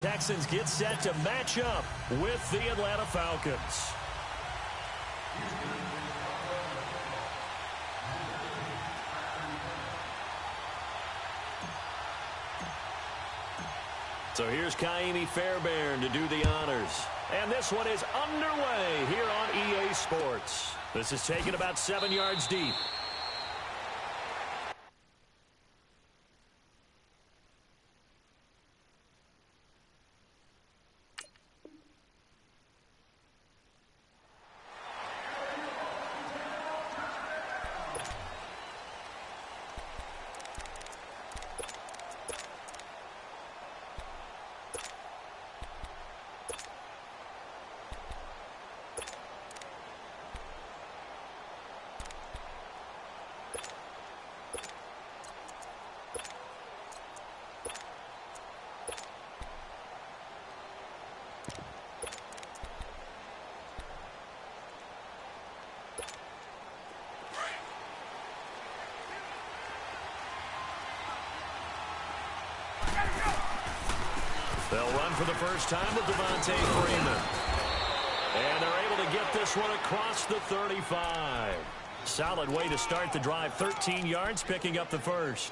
Texans get set to match up with the Atlanta Falcons. So here's Kaimi Fairbairn to do the honors. And this one is underway here on EA Sports. This is taken about 7 yards deep. They'll run for the first time with Devontae Freeman. And they're able to get this one across the 35. Solid way to start the drive. 13 yards, picking up the first.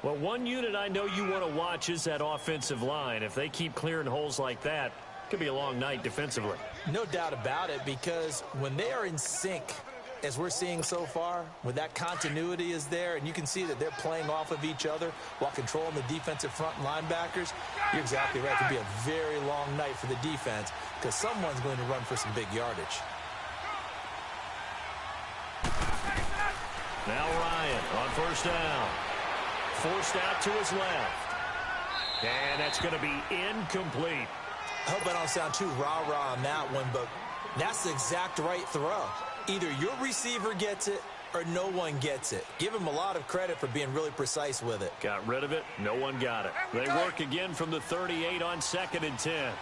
Well, one unit I know you want to watch is that offensive line. If they keep clearing holes like that, it could be a long night defensively. No doubt about it, because when they are in sync, as we're seeing so far, when that continuity is there, and you can see that they're playing off of each other while controlling the defensive front linebackers, you're exactly right. It could be a very long night for the defense because someone's going to run for some big yardage. Now Ryan on first down. Forced out to his left. And that's going to be incomplete. I hope I don't sound too rah-rah on that one, but that's the exact right throw. Either your receiver gets it or no one gets it. Give him a lot of credit for being really precise with it. Got rid of it. No one got it. They work again from the 38 on 2nd and 10.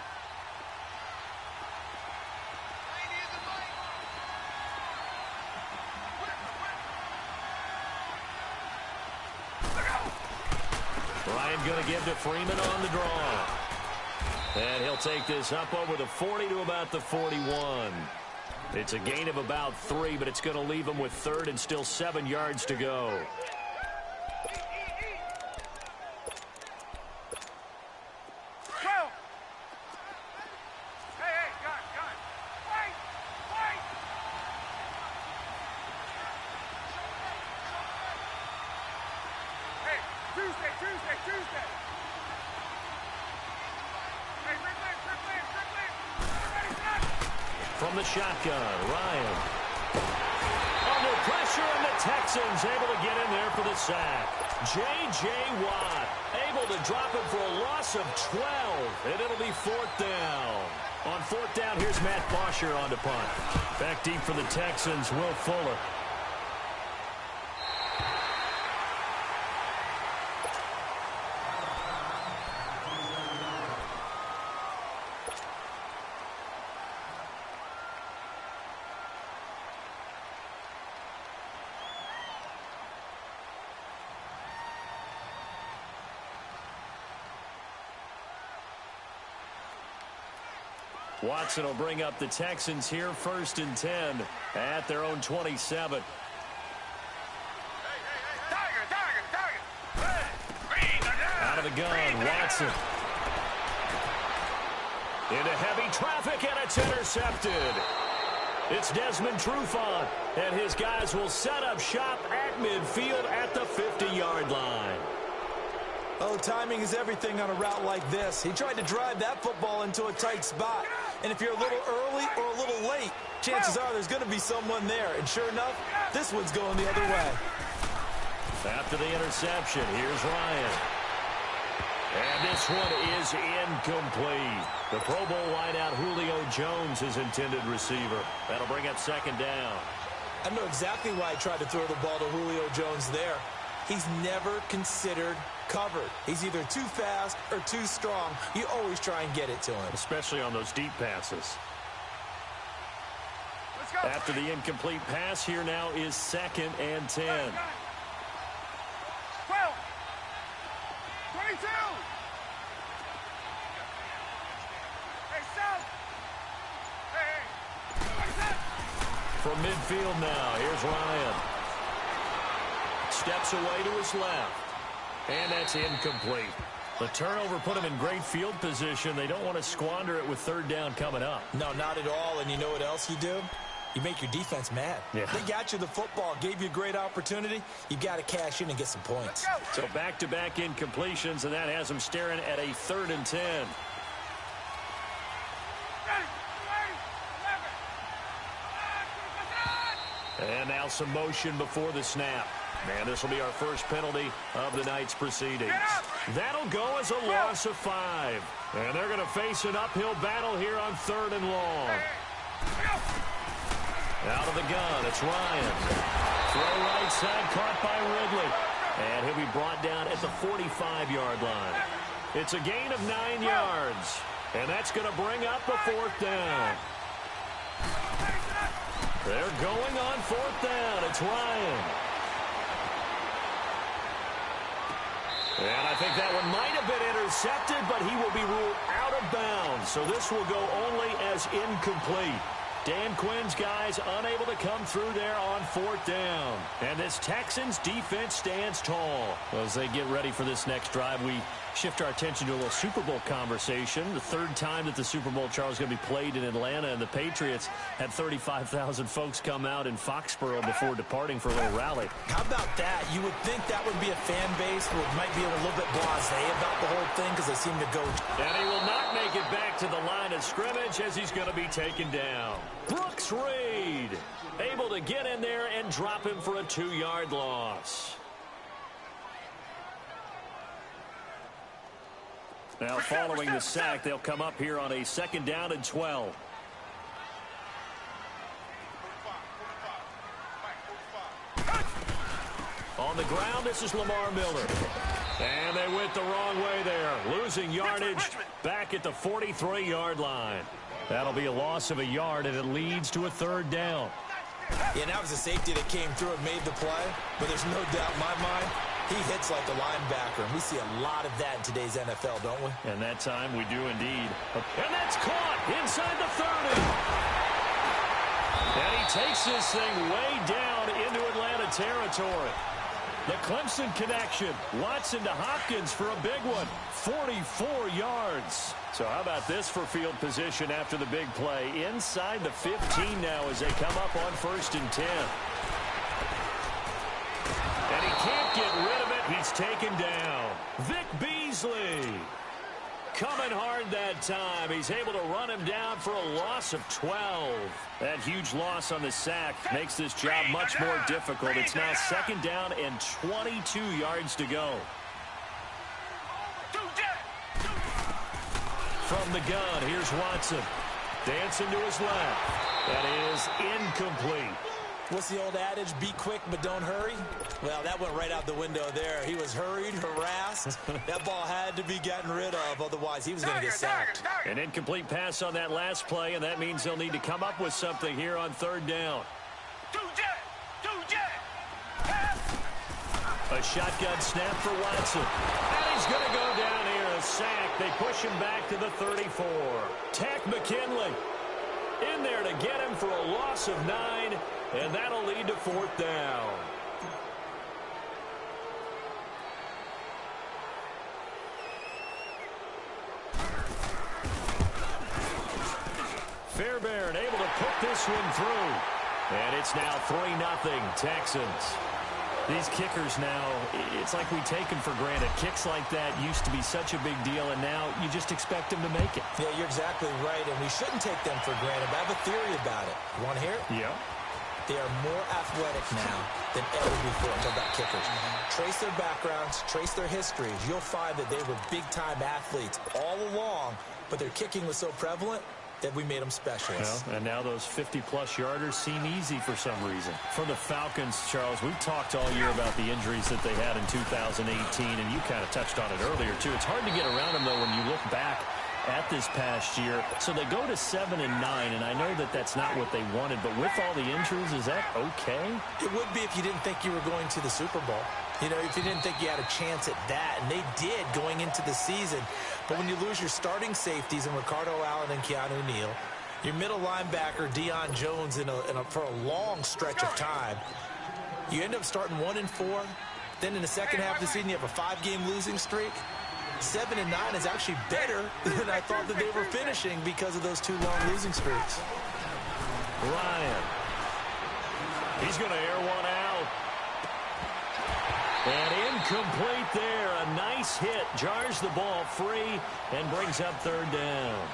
Ryan going to give to Freeman on the draw. And he'll take this up over the 40 to about the 41. It's a gain of about 3, but it's going to leave him with 3rd and still 7 yards to go. From the shotgun, Ryan. Under pressure, and the Texans able to get in there for the sack. J.J. Watt able to drop it for a loss of 12, and it'll be 4th down. On 4th down, here's Matt Bosher on the punt. Back deep for the Texans, Will Fuller. Watson will bring up the Texans here, 1st and 10 at their own 27. Out of the gun, Watson. Into heavy traffic, and it's intercepted. It's Desmond Trufant, and his guys will set up shop at midfield at the 50-yard line. Oh, timing is everything on a route like this. He tried to drive that football into a tight spot. And if you're a little early or a little late, chances are there's going to be someone there. And sure enough, this one's going the other way. After the interception, here's Ryan. And this one is incomplete. The Pro Bowl wideout Julio Jones is intended receiver. That'll bring up 2nd down. I know exactly why I tried to throw the ball to Julio Jones there. He's never considered covered. He's either too fast or too strong. You always try and get it to him. Especially on those deep passes. After the incomplete pass, here now is 2nd and 10. 12, 22. From midfield now, here's Ryan. Steps away to his left. And that's incomplete. The turnover put him in great field position. They don't want to squander it with third down coming up. No, not at all. And you know what else you do? You make your defense mad. Yeah. They got you the football, gave you a great opportunity. You got to cash in and get some points. So back-to-back incompletions, and that has them staring at a 3rd and 10. And now some motion before the snap. And this will be our first penalty of the night's proceedings. That'll go as a loss of 5. And they're going to face an uphill battle here on 3rd and long. Out of the gun, it's Ryan. Throw right side, caught by Ridley. And he'll be brought down at the 45-yard line. It's a gain of 9 yards. And that's going to bring up a 4th down. They're going on 4th down. It's Ryan. And I think that one might have been intercepted, but he will be ruled out of bounds. So this will go only as incomplete. Dan Quinn's guys unable to come through there on 4th down. And this Texans defense stands tall. Well, as they get ready for this next drive, we shift our attention to a little Super Bowl conversation. The 3rd time that the Super Bowl, Charles, is going to be played in Atlanta, and the Patriots had 35,000 folks come out in Foxborough before departing for a little rally. How about that? You would think that would be a fan base that might be a little bit blasé about the whole thing because they seem to go. And he will not make it back to the line of scrimmage as he's going to be taken down. Brooks Reed able to get in there and drop him for a 2-yard loss. Now following the sack, they'll come up here on a 2nd down and 12. On the ground, this is Lamar Miller. And they went the wrong way there, losing yardage back at the 43-yard line. That'll be a loss of a yard, and it leads to a 3rd down. Yeah, that was a safety that came through and made the play, but there's no doubt in my mind, he hits like a linebacker, and we see a lot of that in today's NFL, don't we? And that time we do indeed. And that's caught inside the 30. And he takes this thing way down into Atlanta territory. The Clemson connection. Watson to Hopkins for a big one. 44 yards. So how about this for field position after the big play? Inside the 15 now as they come up on 1st and 10. And he can't get rid of it. He's taken down. Vic Beasley coming hard that time. He's able to run him down for a loss of 12. That huge loss on the sack makes this job much more difficult. It's now 2nd down and 22 yards to go. From the gun, here's Watson. Dancing to his left. That is incomplete. What's the old adage? Be quick, but don't hurry. Well, that went right out the window there. He was hurried, harassed. That ball had to be gotten rid of. Otherwise, he was going to get sacked. An incomplete pass on that last play, and that means they'll need to come up with something here on 3rd down. A shotgun snap for Watson. And he's going to go down here. A sack. They push him back to the 34. Tack McKinley in there to get him for a loss of 9. And that'll lead to 4th down. Fairbairn able to put this one through. And it's now 3-0 Texans. These kickers now, it's like we take them for granted. Kicks like that used to be such a big deal, and now you just expect them to make it. Yeah, you're exactly right, and we shouldn't take them for granted. But I have a theory about it. You want to hear it? Yeah. They are more athletic now than ever before. I'm talking about kickers. Trace their backgrounds, trace their histories. You'll find that they were big-time athletes all along, but their kicking was so prevalent that we made them specialists. Well, and now those 50-plus yarders seem easy for some reason. For the Falcons, Charles, we've talked all year about the injuries that they had in 2018, and you kind of touched on it earlier, too. It's hard to get around them, though, when you look back at this past year. So they go to 7-9, and I know that that's not what they wanted, but with all the injuries, is that okay? It would be if you didn't think you were going to the Super Bowl. You know, if you didn't think you had a chance at that, and they did going into the season. But when you lose your starting safeties in Ricardo Allen and Keanu Neal, Your middle linebacker, Deion Jones, for a long stretch of time. You end up starting 1-4. Then in the second half of the season, you have a 5-game losing streak. 7-9 is actually better than I thought that they were finishing because of those 2 long losing streaks. Ryan. He's going to air one out. And incomplete there. A nice hit. Jars the ball free and brings up 3rd down.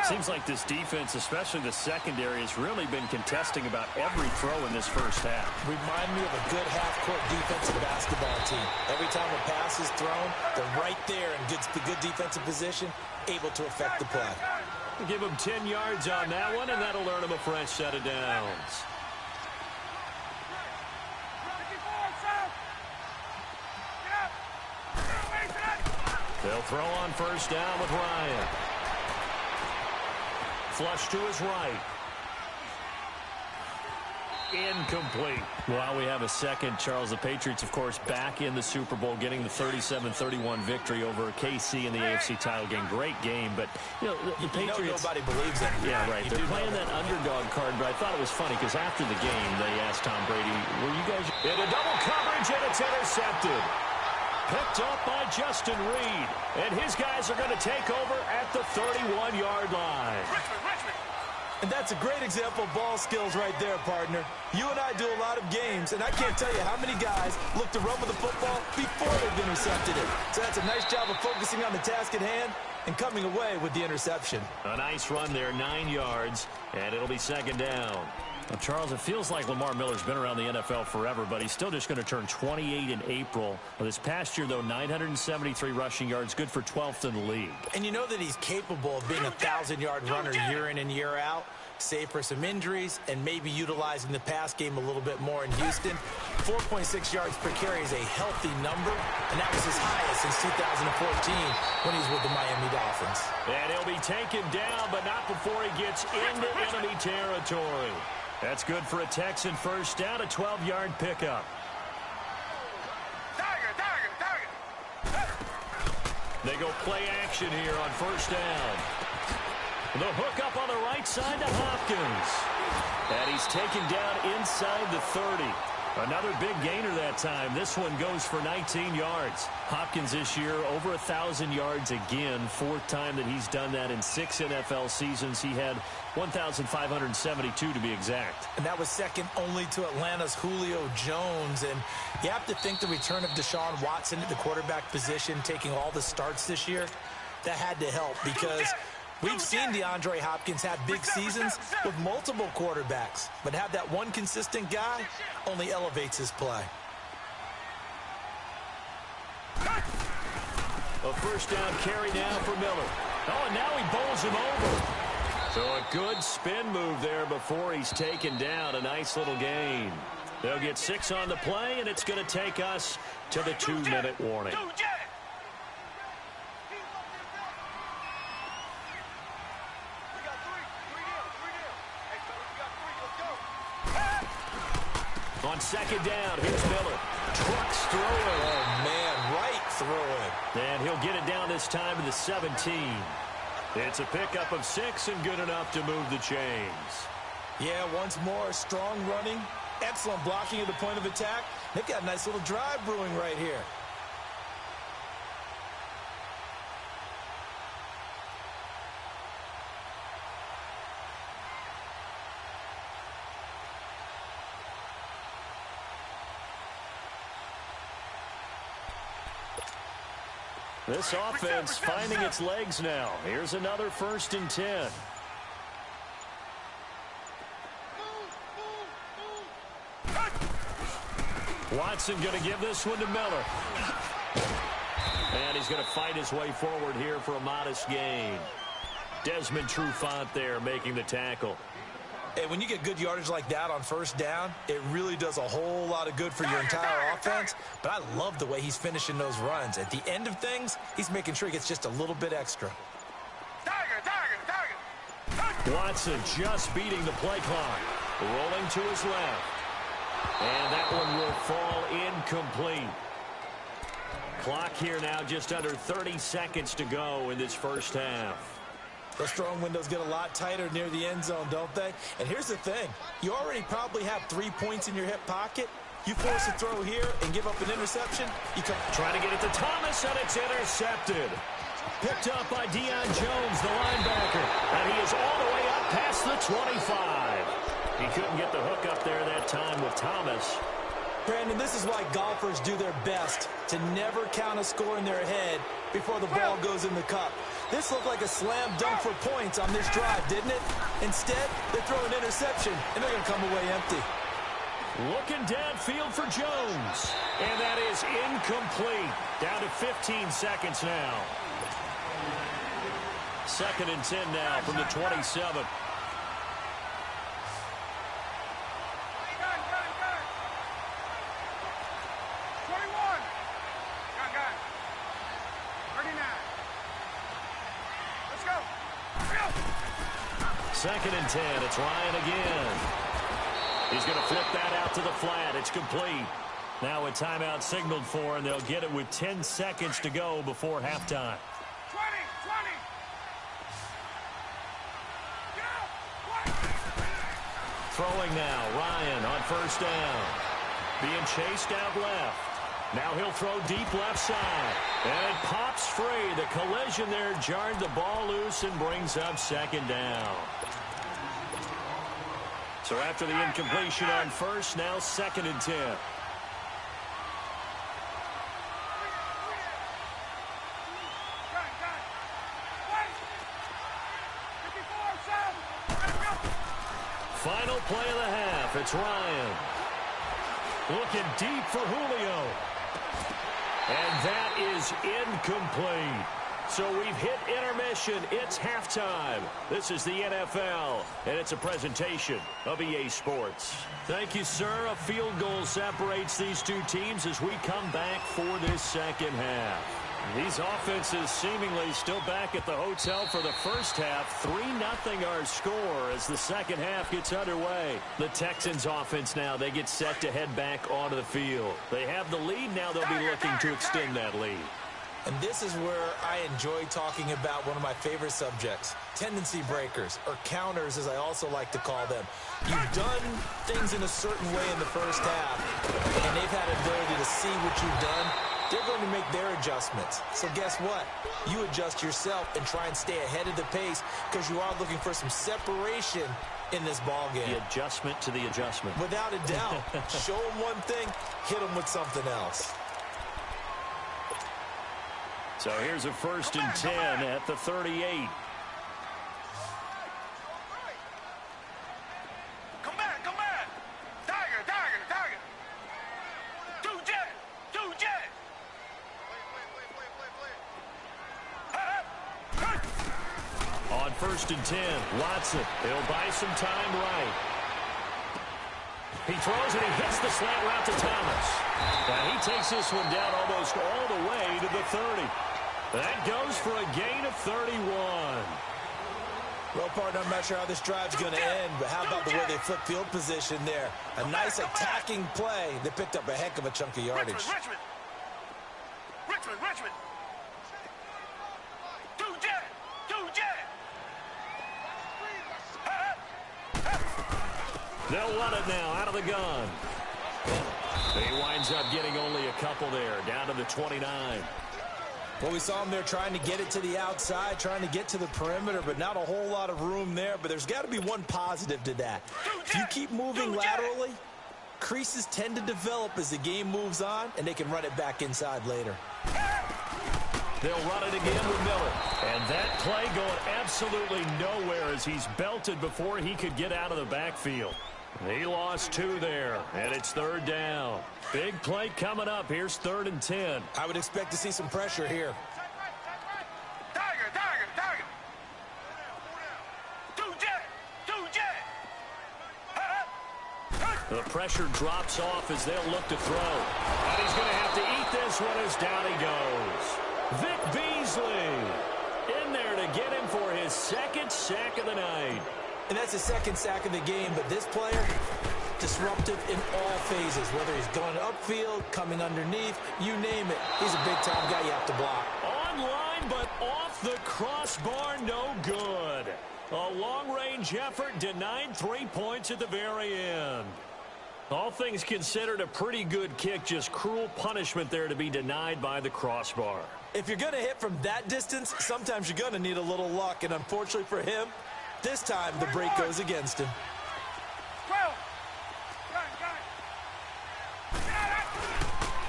Seems like this defense, especially the secondary, has really been contesting about every throw in this first half. Remind me of a good half-court defensive basketball team. Every time a pass is thrown, they're right there in good defensive position, able to affect the play. Give them 10 yards on that one, and that'll earn them a fresh set of downs. They'll throw on 1st down with Ryan. Flush to his right. Incomplete. Well, we have a second, Charles. The Patriots, of course, back in the Super Bowl, getting the 37-31 victory over KC in the AFC title game. Great game, but, you know, the Patriots... nobody believes it. Yeah, right. They're playing that underdog card, but I thought it was funny because after the game, they asked Tom Brady, were you guys... In a double coverage, and it's intercepted. Picked up by Justin Reed. And his guys are going to take over at the 31-yard line. And that's a great example of ball skills right there, partner. You and I do a lot of games, and I can't tell you how many guys look to run with the football before they've intercepted it. So that's a nice job of focusing on the task at hand and coming away with the interception. A nice run there, 9 yards, and it'll be 2nd down. Well, Charles, it feels like Lamar Miller's been around the NFL forever, but he's still just going to turn 28 in April. Well, this past year, though, 973 rushing yards, good for 12th in the league. And you know that he's capable of being a 1,000-yard runner year in and year out, save for some injuries and maybe utilizing the pass game a little bit more in Houston. 4.6 yards per carry is a healthy number, and that was his highest since 2014 when he was with the Miami Dolphins. And he'll be taken down, but not before he gets into enemy territory. That's good for a Texan 1st down, a 12-yard pickup. They go play action here on 1st down. The hook up on the right side to Hopkins. And he's taken down inside the 30. Another big gainer that time. This one goes for 19 yards. Hopkins this year over 1,000 yards again. 4th time that he's done that in 6 NFL seasons. He had 1,572 to be exact. And that was second only to Atlanta's Julio Jones. And you have to think the return of Deshaun Watson at the quarterback position, taking all the starts this year, that had to help because we've seen DeAndre Hopkins have big seasons with multiple quarterbacks, but have that one consistent guy only elevates his play. A 1st down carry now for Miller. Oh, and now he bowls him over. So a good spin move there before he's taken down. A nice little gain. They'll get 6 on the play, and it's going to take us to the 2-minute warning. On 2nd down, here's Miller. Trucks through it. Oh, man, right through it. And he'll get it down this time to the 17. It's a pickup of 6 and good enough to move the chains. Yeah, once more, strong running, excellent blocking at the point of attack. They've got a nice little drive brewing right here. This offense finding its legs now. Here's another 1st and 10. Watson going to give this one to Miller. And he's going to fight his way forward here for a modest gain. Desmond Trufant there making the tackle. And when you get good yardage like that on 1st down, it really does a whole lot of good for your entire offense. But I love the way he's finishing those runs. At the end of things, he's making sure he gets just a little bit extra. Watson just beating the play clock. Rolling to his left. And that one will fall incomplete. Clock here now just under 30 seconds to go in this 1st half. Those throwing windows get a lot tighter near the end zone, don't they? And here's the thing. You already probably have 3 points in your hip pocket. You force a throw here and give up an interception. You come trying to get it to Thomas, and it's intercepted. Picked up by Deion Jones, the linebacker. And he is all the way up past the 25. He couldn't get the hook up there that time with Thomas. Brandon, this is why golfers do their best to never count a score in their head before the ball goes in the cup. This looked like a slam dunk for points on this drive, didn't it? Instead, they throw an interception, and they're going to come away empty. Looking downfield for Jones. And that is incomplete. Down to 15 seconds now. 2nd and 10 now from the 27. Second and 10. It's Ryan again. He's going to flip that out to the flat. It's complete. Now a timeout signaled for, and they'll get it with 10 seconds to go before halftime. 20. Throwing now. Ryan on 1st down. Being chased out left. Now he'll throw deep left side. And it pops free. The collision there jarred the ball loose and brings up 2nd down. So after the incompletion on 1st, now 2nd and 10. Final play of the half. It's Ryan. Looking deep for Julio. And that is incomplete. So we've hit intermission. It's halftime. This is the NFL, and it's a presentation of EA Sports. Thank you, sir. A field goal separates these two teams as we come back for this second half. These offenses seemingly still back at the hotel for the first half. 3-0 our score as the second half gets underway. The Texans offense now, they get set to head back onto the field. They have the lead now. They'll be looking to extend that lead. And this is where I enjoy talking about one of my favorite subjects, tendency breakers, or counters as I also like to call them. You've done things in a certain way in the first half, and they've had an ability to see what you've done. They're going to make their adjustments. So guess what? You adjust yourself and try and stay ahead of the pace because you are looking for some separation in this ball game. The adjustment to the adjustment. Without a doubt. Show them one thing, hit them with something else. So here's a 1st and 10 at the 38. Come back. Tiger. Two jet. On 1st and 10, Watson. He'll buy some time right. He throws and he hits the slant route to Thomas. Now he takes this one down almost all the way to the 30. That goes for a gain of 31. Well, partner, I'm not sure how this drive's going to end, but how about the way they flip field position there? A nice attacking play. They picked up a heck of a chunk of yardage. Richmond. Two jet. They'll run it now out of the gun. He winds up getting only a couple there, down to the 29. Well, we saw him there trying to get it to the outside, trying to get to the perimeter, but not a whole lot of room there. But there's got to be one positive to that. If you keep moving laterally, creases tend to develop as the game moves on, and they can run it back inside later. They'll run it again with Miller. And that play going absolutely nowhere as he's belted before he could get out of the backfield. He lost 2 there, and it's 3rd down. Big play coming up. Here's 3rd and 10. I would expect to see some pressure here. Tiger. Two jet. The pressure drops off as they'll look to throw. And he's going to have to eat this one as down he goes. Vic Beasley in there to get him for his 2nd sack of the night. And that's the 2nd sack of the game, but this player, disruptive in all phases, whether he's going upfield, coming underneath, you name it. He's a big-time guy you have to block. On line, but off the crossbar, no good. A long-range effort denied 3 points at the very end. All things considered, a pretty good kick, just cruel punishment there to be denied by the crossbar. If you're going to hit from that distance, sometimes you're going to need a little luck, and unfortunately for him, this time the break goes against him. 12.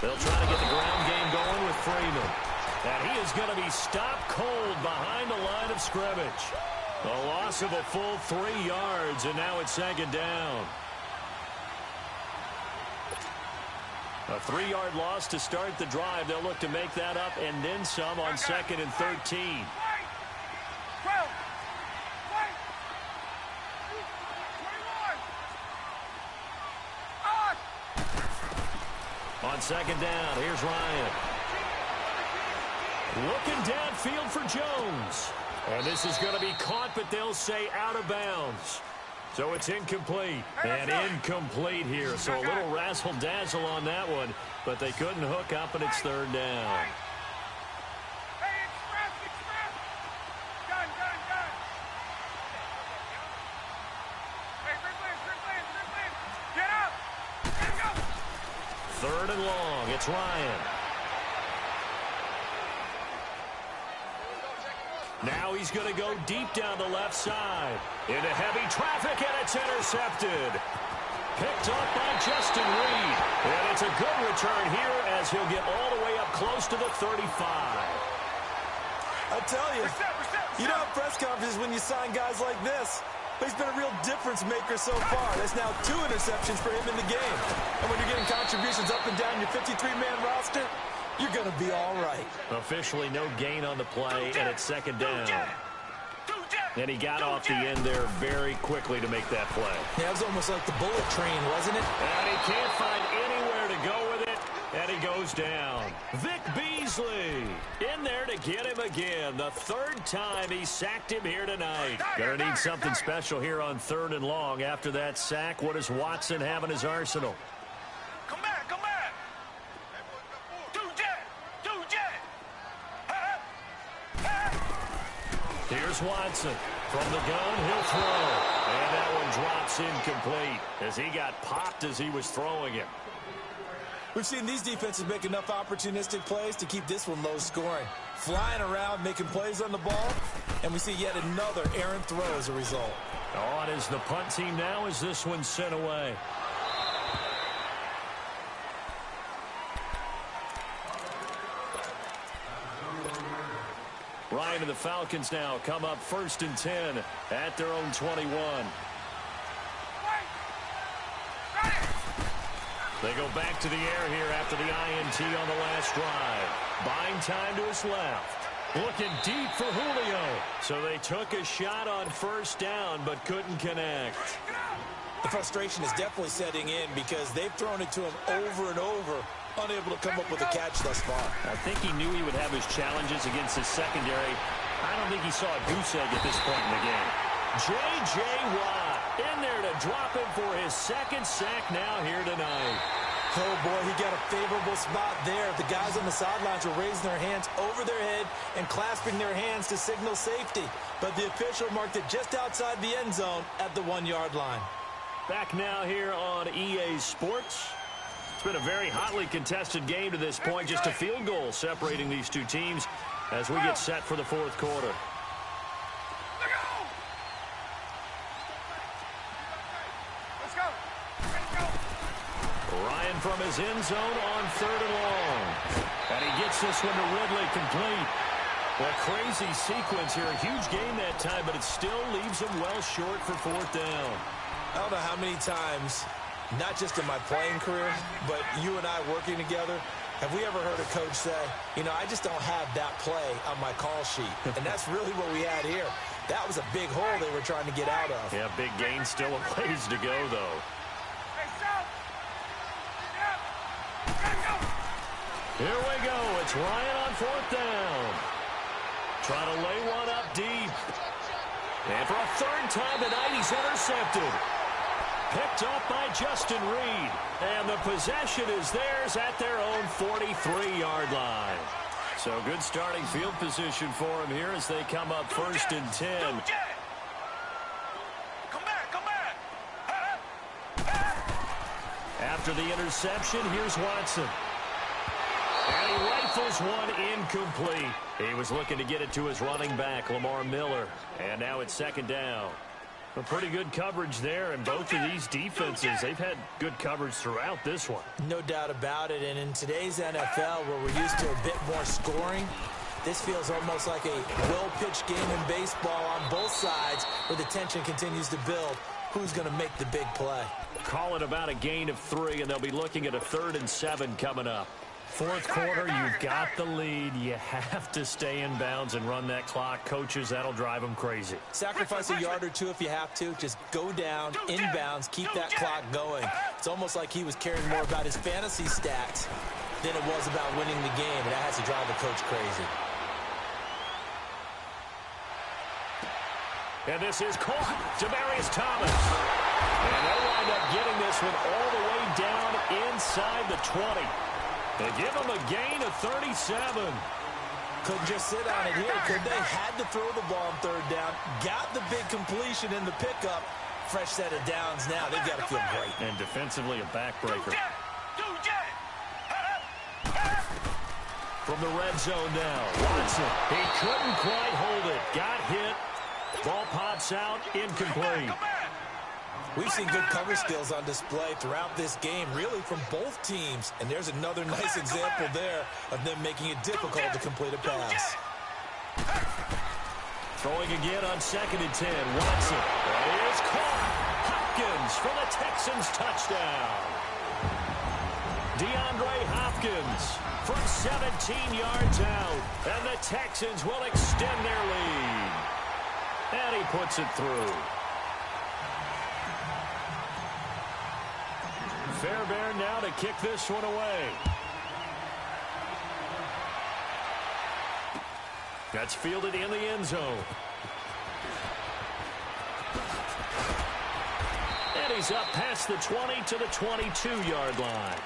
They'll try to get the ground game going with Freeman. And he is going to be stopped cold behind the line of scrimmage. A loss of a full 3 yards, and now it's second down. A 3-yard loss to start the drive. They'll look to make that up and then some on 2nd and 13. On second down, here's Ryan. Looking downfield for Jones. And this is going to be caught, but they'll say out of bounds. So it's incomplete. And incomplete here. So a little razzle-dazzle on that one, but they couldn't hook up, and it's third down. Third and long. It's Ryan. Now he's going to go deep down the left side. Into heavy traffic, and it's intercepted. Picked up by Justin Reed. And it's a good return here as he'll get all the way up close to the 35. I tell you, you don't have press conferences when you sign guys like this. But he's been a real difference maker so far. There's now 2 interceptions for him in the game. And when you're getting contributions up and down your 53-man roster, you're going to be all right. Officially no gain on the play, and it's second down. And he got off the end there very quickly to make that play. Yeah, it was almost like the bullet train, wasn't it? And he can't find anywhere to go with it, and he goes down. Vic Beasley in there to get him again. The 3rd time he sacked him here tonight. Gonna need something special here on 3rd and long. After that sack, what does Watson have in his arsenal? Come back, come back. Two jet. Here's Watson. From the gun, he'll throw. And that one drops incomplete as he got popped as he was throwing it. We've seen these defenses make enough opportunistic plays to keep this one low scoring. Flying around, making plays on the ball, and we see yet another errant throw as a result. On is the punt team now as this one's sent away. Ryan and the Falcons now come up 1st and 10 at their own 21. They go back to the air here after the INT on the last drive. Buying time to his left. Looking deep for Julio. So they took a shot on 1st down but couldn't connect. The frustration is definitely setting in because they've thrown it to him over and over, unable to come up with a catch thus far. I think he knew he would have his challenges against his secondary. I don't think he saw a goose egg at this point in the game. J.J. Watt in there to drop him for his 2nd sack now here tonight. Oh, boy, he got a favorable spot there. The guys on the sidelines were raising their hands over their head and clasping their hands to signal safety. But the official marked it just outside the end zone at the 1-yard line. Back now here on EA Sports. It's been a very hotly contested game to this point. Just a field goal separating these two teams as we get set for the 4th quarter. Ryan from his end zone on 3rd and long. And he gets this one to Ridley complete. Well, crazy sequence here. A huge gain that time, but it still leaves him well short for 4th down. I don't know how many times, not just in my playing career, but you and I working together, have we ever heard a coach say, you know, I just don't have that play on my call sheet. And that's really what we had here. That was a big hole they were trying to get out of. Yeah, big gain, still a ways to go, though. Here we go. It's Ryan on 4th down. Trying to lay one up deep. And for a 3rd time tonight, he's intercepted. Picked up by Justin Reed. And the possession is theirs at their own 43-yard line. So good starting field position for him here as they come up 1st and 10. After the interception, here's Watson. And he rifles one incomplete. He was looking to get it to his running back, Lamar Miller. And now it's second down. A pretty good coverage there, and both of these defenses, they've had good coverage throughout this one. No doubt about it, and in today's NFL, where we're used to a bit more scoring, this feels almost like a well-pitched game in baseball on both sides where the tension continues to build. Who's going to make the big play? Call it about a gain of 3, and they'll be looking at a 3rd and 7 coming up. Fourth quarter, you've got the lead. You have to stay in bounds and run that clock. Coaches, that'll drive them crazy. Sacrifice a yard or two if you have to. Just go down, inbounds, keep that clock going. It's almost like he was caring more about his fantasy stats than it was about winning the game, and that has to drive the coach crazy. And this is caught. Demaryius Thomas. And they'll wind up getting this one all the way down inside the 20. They give him a gain of 37. Couldn't just sit on it here, could they? Had to throw the ball on 3rd down. Got the big completion in the pickup. Fresh set of downs now. They've got to feel great. And defensively, a backbreaker. From the red zone now, Watson. He couldn't quite hold it. Got hit. Ball pops out, incomplete. We've seen good cover skills on display throughout this game, really from both teams. And there's another nice example there of them making it difficult to complete a pass. Throwing again on 2nd and 10. Watson. That is caught. Hopkins for the Texans touchdown. DeAndre Hopkins from 17 yards out. And the Texans will extend their lead. And he puts it through. Fairbairn now to kick this one away. That's fielded in the end zone. And he's up past the 20 to the 22-yard line.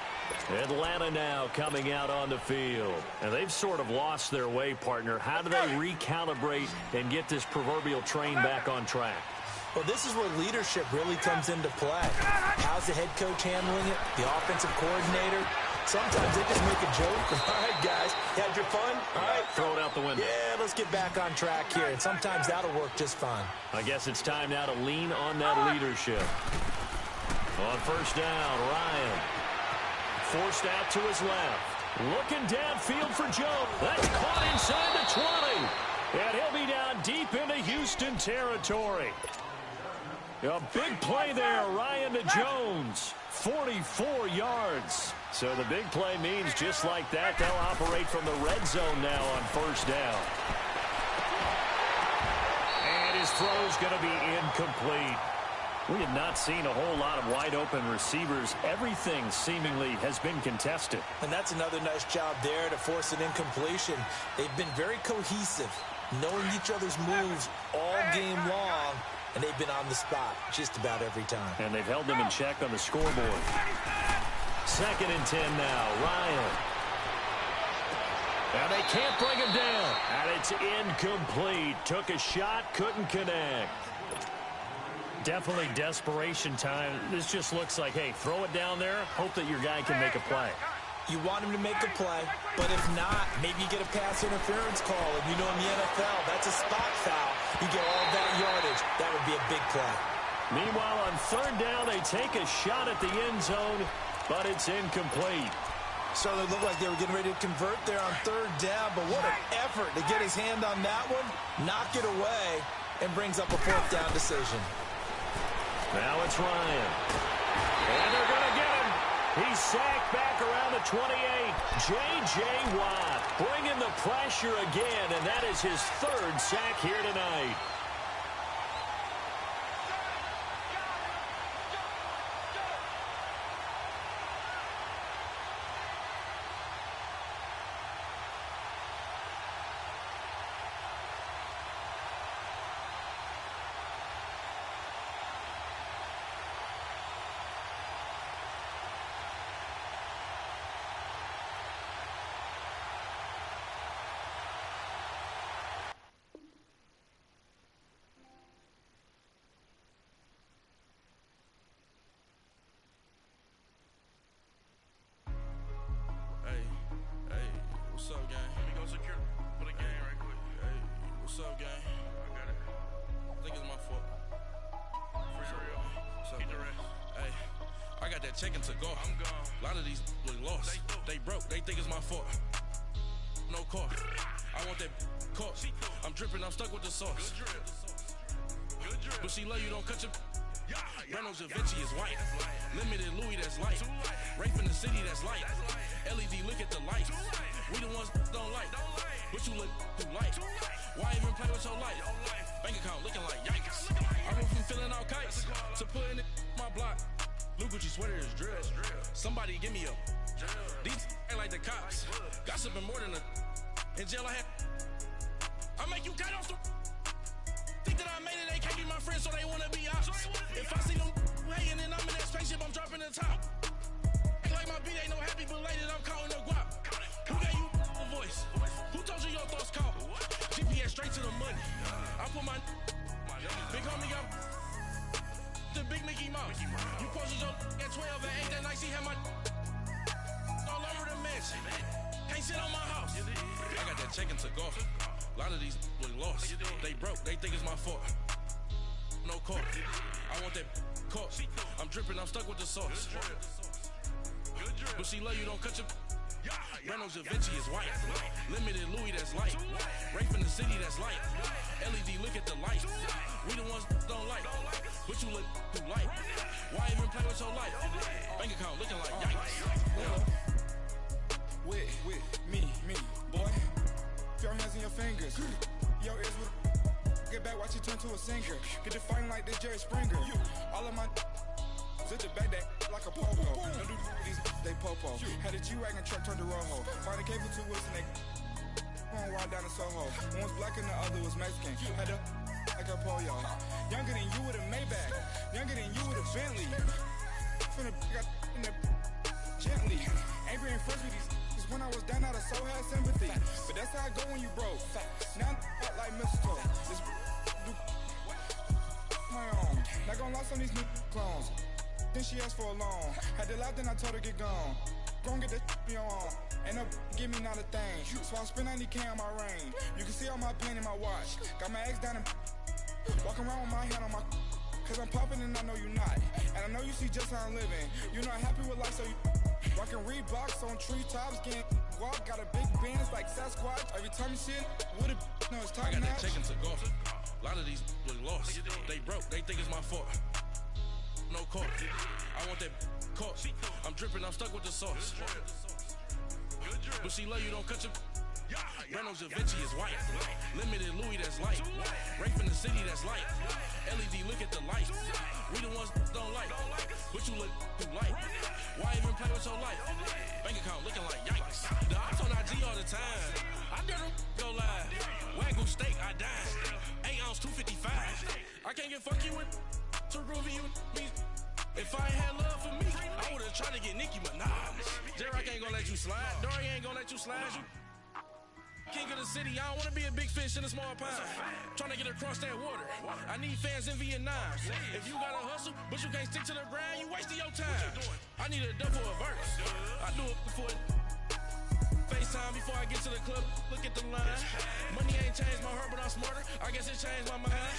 Atlanta now coming out on the field. And they've sort of lost their way, partner. How do they recalibrate and get this proverbial train back on track? Well, this is where leadership really comes into play. How's the head coach handling it? The offensive coordinator? Sometimes they just make a joke. All right, guys, you had your fun? All right. Throw it out the window. Yeah, let's get back on track here. And sometimes that'll work just fine. I guess it's time now to lean on that leadership. On 1st down, Ryan. Forced out to his left. Looking downfield for Jones. That's caught inside the 20. And he'll be down deep into Houston territory. A big play there, Ryan to Jones. 44 yards. So the big play means just like that, they'll operate from the red zone now on 1st down. And his throw's going to be incomplete. We have not seen a whole lot of wide-open receivers. Everything seemingly has been contested. And that's another nice job there to force an incompletion. They've been very cohesive, knowing each other's moves all game long, and they've been on the spot just about every time. And they've held them in check on the scoreboard. 2nd and 10 now, Ryan. And they can't bring him down. And it's incomplete. Took a shot, couldn't connect. Definitely desperation time. This just looks like, hey, throw it down there, hope that your guy can make a play. You want him to make a play, but if not, maybe you get a pass interference call. And you know in the NFL, that's a spot foul. You get all that yardage. That would be a big play. Meanwhile, on 3rd down, they take a shot at the end zone, but it's incomplete. So it looked like they were getting ready to convert there on 3rd down, but what an effort to get his hand on that one, knock it away, and brings up a 4th down decision. Now it's Ryan. And they're going to get him. He's sacked back around the 28. J.J. Watt bringing the pressure again, and that is his 3rd sack here tonight. that check and took off. I'm gone. A lot of these look lost. They broke. They think it's my fault. No car. I want that caught. I'm dripping. I'm stuck with the sauce. Good drip. Good drip. But she love you. Don't cut your. Reynolds Da Vinci is white. Limited Louis, that's light. Rape in the city, that's light. LED, look at the lights. We the ones don't like. But you look too light. Why even play with your life? Bank account looking like yikes. I went from filling out kites to putting it in my block. Blue Gucci sweater is drill. Somebody give me a. These ain't like the cops. Gossiping more than a. In jail I had. I make you cut off the. Think that I made it, they can't be my friends, so they wanna be ops. If I see them hanging and I'm in that spaceship, I'm dropping the top. Ain't like my beat ain't no happy belated, I'm counting the guap. Who gave you a voice? Who told you your thoughts count? GPS straight to the money. I put my big homie got the big Mickey Mouse. You posted your at 12 and 8 that night, she had my all over the mansion. Can't sit on my house. I got that check and took off. A lot of these look lost. They broke. They think it's my fault. No car. I want that caught. I'm dripping. I'm stuck with the sauce. But she love you. Don't cut your. Reynolds Da Vinci is white. Limited Louis, that's light. Rape in the city, that's light. LED, look at the lights. We the ones don't like. But you look too light. Why even play with your life? Bank account looking like yikes. With me, boy. Your hands in your fingers. Your ears with get back, watch you turn to a singer. Get it fighting like this Jerry Springer. All of my sit the back that like a popo. No do these they popo. Had a G-Wagon truck turned to Rojo. Find a cable 2 wheels and they going wild down in Soho. One was black and the other was Mexican. Had a like a pollo. Younger than you with a Maybach. Younger than you with a Bentley. Finna got in the gently. Angry and friends with these. When I was down out of soul had sympathy. But that's how I go when you broke. Now I'm like mistletoe. This do my own. Not gonna lost on these new clones. Then she asked for a loan. Had to laugh, then I told her get gone. Gon' get that me on. Ain't no give me not a thing. So I spend 90K on my range. You can see all my pain in my watch. Got my ex down and walking around with my hand on my. Cause I'm popping and I know you not. And I know you see just how I'm living. You're not happy with life, so you rockin' Reeboks on treetops, getting walk, got a big bands like Sasquatch. Every time you see it, with it, no, it's top I got notch. that check and took off. A lot of these look lost. They broke. They think it's my fault. No car. I want that caught. I'm dripping. I'm stuck with the sauce. But she love you. Don't cut your. Reynolds Da Vinci is white. Limited Louis, that's light. Rape in the city, that's light. LED, look at the lights. We the ones don't like. But you look too light. Why even play with your life? Bank account looking like yikes. The ops on IG all the time. I dare them go live. Wagyu steak, I died. 8 ounce, 255. I can't get fucky with to groovy you me. If I ain't had love for me, I would've tried to get Nicki Minaj. J-Rock ain't gonna let you slide. Dory ain't gonna let you slide. You king of the city, I don't wanna be a big fish in a small pond. Trying to get across that water. I need fans in Vietnam. If you gotta hustle, but you can't stick to the grind, you wasting your time. I need a double a verse. I do it before FaceTime before I get to the club. Look at the line. Money ain't changed my heart, but I'm smarter. I guess it changed my mind.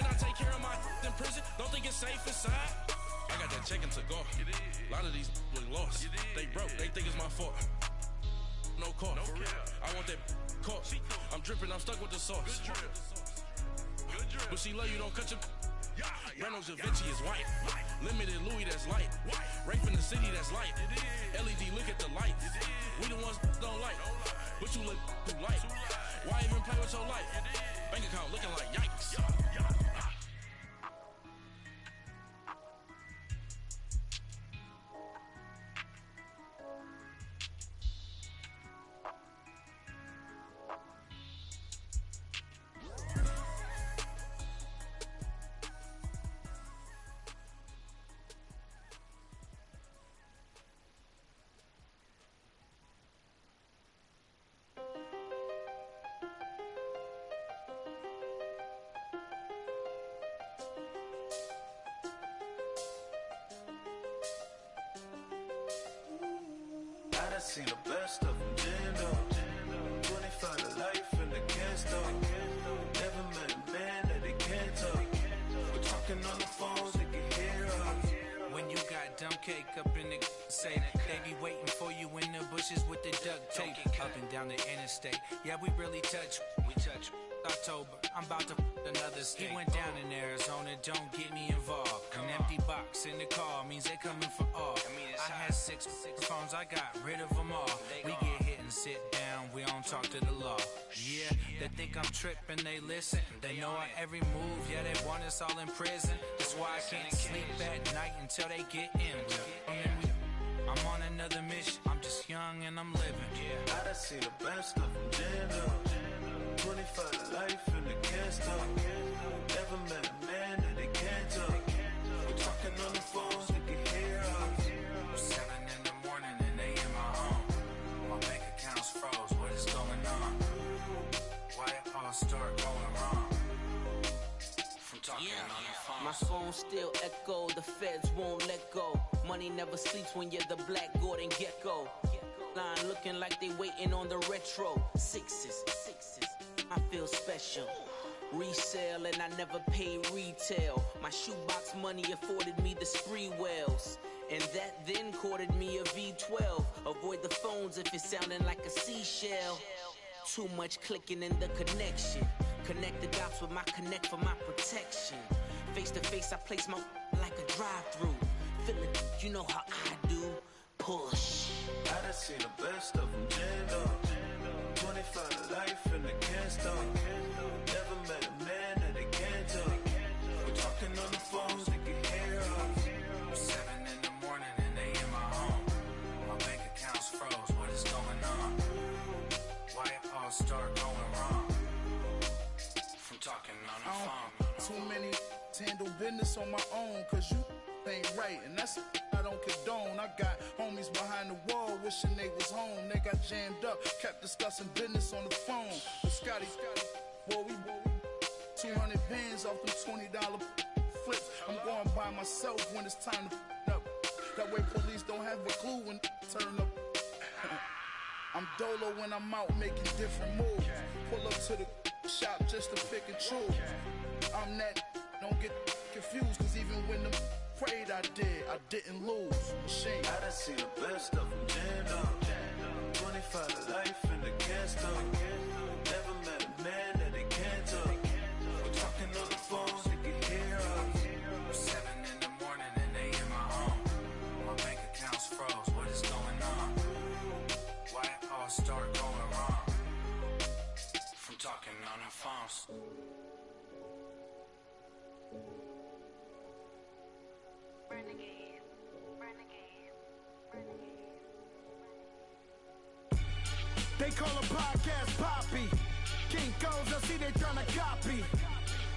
And I take care of my in prison. Don't think it's safe inside. I got that check and took off. A lot of these look lost. They broke. They think it's my fault. No car. I want that caught. I'm dripping. I'm stuck with the sauce. But she love you. Don't cut your. Reynolds Da Vinci is white. Limited Louis, that's light. Rape in the city, that's light. LED, look at the lights. We the ones don't like. But you look too light. Why even play with your life? Bank account looking like yikes. I seen the best of them, Jando. 25 to life and they can't stop. Never met a man that they can't talk. We're talking on the phones, they can hear us. When you got dumb cake up in the say they be waiting for you in the bushes with the duct tape up and down the interstate. Yeah, we really touch. October, I'm about to another state. He went down in Arizona, don't get me involved. An empty box in the car means they coming for all. I had six phones, I got rid of them all. We get hit and sit down, we don't talk to the law. Yeah, they think I'm tripping, they listen. They know our every move, yeah, they want us all in prison. That's why I can't sleep at night until they get in. I'm on another mission, I'm just young and I'm living. I done seen the best of them jammed up. 25 to life and they can't stop. Never met a man that they can't talk. We're talking on the phones, they can hear us. 7 in the morning and they in my home. My bank account's froze, what is going on? Why it all start going wrong? From talking on the phone. My phone still echo, the feds won't let go. Money never sleeps when you're the Black Gordon Gecko. Line looking like they waiting on the retro. Sixes, I feel special. Resale and I never paid retail. My shoebox money afforded me the spree wells. And that then courted me a V12. Avoid the phones if it's sounding like a seashell. Too much clicking in the connection. Connect the dots with my connect for my protection. Face to face I place my like a drive-through. Feel it, you know how I do. Push. I done seen the best of them jammed up. 25 to life and they can't stop. Never met a man that they can't talk. We're talking on the phones, they can hear us. 7 in the morning and they in my home. My bank account's froze, what is going on? Why it all start going wrong? From talking on the phone. Too many handle business on my own, cause you ain't right, and that's I don't condone. I got homies behind the wall wishing they was home. They got jammed up, kept discussing business on the phone. But Scotty, boy, we 200 bands off them $20 flips. I'm going by myself when it's time to up. That way police don't have a clue when turn up. I'm dolo when I'm out making different moves. Pull up to the shop just to pick and choose. I'm that, don't get confused, cause even when the prayed I didn't lose. Machine. I done seen the best of them jammed up. 25 to life and they can't stop. Never met a man that they can't talk. We're talking on the phones, they can hear us. 7 in the morning and they in my home. My bank account's froze, what is going on? Why it all start going wrong? From talking on the phones. They call a podcast Poppy. King goes, I see they tryna copy.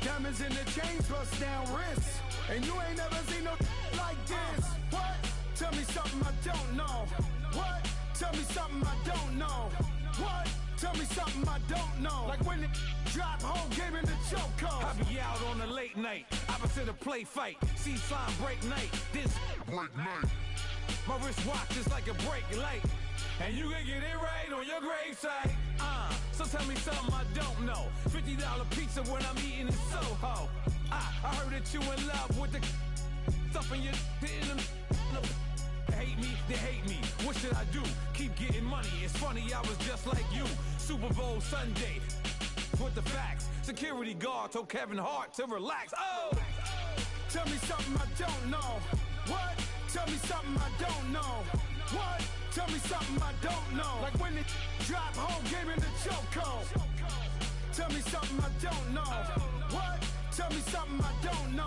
Diamonds in the chains, bust down wrists. And you ain't never seen no like this. What? Tell me something I don't know. What? Tell me something I don't know. What? Tell me something I don't know. Like when it drop, whole game in the chokehold. I be out on a late night, opposite a play fight. See sign break night, this break night. My wristwatch is like a brake light. And you can get it right on your gravesite. So tell me something I don't know. $50 pizza when I'm eating in Soho. I heard that you in love with the stuff in your in them. Hate me, they hate me. What should I do? Keep getting money. It's funny, I was just like you. Super Bowl Sunday. With the facts. Security guard told Kevin Hart to relax. Oh! Tell me something I don't know. What? Tell me something I don't know. What? Tell me something I don't know. Like when it drop, whole game in the chokehold. Tell me something I don't know. What? Tell me something I don't know.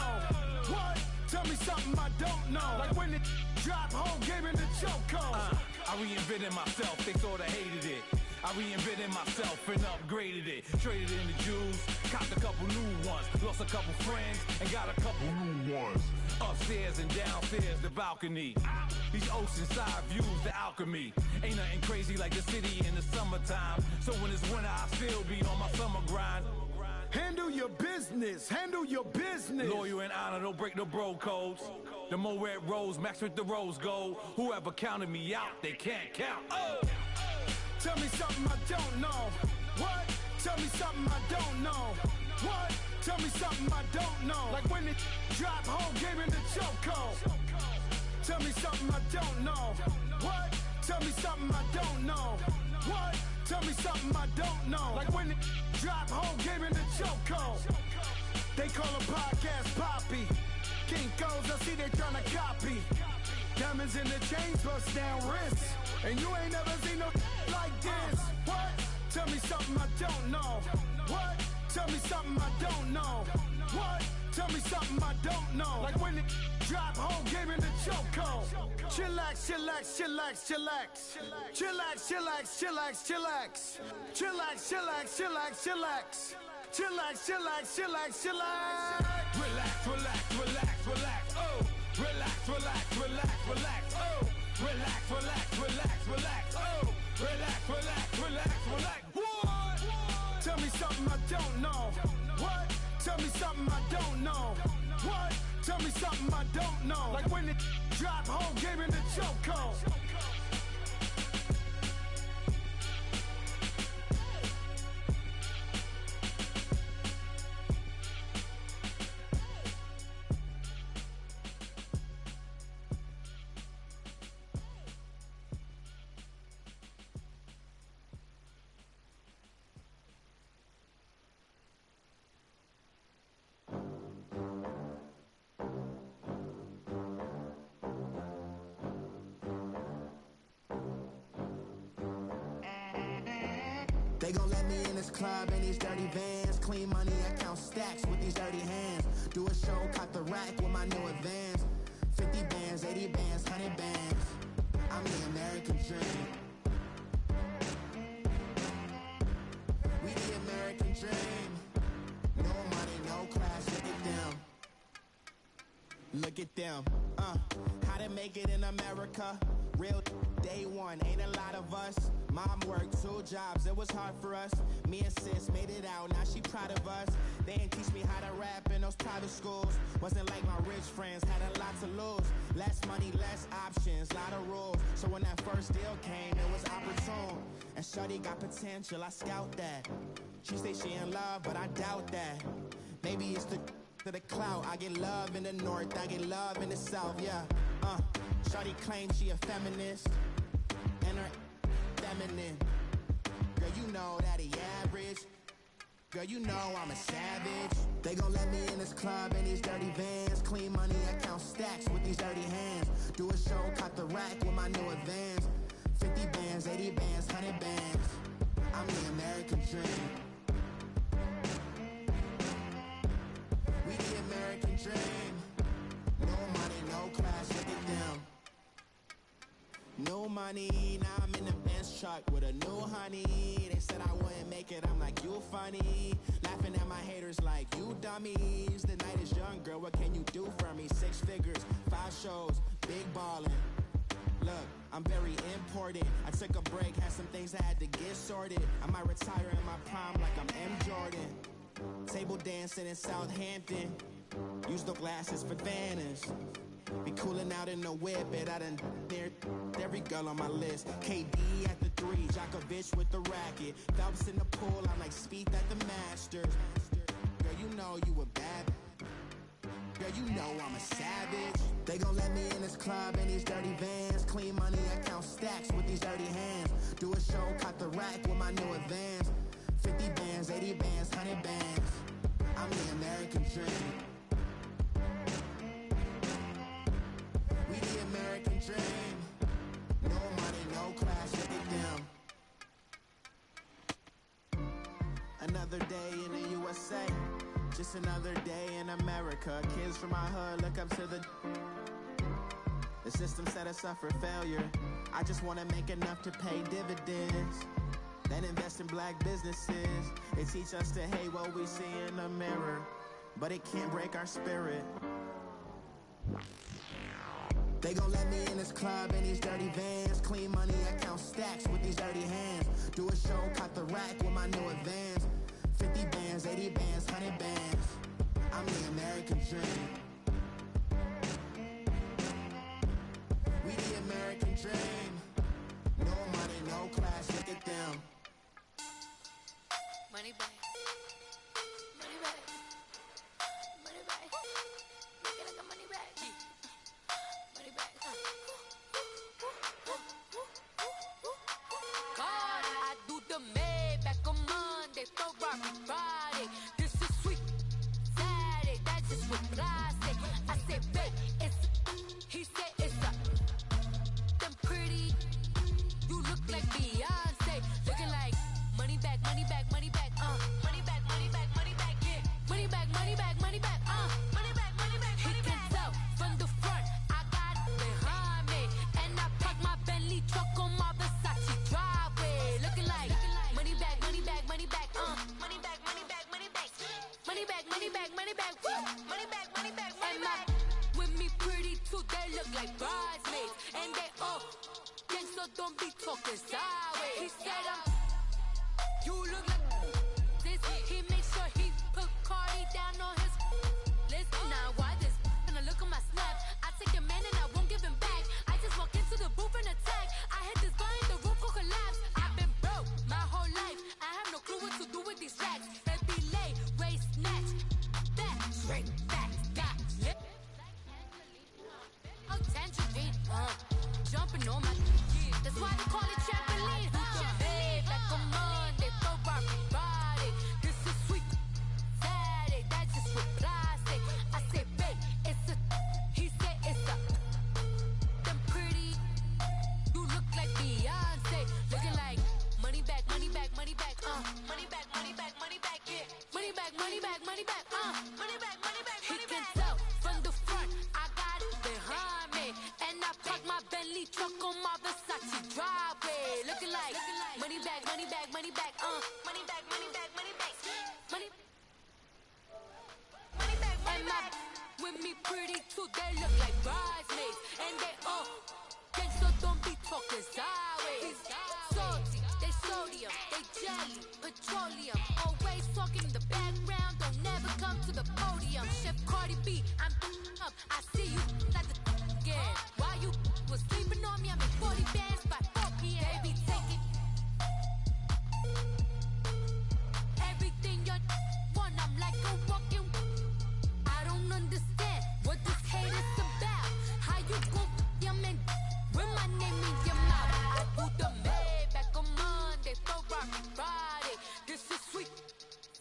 What? Tell me something I don't know. Like when it drop, whole game in the chokehold. I reinvented myself, they sorta hated it. I reinvented myself and upgraded it. Traded in the Jews, copped a couple new ones. Lost a couple friends and got a couple new ones. Upstairs and downstairs, the balcony. These oceanside views, the alchemy. Ain't nothing crazy like the city in the summertime. So when it's winter, I still be on my summer grind. Handle your business, handle your business. Loyal and honor, don't break no bro codes. The more red rose, max with the rose gold. Whoever counted me out, they can't count. Oh! Tell me something I don't know. What? Tell me something I don't know. What? Tell me something I don't know. Like when it drop, whole game in the chokehold. Tell me something I don't know. What? Tell me something I don't know. What? Tell me something I don't know. Like when it drop whole game in the chokehold. They call a podcast Poppy. Kinkos, I see they tryna copy. Diamonds in the chains, bust down wrists. And you ain't never seen no like this. What? Tell me something I don't know. What? Tell me something I don't know. What? Tell me something I don't know. Like when it drop whole game in the chokehold. Chillax, chillax, chillax, chillax. Chillax, chillax, chillax, chillax. Chillax, chillax, chillax, chillax. Chillax, chillax, chillax, chillax. Relax, relax, relax, relax. Oh, relax, relax, relax, relax. Oh, relax, relax, relax, relax. Oh, relax, relax, relax, relax. What? Tell me something I don't know. What? Tell me something I don't know. What? Tell me something I don't know. Like when it drop whole game in the chokehold. They gon' let me in this club in these dirty vans. Clean money, I count stacks with these dirty hands. Do a show, cut the rack with my new advance. 50 bands, 80 bands, 100 bands. I'm the American dream. We the American dream. No money, no class, look at them. Look at them, how to make it in America. Real day one, ain't a lot of us. Mom worked 2 jobs, it was hard for us. Me and sis made it out, now she proud of us. They didn't teach me how to rap in those private schools. Wasn't like my rich friends, had a lot to lose. Less money, less options, lot of rules. So when that first deal came, it was opportune. And shorty got potential, I scout that. She say she in love, but I doubt that. Maybe it's the to the clout. I get love in the north, I get love in the south, yeah. Shorty claims she a feminist, and her feminine. Girl, you know that he average. Girl, you know I'm a savage. They gon' let me in this club in these dirty vans. Clean money, I count stacks with these dirty hands. Do a show, cut the rack with my new advance. 50 bands, 80 bands, 100 bands. I'm the American dream. We the American dream. No money, no class, look at them. No money, now I'm in the Benz truck with a new honey. They said I wouldn't make it, I'm like, you funny. Laughing at my haters like, you dummies. The night is young, girl, what can you do for me? 6 figures, 5 shows, big ballin'. Look, I'm very important. I took a break, had some things I had to get sorted. I might retire in my prime like I'm M. Jordan. Table dancing in Southampton. Use the glasses for Vannas. Be cooling out in the whip, and I done near every girl on my list. KD at the 3, Djokovic with the racket. Phelps in the pool, I'm like Spieth at the Masters. Girl, you know you a bad. Girl, you know I'm a savage. They gon' let me in this club in these dirty vans. Clean money, I count stacks with these dirty hands. Do a show, cut the rack with my new advance. 50 bands, 80 bands, 100 bands. I'm the American dream. We the American dream. No money, no class, look at them. Another day in the USA. Just another day in America. Kids from my hood look up to the system set us up for failure. I just wanna make enough to pay dividends. Then invest in black businesses. They teach us to hate what we see in the mirror, but it can't break our spirit. They gon' let me in this club in these dirty vans. Clean money, I count stacks with these dirty hands. Do a show, cut the rack with my new advance. 50 bands, 80 bands, 100 bands. I'm the American dream. We the American dream. No money, no class, look at them. Money back. Money back. Money back. Make it like a money back. Money back. money back, money back, money back. With me pretty too, they look like bridesmaids. And they all gang, so don't be talking sideways. He said, you look like this. He made sure he put Cardi down on his list. Now why this? Gonna look on my snap. I take a man and I won't give him back. I just walk into the booth and attack. I hit this button, the roof will collapse. I've been broke my whole life. I have no clue what to do with these racks. Every lay, race, snatch, back, straight, back, got lit. Oh, tangerine, jumping on my. That's why they call it trampoline. Babe, like a Monday, throw body. This is sweet. Saturday, that's just with plastic. I say, babe, it's a. He said it's a. Them pretty. You look like Beyonce. Looking like money back, money back, money back, money back, money back, money back, yeah. Money back, money back, money back, money back, money back, money back. He can tell from the front, I got it behind me. And I park my Bentley truck on my Versace driveway. Looking like money back, money back, money back, money back, money back, money back, money. Money back, money back. With me pretty too, they look like bridesmaids. And they all gang, so don't be talking sideways. Salty, they sodium, they jelly, petroleum. Always talking in the background, don't never come to the podium. Chef Cardi B, I'm up. I see you like the again. While you was sleeping on me, I'm in 40 bands by 4 p.m. Baby, take it. Everything you want, I'm like a walking. I don't understand what this hate is about. How you go your man with my name in your mouth? I do the Maybach on Monday, throw Friday. This is sweet.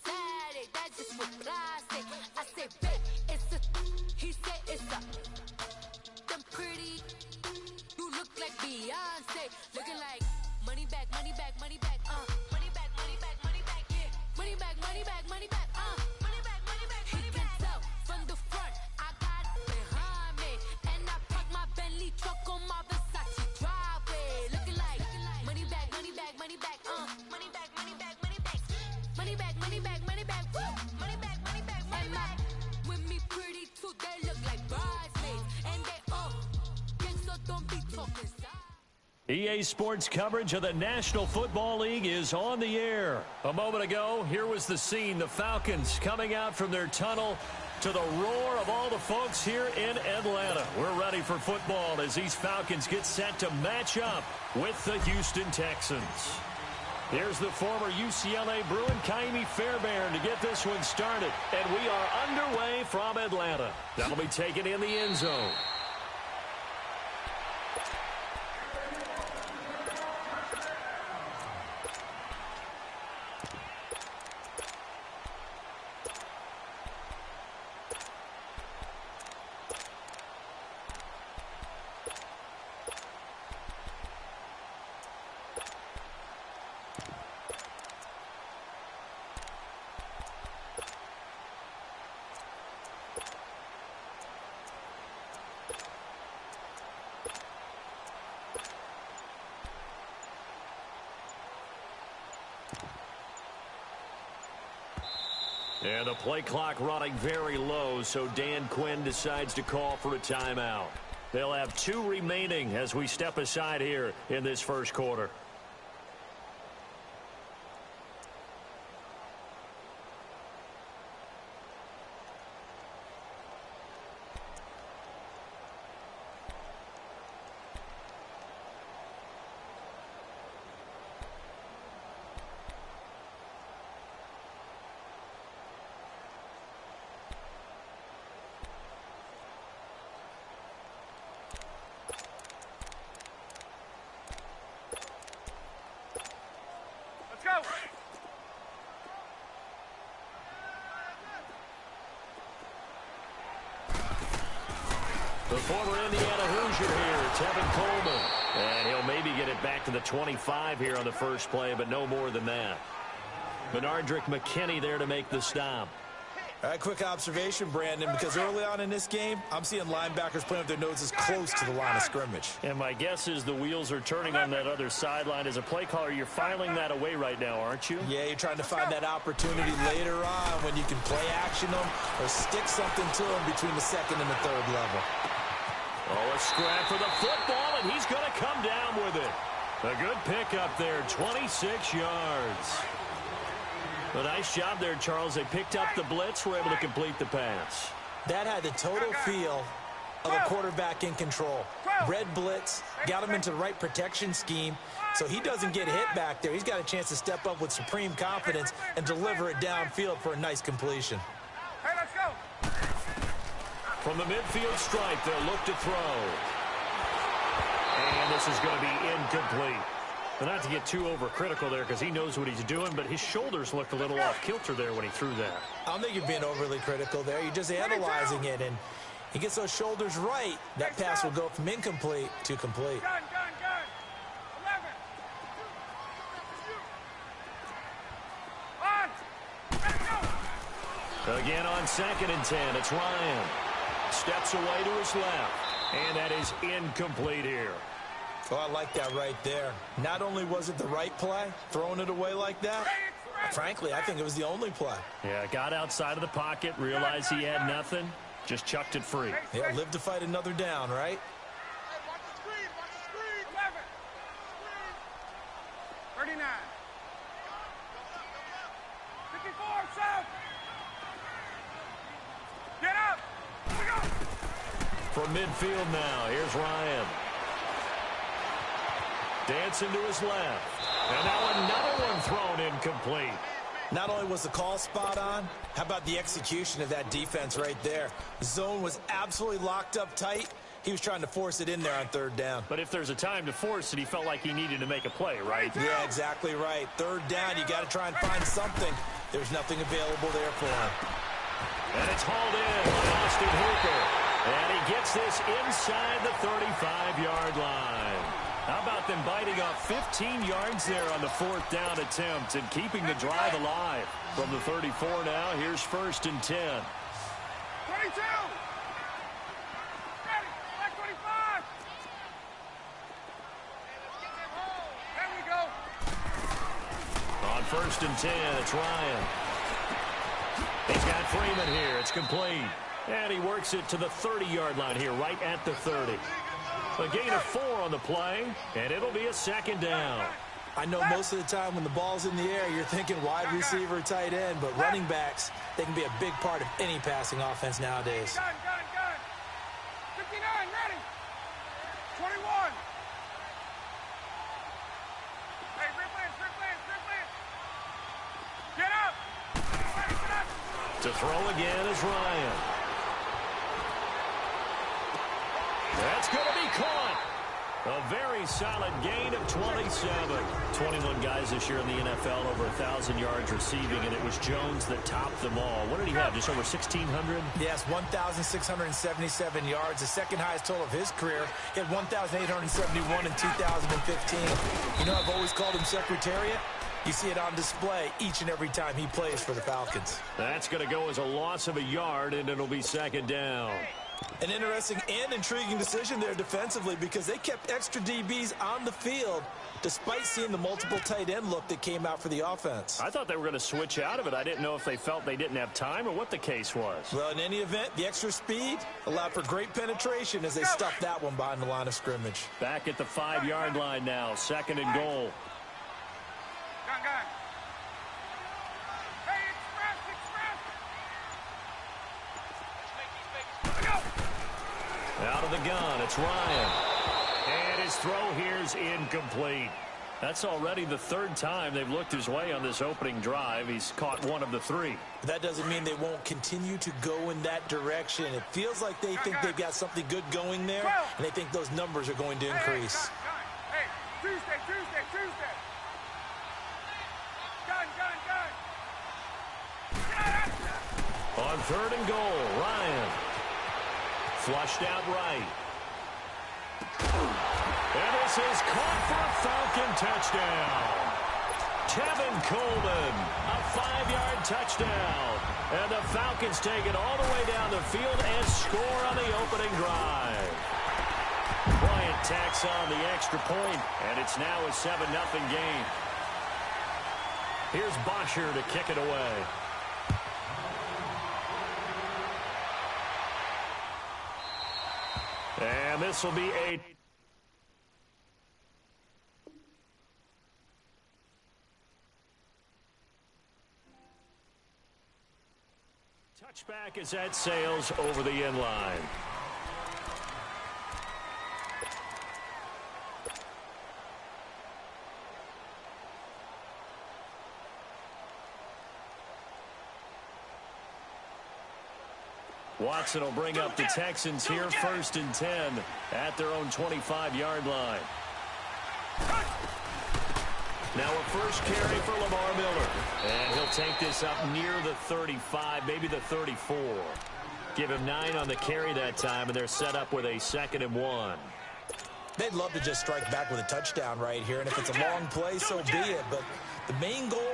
Saturday, that's just with plastic. I say, babe, it's a. He said it's a. Them pretty. You look like Beyonce. Looking like money back, money back, money back, money back, money back, money back, yeah. Money back, money back, money back, money back, money back, money back. He can tell from the front, I got it behind me. And I park my Bentley truck on my Versace driveway. Looking like money back, money back, money back, money back, money back, money back. Money back, money back, money back, woo. Money back, money back, money back. With me pretty too, they look like bridesmaids. And they all gang, so don't be talking side. EA Sports coverage of the National Football League is on the air. A moment ago, here was the scene. The Falcons coming out from their tunnel to the roar of all the folks here in Atlanta. We're ready for football as these Falcons get set to match up with the Houston Texans. Here's the former UCLA Bruin, Kaimi Fairbairn, to get this one started. And we are underway from Atlanta. That'll be taken in the end zone. And the play clock running very low, so Dan Quinn decides to call for a timeout. They'll have 2 remaining as we step aside here in this first quarter. Let's go. The former Indiana Hoosier here, Tevin Coleman. And he'll maybe get it back to the 25 here on the first play, but no more than that. Benardrick McKinney there to make the stop. All right, quick observation, Brandon, because early on in this game, I'm seeing linebackers playing with their noses close to the line of scrimmage. And my guess is the wheels are turning on that other sideline. As a play caller, you're filing that away right now, aren't you? Yeah, you're trying to find that opportunity later on when you can play action them or stick something to them between the second and the third level. Oh, a scrap for the football, and he's going to come down with it. A good pickup there, 26 yards. A nice job there, Charles. They picked up the blitz, were able to complete the pass. That had the total feel of a quarterback in control. Red blitz, got him into the right protection scheme, so he doesn't get hit back there. He's got a chance to step up with supreme confidence and deliver it downfield for a nice completion. Hey, let's go. From the midfield stripe, they'll look to throw. And this is going to be incomplete. But not to get too overcritical there because he knows what he's doing, but his shoulders looked a little off kilter there when he threw that. I don't think you're being overly critical there. You're just analyzing it, and he gets those shoulders right. That pass will go from incomplete to complete. Gun. 11. Again on 2nd and 10, it's Ryan. Steps away to his left, and that is incomplete here. Oh, I like that right there. Not only was it the right play, throwing it away like that, frankly, I think it was the only play. Yeah, got outside of the pocket, realized he had nothing, just chucked it free. Yeah, live to fight another down, right? Hey, watch the screen, 11. 39. 54, south. Get up. Here we go. From midfield now, here's Ryan. Dancing to his left. And now another one thrown incomplete. Not only was the call spot on, how about the execution of that defense right there? The zone was absolutely locked up tight. He was trying to force it in there on 3rd down. But if there's a time to force it, he felt like he needed to make a play, right? Yeah, exactly right. 3rd down, you got to try and find something. There's nothing available there for him. And it's hauled in by Austin Hooper. And he gets this inside the 35-yard line. How about them biting off 15 yards there on the 4th down attempt and keeping the drive alive? From the 34 now, here's 1st and 10. 22. Ready. Back 25. There we go. On 1st and 10, it's Ryan. He's got Freeman here. It's complete. And he works it to the 30-yard line here, right at the 30. A gain of 4 on the play, and it'll be a 2nd down. I know most of the time when the ball's in the air, you're thinking wide receiver, tight end, but running backs, they can be a big part of any passing offense nowadays. Gun. 59, ready. 21. Hey, rip in. Get up. To throw again is Ryan. That's going to be caught. A very solid gain of 27. 21 guys this year in the NFL, over 1,000 yards receiving, and it was Jones that topped them all. What did he have, just over 1,600? Yes, 1,677 yards, the second highest total of his career. He had 1,871 in 2015. You know, I've always called him Secretariat. You see it on display each and every time he plays for the Falcons. That's going to go as a loss of a yard, and it'll be 2nd down. An interesting and intriguing decision there defensively because they kept extra DBs on the field despite seeing the multiple tight end look that came out for the offense. I thought they were going to switch out of it. I didn't know if they felt they didn't have time or what the case was. Well, in any event, the extra speed allowed for great penetration as they stuffed that one behind the line of scrimmage. Back at the 5-yard line now, 2nd and goal. Gun. Hey, express. Out of the gun, it's Ryan. And his throw here's incomplete. That's already the 3rd time they've looked his way on this opening drive. He's caught 1 of the 3. But that doesn't mean they won't continue to go in that direction. It feels like they think they've got something good going there, and they think those numbers are going to increase. Hey, Tuesday. Gun. On 3rd and goal, Ryan. Flushed out right. And this is caught for a Falcon touchdown. Tevin Coleman, a 5-yard touchdown. And the Falcons take it all the way down the field and score on the opening drive. Bryant tacks on the extra point, and it's now a 7-0 game. Here's Bosher to kick it away. And this will be a touchback as that sails over the end line. Watson will bring up the Texans here 1st and 10 at their own 25-yard line. Now a first carry for Lamar Miller. And he'll take this up near the 35, maybe the 34. Give him 9 on the carry that time, and they're set up with a 2nd and 1. They'd love to just strike back with a touchdown right here, and if it's a long play, so be it. But the main goal,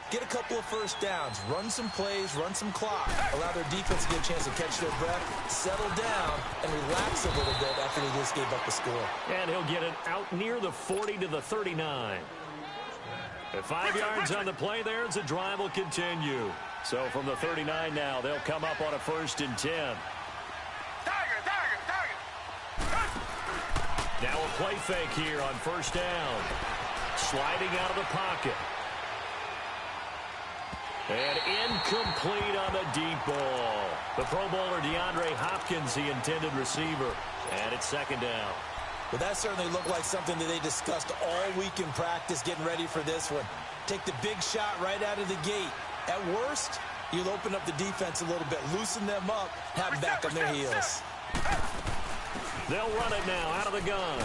get a couple of first downs, run some plays, run some clock, allow their defense to get a chance to catch their breath, settle down, and relax a little bit after they just gave up a score. And he'll get it out near the 40 to the 39. At 5 yards on the play there as the drive will continue. So from the 39 now, they'll come up on a 1st and 10. Now a play fake here on 1st down. Sliding out of the pocket. And incomplete on the deep ball. The Pro Bowler DeAndre Hopkins, the intended receiver. And it's 2nd down. Well, that certainly looked like something that they discussed all week in practice, getting ready for this one. Take the big shot right out of the gate. At worst, you'll open up the defense a little bit, loosen them up, have them back on their heels. They'll run it now out of the gun.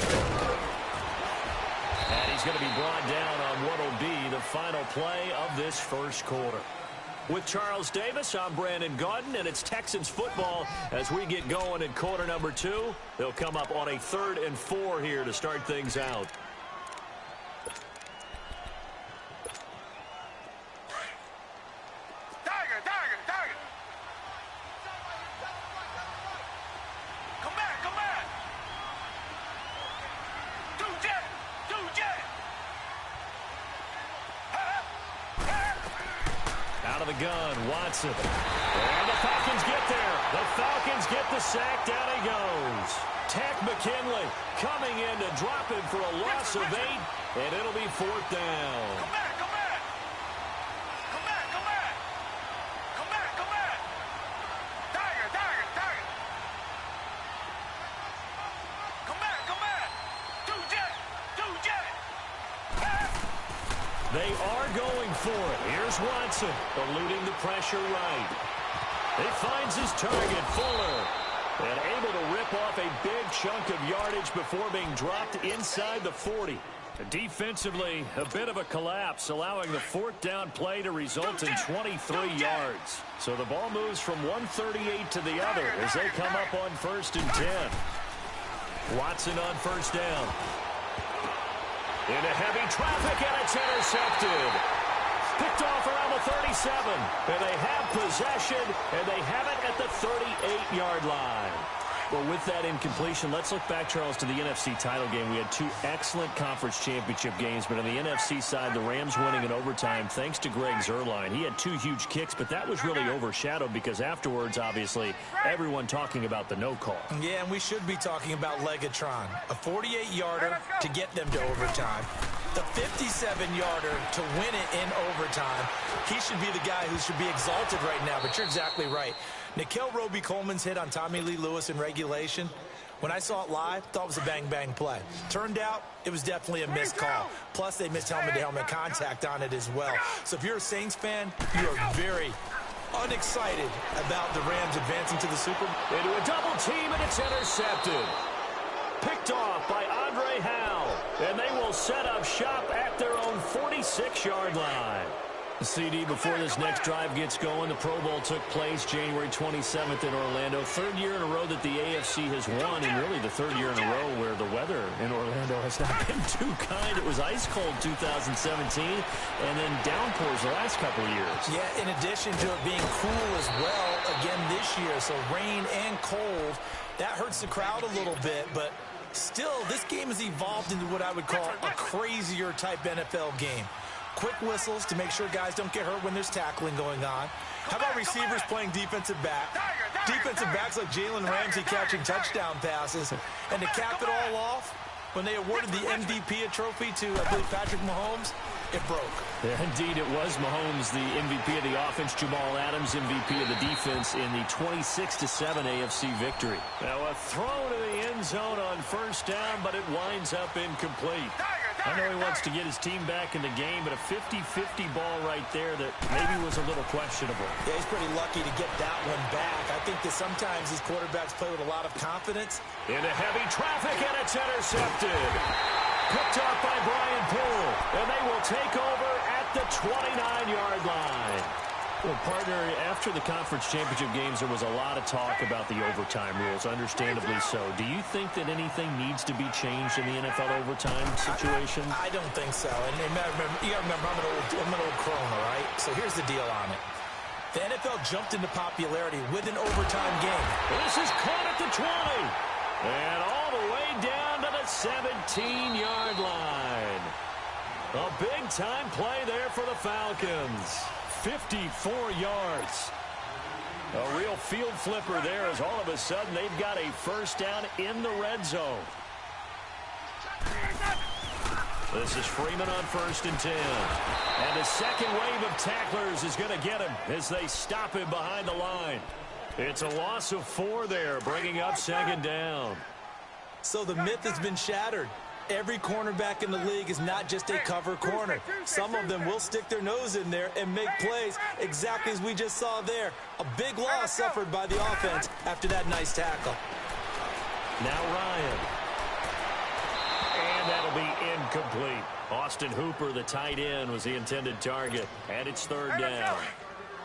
And he's going to be brought down on what will be the final play of this first quarter. With Charles Davis, I'm Brandon Gaudin, and it's Texans football as we get going in quarter number 2. They'll come up on a 3rd and 4 here to start things out. Gun, Watson. And the Falcons get there. The Falcons get the sack. Down he goes. Tech McKinley coming in to drop him for a loss of 8, and it'll be 4th down. Come back, come back. Come back, come back. Come back, come back. Tiger, tiger, tiger. Come back, come back. Two jet. They are going for it. Here's Watson, eluding the pressure right. He finds his target, Fuller, and able to rip off a big chunk of yardage before being dropped inside the 40. Defensively, a bit of a collapse, allowing the 4th down play to result in 23 yards. So the ball moves from 138 to the other as they come up on 1st and 10. Watson on 1st down. Into heavy traffic, and it's intercepted. Picked off around the 37. And they have possession, and they have it at the 38-yard line. Well, with that incompletion, let's look back, Charles, to the NFC title game. We had 2 excellent conference championship games, but on the NFC side, the Rams winning in overtime thanks to Greg Zuerlein. He had 2 huge kicks, but that was really overshadowed because afterwards, obviously, everyone talking about the no call. Yeah, and we should be talking about Legatron. A 48-yarder to get them to overtime. The 57-yarder to win it in overtime. He should be the guy who should be exalted right now, but you're exactly right. Nickell Roby-Coleman's hit on Tommy Lee Lewis in regulation, when I saw it live, thought it was a bang-bang play. Turned out, it was definitely a missed call. Plus, they missed helmet-to-helmet contact on it as well. So if you're a Saints fan, you are very unexcited about the Rams advancing to the Super Bowl. Into a double team, and it's intercepted. Picked off by Andre Howell, and they will set up shop at their own 46-yard line. CD, before this next drive gets going, the Pro Bowl took place January 27th in Orlando. Third year in a row that the AFC has won, and really the third year in a row where the weather in Orlando has not been too kind. It was ice cold 2017, and then downpours the last couple of years. Yeah, in addition to it being cool as well again this year, so rain and cold, that hurts the crowd a little bit, but still, this game has evolved into what I would call a crazier type NFL game. Quick whistles to make sure guys don't get hurt when there's tackling going on. How about receivers playing defensive back? Defensive backs like Jalen Ramsey catching touchdown passes. And to cap it all off, when they awarded the MVP trophy to, I believe, Patrick Mahomes, it broke. Yeah, indeed, it was Mahomes, the MVP of the offense. Jamal Adams, MVP of the defense in the 26-7 AFC victory. Now a throw to the end zone on first down, but it winds up incomplete. I know he wants to get his team back in the game, but a 50-50 ball right there that maybe was a little questionable. Yeah, he's pretty lucky to get that one back. I think that sometimes these quarterbacks play with a lot of confidence. Into heavy traffic, and it's intercepted. Picked off by Brian Poole, and they will take over at the 29-yard line. Well, partner, after the conference championship games, there was a lot of talk about the overtime rules, understandably so. Do you think that anything needs to be changed in the NFL overtime situation? I don't think so. And you gotta remember, I'm an old crone, all right? So here's the deal on it. The NFL jumped into popularity with an overtime game. This is caught at the 20. And all the way down to the 17-yard line. A big-time play there for the Falcons. 54 yards. A real field flipper there as all of a sudden they've got a first down in the red zone. This is Freeman on 1st and 10. And the second wave of tacklers is going to get him as they stop him behind the line. It's a loss of 4 there, bringing up 2nd down. So the myth has been shattered. Every cornerback in the league is not just a cover corner. Some of them will stick their nose in there and make plays exactly as we just saw there. A big loss suffered by the offense after that nice tackle. Now Ryan. And that'll be incomplete. Austin Hooper, the tight end, was the intended target. And it's 3rd down.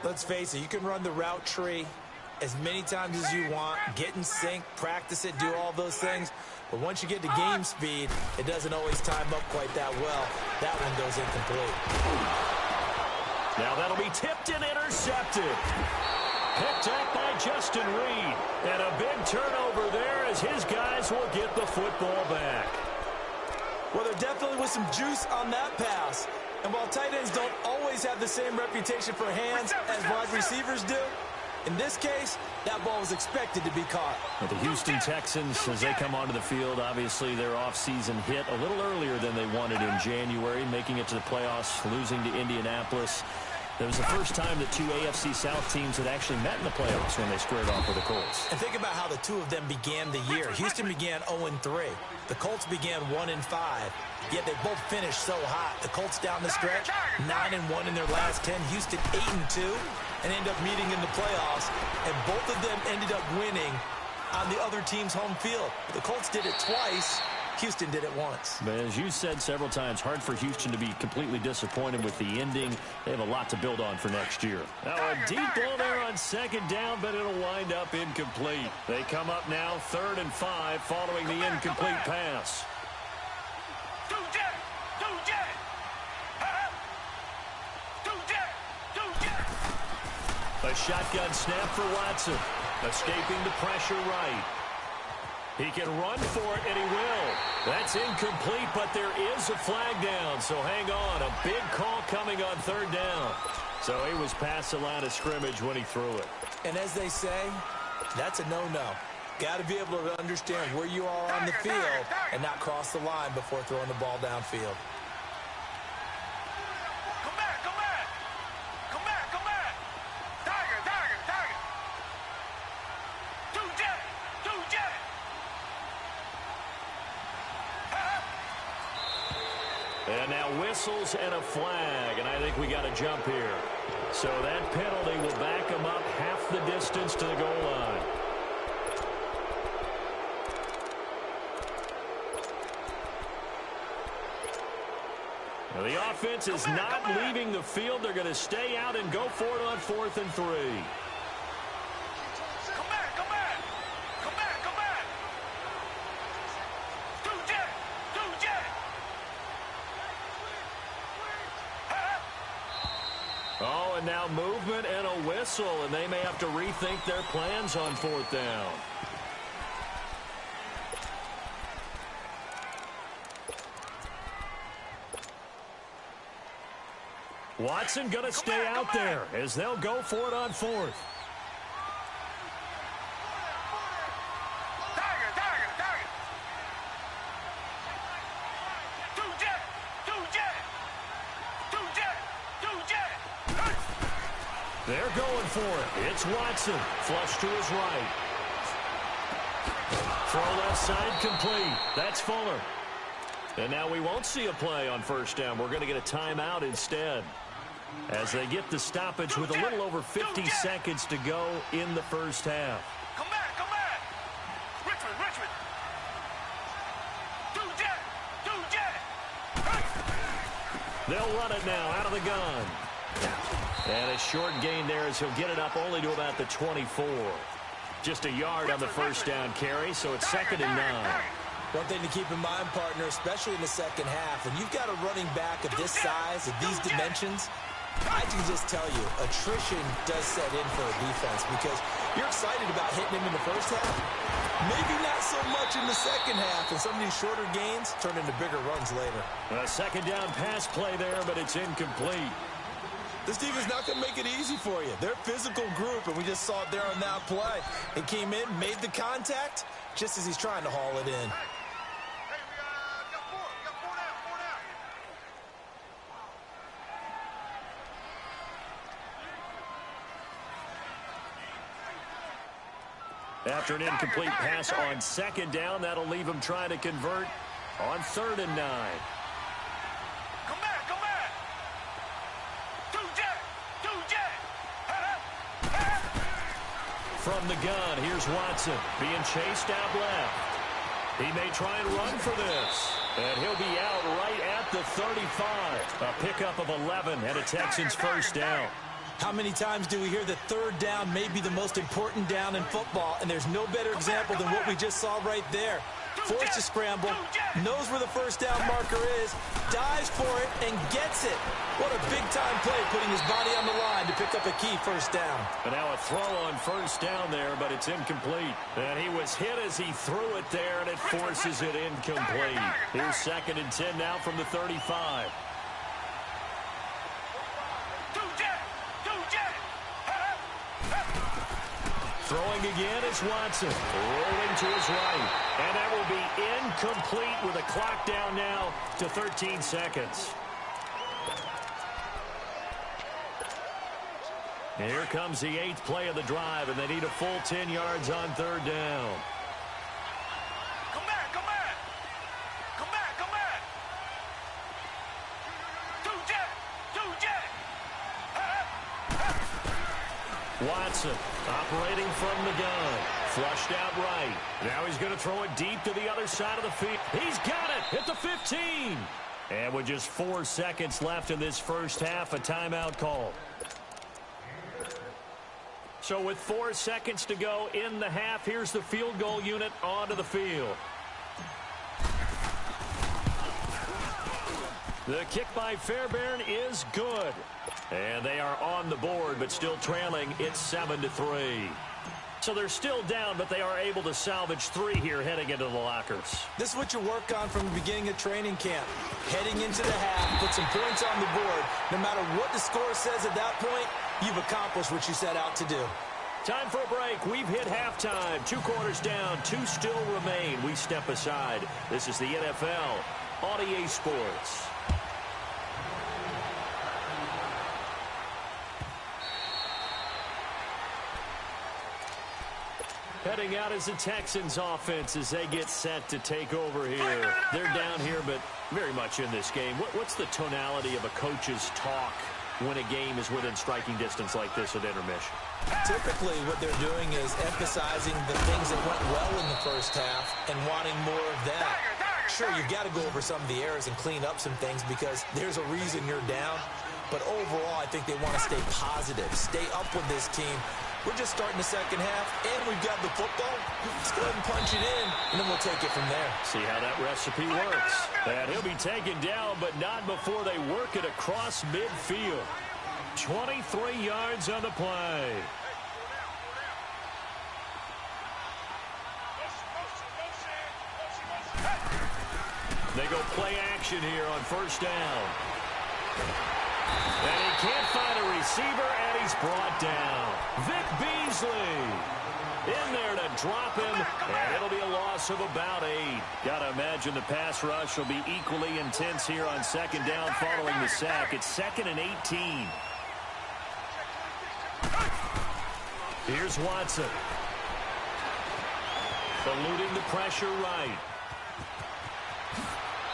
Let's face it, you can run the route tree as many times as you want, get in sync, practice it, do all those things. But once you get to game speed, it doesn't always time up quite that well. That one goes incomplete. Now that'll be tipped and intercepted. Picked up by Justin Reed. And a big turnover there as his guys will get the football back. Well, there definitely was some juice on that pass. And while tight ends don't always have the same reputation for hands as wide receivers do, in this case, that ball was expected to be caught. But the Houston Texans, as they come onto the field, obviously their offseason hit a little earlier than they wanted in January, making it to the playoffs, losing to Indianapolis. That was the first time that 2 AFC South teams had actually met in the playoffs when they squared off with the Colts. And think about how the two of them began the year. Houston began 0-3. The Colts began 1-5. Yet they both finished so hot. The Colts down the stretch, 9-1 in their last 10. Houston 8-2. And end up meeting in the playoffs, and both of them ended up winning on the other team's home field. The Colts did it twice. Houston did it once. But as you said several times, hard for Houston to be completely disappointed with the ending. They have a lot to build on for next year. Now a deep ball there on 2nd down, but it'll wind up incomplete. They come up now 3rd and 5 following the incomplete pass. A shotgun snap for Watson. Escaping the pressure right. He can run for it, and he will. That's incomplete, but there is a flag down, so hang on. A big call coming on 3rd down. So he was past the line of scrimmage when he threw it. And as they say, that's a no-no. Got to be able to understand where you are on the field and not cross the line before throwing the ball downfield. And now whistles and a flag, and I think we got a jump here. So that penalty will back them up half the distance to the goal line. Now the offense is not leaving the field. They're going to stay out and go for it on 4th and 3. Oh, and now movement and a whistle, and they may have to rethink their plans on 4th down. Watson going to stay out there as they'll go for it on 4th. They're going for it. It's Watson. Flush to his right. Throw left side complete. That's Fuller. And now we won't see a play on 1st down. We're going to get a timeout instead, as they get the stoppage with a little over 50 seconds to go in the 1st half. Come back. Richmond. They'll run it now out of the gun. And a short gain there as he'll get it up only to about the 24. Just a yard on the 1st down carry, so it's 2nd and 9. One thing to keep in mind, partner, especially in the 2nd half, when you've got a running back of this size, of these dimensions, I can just tell you, attrition does set in for a defense because you're excited about hitting him in the 1st half. Maybe not so much in the 2nd half, and some of these shorter gains turn into bigger runs later. A 2nd down pass play there, but it's incomplete. This team is not going to make it easy for you. They're a physical group, and we just saw it there on that play. He came in, made the contact, just as he's trying to haul it in. After an incomplete pass on 2nd down, that'll leave him trying to convert on 3rd and 9. Come back. From the gun, here's Watson being chased out left. He may try and run for this, and he'll be out right at the 35. A pickup of 11 and a Texans 1st down. How many times do we hear that 3rd down may be the most important down in football, and there's no better example than what we just saw right there. Forced to scramble, knows where the 1st down marker is, dives for it, and gets it. What a big-time play, putting his body on the line to pick up a key 1st down. And now a throw on 1st down there, but it's incomplete. And he was hit as he threw it there, and it forces it incomplete. Here's 2nd and 10 now from the 35. Throwing again is Watson, rolling to his right. And that will be incomplete with a clock down now to 13 seconds. Here comes the 8th play of the drive, and they need a full 10 yards on 3rd down. Watson operating from the gun. Flushed out right. Now he's going to throw it deep to the other side of the field. He's got it at the 15. And with just 4 seconds left in this 1st half, a timeout call. So with 4 seconds to go in the half, here's the field goal unit onto the field. The kick by Fairbairn is good. And they are on the board, but still trailing. It's 7-3. So they're still down, but they are able to salvage 3 here heading into the lockers. This is what you work on from the beginning of training camp. Heading into the half, put some points on the board. No matter what the score says at that point, you've accomplished what you set out to do. Time for a break. We've hit halftime. 2 quarters down, 2 still remain. We step aside. This is the NFL on EA Sports. Heading out is the Texans offense as they get set to take over here. They're down here, but very much in this game. What's the tonality of a coach's talk when a game is within striking distance like this at intermission? Typically, what they're doing is emphasizing the things that went well in the 1st half and wanting more of that. Sure, you've got to go over some of the errors and clean up some things because there's a reason you're down. But overall, I think they want to stay positive, stay up with this team. We're just starting the second half, and we've got the football. Let's go ahead and punch it in, and then we'll take it from there. See how that recipe works. And he'll be taken down, but not before they work it across midfield. 23 yards on the play. They go play action here on first down. And he can't find a receiver, and he's brought down. Vic Beasley in there to drop him, and it'll be a loss of about 8. Got to imagine the pass rush will be equally intense here on second down following the sack. It's 2nd and 18. Here's Watson. Eluding the pressure right.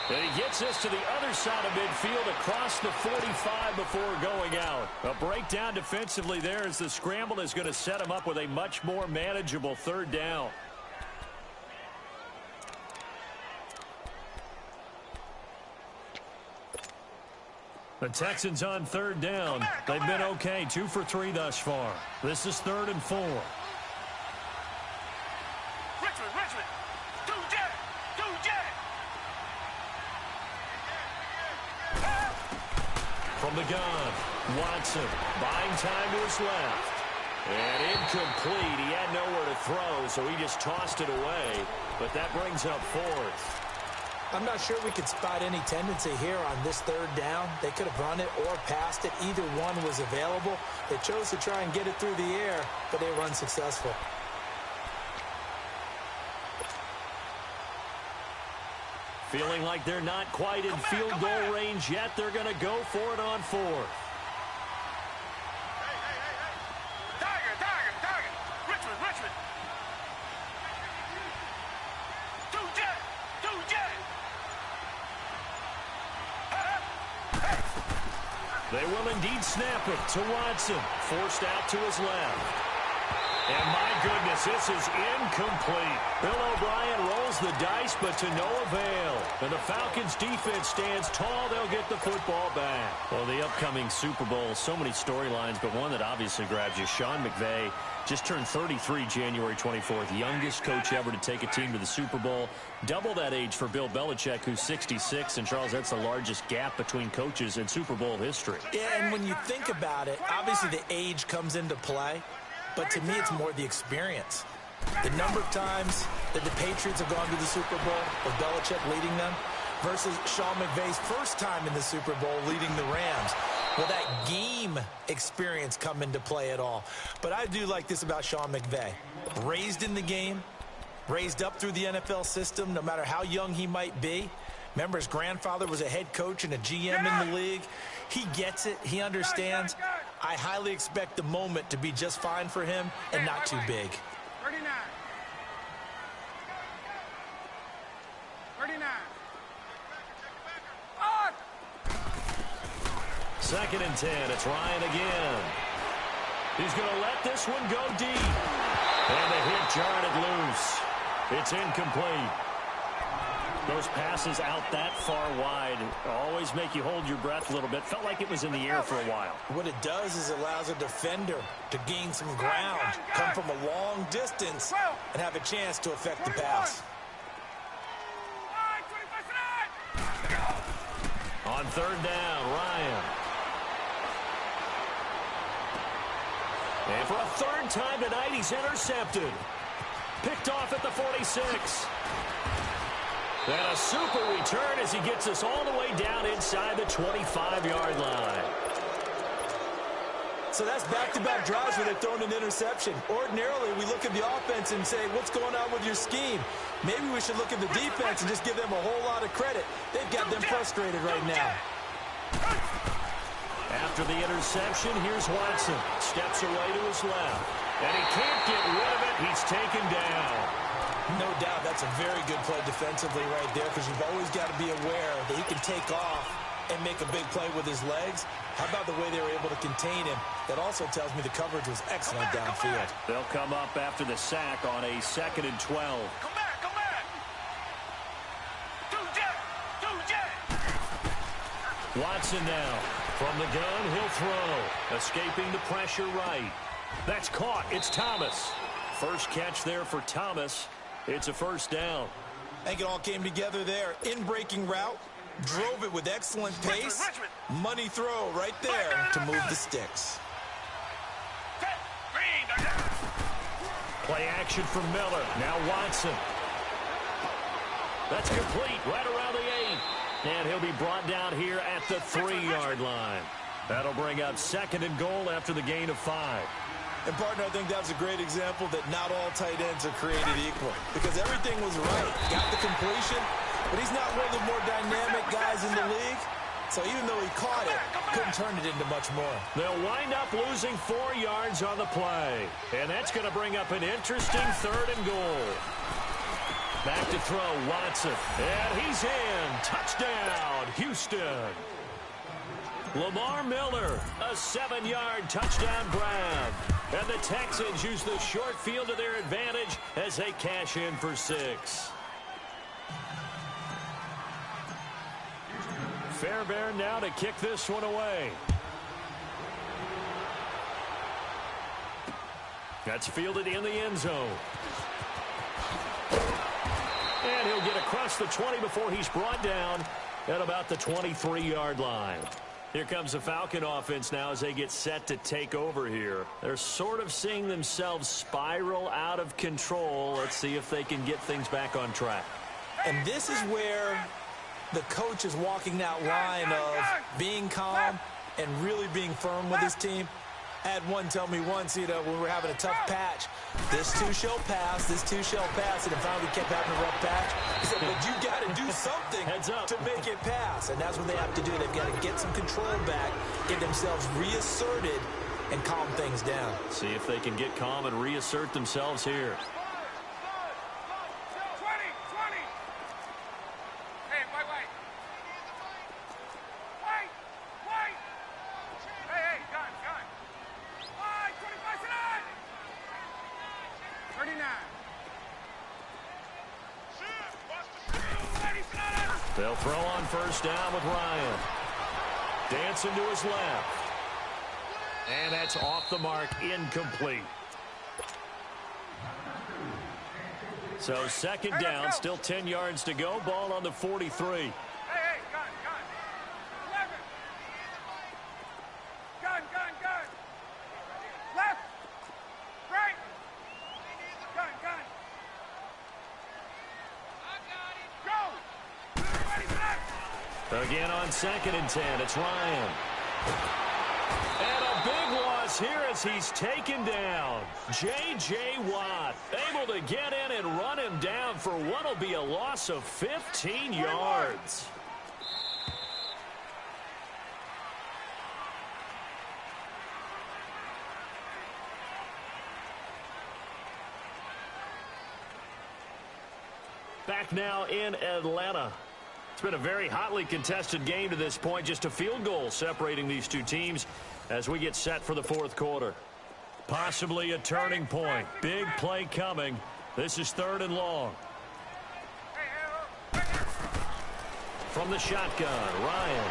And he gets this to the other side of midfield across the 45 before going out. A breakdown defensively there as the scramble is going to set him up with a much more manageable third down. The Texans on third down. They've been okay, 2 for 3 thus far. This is 3rd and 4. Richmond. Do jet. From the gun, Watson buying time to his left. And incomplete. He had nowhere to throw, so he just tossed it away. But that brings up 4th. I'm not sure we could spot any tendency here on this third down. They could have run it or passed it. Either one was available. They chose to try and get it through the air, but they were unsuccessful. Feeling like they're not quite in field goal range yet. They're going to go for it on 4th. Tiger. Richmond. Do jet. They will indeed snap it to Watson. Forced out to his left. And my goodness, this is incomplete. Bill O'Brien rolls the dice, but to no avail. And the Falcons defense stands tall. They'll get the football back. Well, the upcoming Super Bowl, so many storylines, but one that obviously grabs you. Sean McVay just turned 33 January 24th. Youngest coach ever to take a team to the Super Bowl. Double that age for Bill Belichick, who's 66. And, Charles, that's the largest gap between coaches in Super Bowl history. Yeah, and when you think about it, obviously the age comes into play. But to me, it's more the experience. The number of times that the Patriots have gone to the Super Bowl with Belichick leading them versus Sean McVay's first time in the Super Bowl leading the Rams. Will that game experience come into play at all? But I do like this about Sean McVay. Raised in the game, raised up through the NFL system, no matter how young he might be. Remember, his grandfather was a head coach and a GM in the league. He gets it. He understands. I highly expect the moment to be just fine for him and not too big. 39. 2nd and 10. It's Ryan again. He's going to let this one go deep. And the hit jarred it loose. It's incomplete. Those passes out that far wide always make you hold your breath a little bit. Felt like it was in the air for a while. What it does is it allows a defender to gain some ground, come from a long distance, and have a chance to affect the pass. On 3rd down, Ryan. And for a 3rd time tonight, he's intercepted. Picked off at the 46. And a super return as he gets us all the way down inside the 25-yard line. So that's back-to-back drives where they've thrown an interception. Ordinarily, we look at the offense and say, what's going on with your scheme? Maybe we should look at the defense and just give them a whole lot of credit. They've got them frustrated right now. After the interception, here's Watson. Steps away to his left. And he can't get rid of it. He's taken down. No doubt that's a very good play defensively right there because you've always got to be aware that he can take off and make a big play with his legs. How about the way they were able to contain him? That also tells me the coverage was excellent downfield. They'll come up after the sack on a 2nd and 12. Come back. Watson now. From the gun, he'll throw. Escaping the pressure right. That's caught. It's Thomas. First catch there for Thomas. It's a first down. I think it all came together there. In-breaking route. Drove it with excellent pace. Money throw right there to move the sticks. Play action from Miller. Now Watson. That's complete right around the 8. And he'll be brought down here at the 3-yard line. That'll bring up 2nd and goal after the gain of 5. And, partner, I think that was a great example that not all tight ends are created equal. Because everything was right. Got the completion, but he's not one of the more dynamic guys in the league. So even though he caught it, couldn't turn it into much more. They'll wind up losing 4 yards on the play. And that's going to bring up an interesting 3rd and goal. Back to throw, Watson. And he's in. Touchdown, Houston. Lamar Miller, a 7-yard touchdown grab. And the Texans use the short field to their advantage as they cash in for 6. Fairbairn now to kick this one away. That's fielded in the end zone. And he'll get across the 20 before he's brought down at about the 23-yard line. Here comes the Falcon offense now as they get set to take over here. They're sort of seeing themselves spiral out of control. Let's see if they can get things back on track. And this is where the coach is walking that line of being calm and really being firm with his team. I had one tell me once, when we were having a tough patch, this too shall pass, this too shall pass, and it finally kept having a rough patch. He said, but you got to do something to make it pass, and that's what they have to do. They've got to get some control back, get themselves reasserted, and calm things down. See if they can get calm and reassert themselves here. They'll throw on first down with Ryan. Dancing to his left. And that's off the mark, incomplete. So 2nd down, still 10 yards to go. Ball on the 43. Again on 2nd and 10, it's Ryan. And a big loss here as he's taken down. J.J. Watt able to get in and run him down for what will be a loss of 15 yards. Back now in Atlanta. It's been a very hotly contested game to this point. Just a field goal separating these two teams as we get set for the 4th quarter. Possibly a turning point. Big play coming. This is 3rd and long. From the shotgun, Ryan.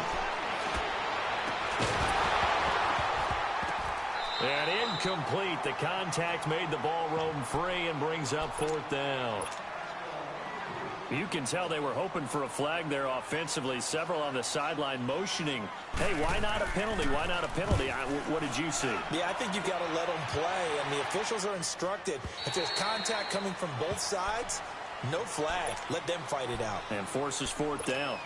And incomplete. The contact made the ball roam free and brings up 4th down. You can tell they were hoping for a flag there offensively. Several on the sideline motioning. Hey, why not a penalty? Why not a penalty? What did you see? Yeah, I think you've got to let them play, and the officials are instructed. If there's contact coming from both sides, no flag. Let them fight it out. And forces 4th down.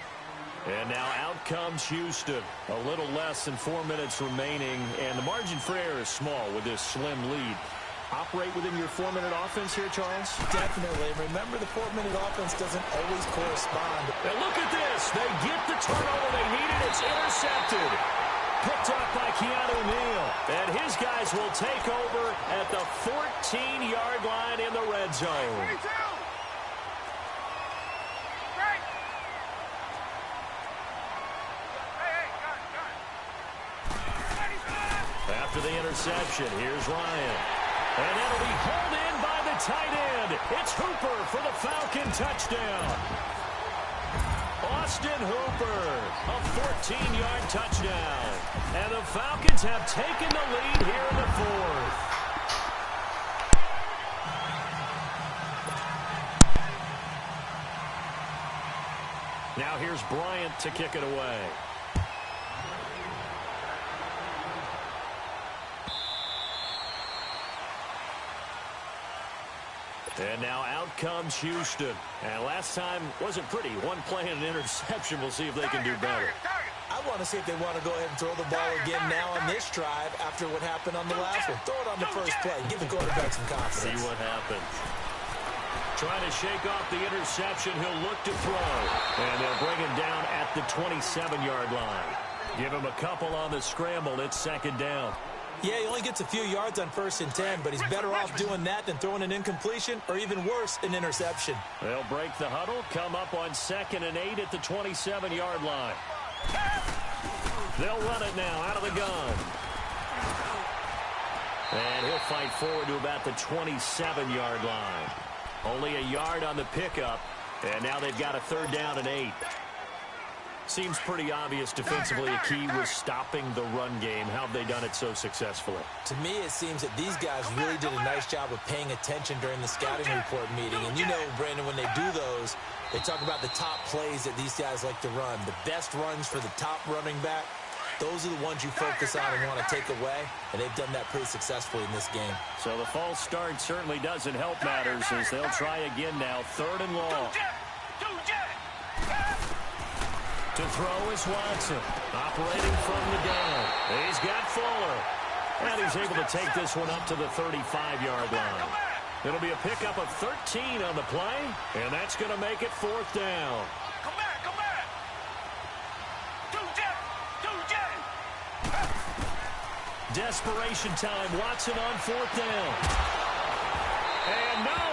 And now out comes Houston. A little less than 4 minutes remaining, and the margin for error is small with this slim lead. Operate within your 4-minute offense here, Charles? Definitely. Remember, the 4-minute offense doesn't always correspond. And look at this. They get the turnover they needed. It's intercepted. Picked up by Keanu Neal. And his guys will take over at the 14-yard line in the red zone. 22. After the interception, here's Ryan. And that'll be hauled in by the tight end. It's Hooper for the Falcon touchdown. Austin Hooper, a 14-yard touchdown. And the Falcons have taken the lead here in the fourth. Now here's Bryant to kick it away. And now out comes Houston. And last time wasn't pretty. One play and an interception. We'll see if they can do better. I want to see if they want to go ahead and throw the ball again now on this drive after what happened on the last one. Throw it on the first play. Give the quarterback some confidence. See what happens. Trying to shake off the interception. He'll look to throw. And they'll bring him down at the 27-yard line. Give him a couple on the scramble. It's second down. Yeah, he only gets a few yards on 1st and 10, but he's better off doing that than throwing an incompletion or even worse, an interception. They'll break the huddle, come up on 2nd and 8 at the 27-yard line. They'll run it now out of the gun. And he'll fight forward to about the 27-yard line. Only a yard on the pickup, and now they've got a 3rd down and 8. Seems pretty obvious defensively a key was stopping the run game. How have they done it so successfully? To me, it seems that these guys really did a nice job of paying attention during the scouting report meeting. And you know, Brandon, when they do those, they talk about the top plays that these guys like to run. The best runs for the top running back, those are the ones you focus on and want to take away. And they've done that pretty successfully in this game. So the false start certainly doesn't help matters as they'll try again now. 3rd and long. To throw is Watson, operating from the down. He's got Fuller. And he's able to take this one up to the 35-yard line. It'll be a pickup of 13 on the play, and that's going to make it 4th down. Come back. Desperation time. Watson on 4th down. And no,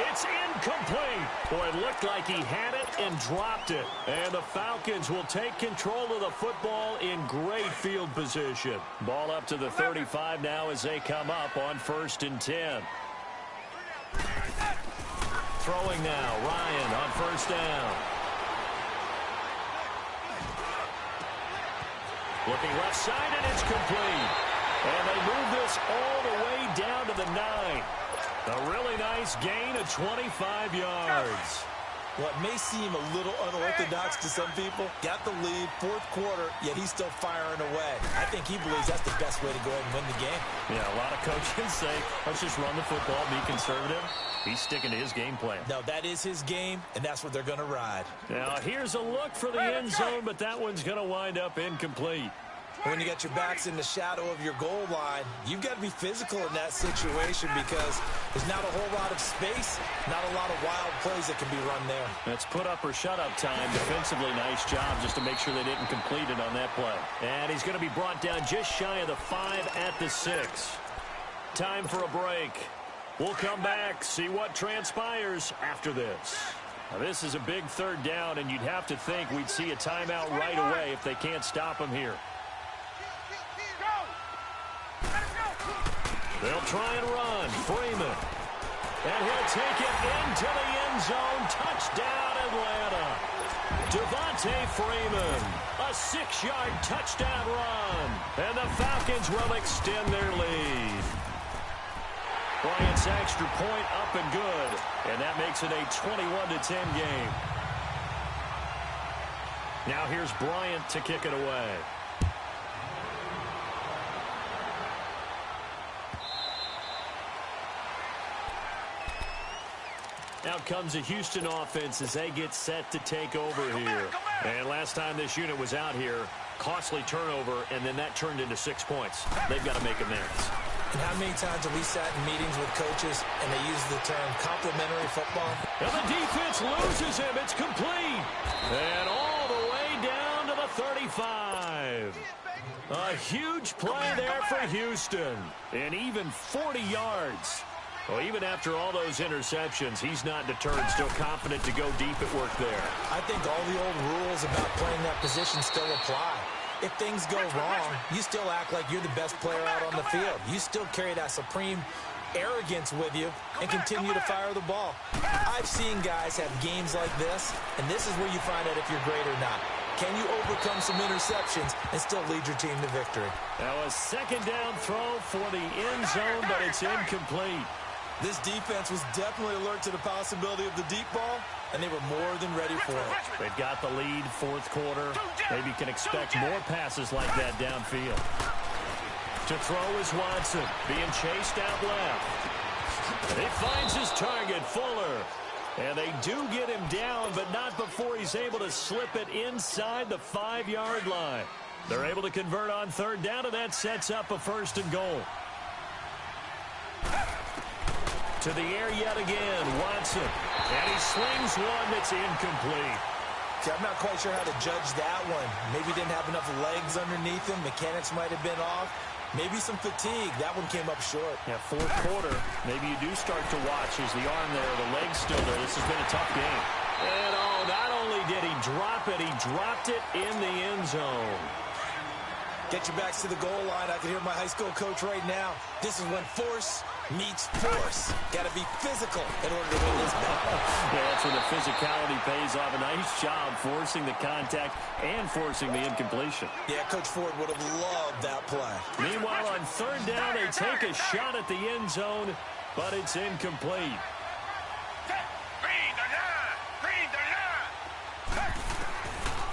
it's incomplete. Boy, it looked like he had it and dropped it. And the Falcons will take control of the football in great field position. Ball up to the 35 now as they come up on 1st and 10. Throwing now, Ryan on 1st down. Looking left side, and it's complete. And they move this all the way down to the 9. A really nice gain of 25 yards. What may seem a little unorthodox to some people, got the lead, 4th quarter, yet he's still firing away. I think he believes that's the best way to go ahead and win the game. Yeah, a lot of coaches say, let's just run the football, be conservative. He's sticking to his game plan. No, that is his game, and that's what they're going to ride. Now, here's a look for the end zone, but that one's going to wind up incomplete. When you got your backs in the shadow of your goal line, you've got to be physical in that situation because there's not a whole lot of space, not a lot of wild plays that can be run there. That's put up or shut up time. Defensively, nice job just to make sure they didn't complete it on that play. And he's going to be brought down just shy of the 5 at the 6. Time for a break. We'll come back, see what transpires after this. Now, this is a big 3rd down, and you'd have to think we'd see a timeout right away if they can't stop him here. They'll try and run. Freeman. And he'll take it into the end zone. Touchdown, Atlanta. Devontae Freeman. A 6-yard touchdown run. And the Falcons will extend their lead. Bryant's extra point up and good. And that makes it a 21-10 game. Now here's Bryant to kick it away. Out comes a Houston offense as they get set to take over here. And last time this unit was out here, costly turnover, and then that turned into 6 points. They've got to make amends. And how many times have we sat in meetings with coaches and they use the term complimentary football? And the defense loses him. It's complete. And all the way down to the 35. A huge play there for Houston. And even 40 yards. Well, even after all those interceptions, he's not deterred, still confident to go deep at work there. I think all the old rules about playing that position still apply. If things go wrong, you still act like you're the best player out on the field. You still carry that supreme arrogance with you and continue to fire the ball. I I've seen guys have games like this, and this is where you find out if you're great or not. Can you overcome some interceptions and still lead your team to victory? Now a second down throw for the end zone, but it's incomplete. This defense was definitely alert to the possibility of the deep ball, and they were more than ready for it. They've got the lead, fourth quarter. Maybe you can expect more passes like that downfield. To throw is Watson, being chased out left. He finds his target, Fuller. And they do get him down, but not before he's able to slip it inside the 5-yard line. They're able to convert on third down, and that sets up a 1st and goal. To the air yet again, Watson. And he slings one that's incomplete. See, I'm not quite sure how to judge that one. Maybe didn't have enough legs underneath him. Mechanics might have been off. Maybe some fatigue. That one came up short. Yeah, fourth quarter, maybe you do start to watch. Is the arm there, the leg's still there. This has been a tough game. And, not only did he drop it, he dropped it in the end zone. Get your backs to the goal line. I can hear my high school coach right now. This is when force meets force. Got to be physical in order to win this battle. Yeah, that's when the physicality pays off. A nice job forcing the contact and forcing the incompletion. Yeah, Coach Ford would have loved that play. Meanwhile, on third down, they take a shot at the end zone, but it's incomplete.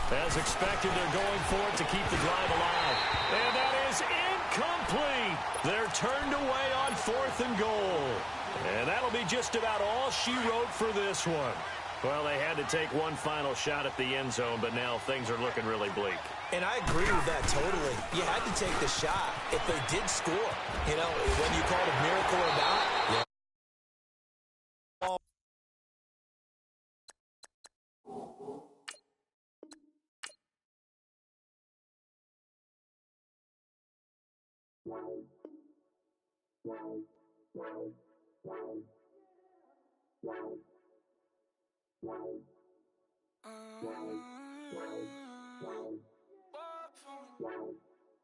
As expected, they're going for it to keep the drive alive. And that is incomplete. They're turned away on 4th and goal. And that'll be just about all she wrote for this one. Well, they had to take one final shot at the end zone, but now things are looking really bleak. And I agree with that totally. You had to take the shot if they did score. You know, whether you call it a miracle or not. Yeah.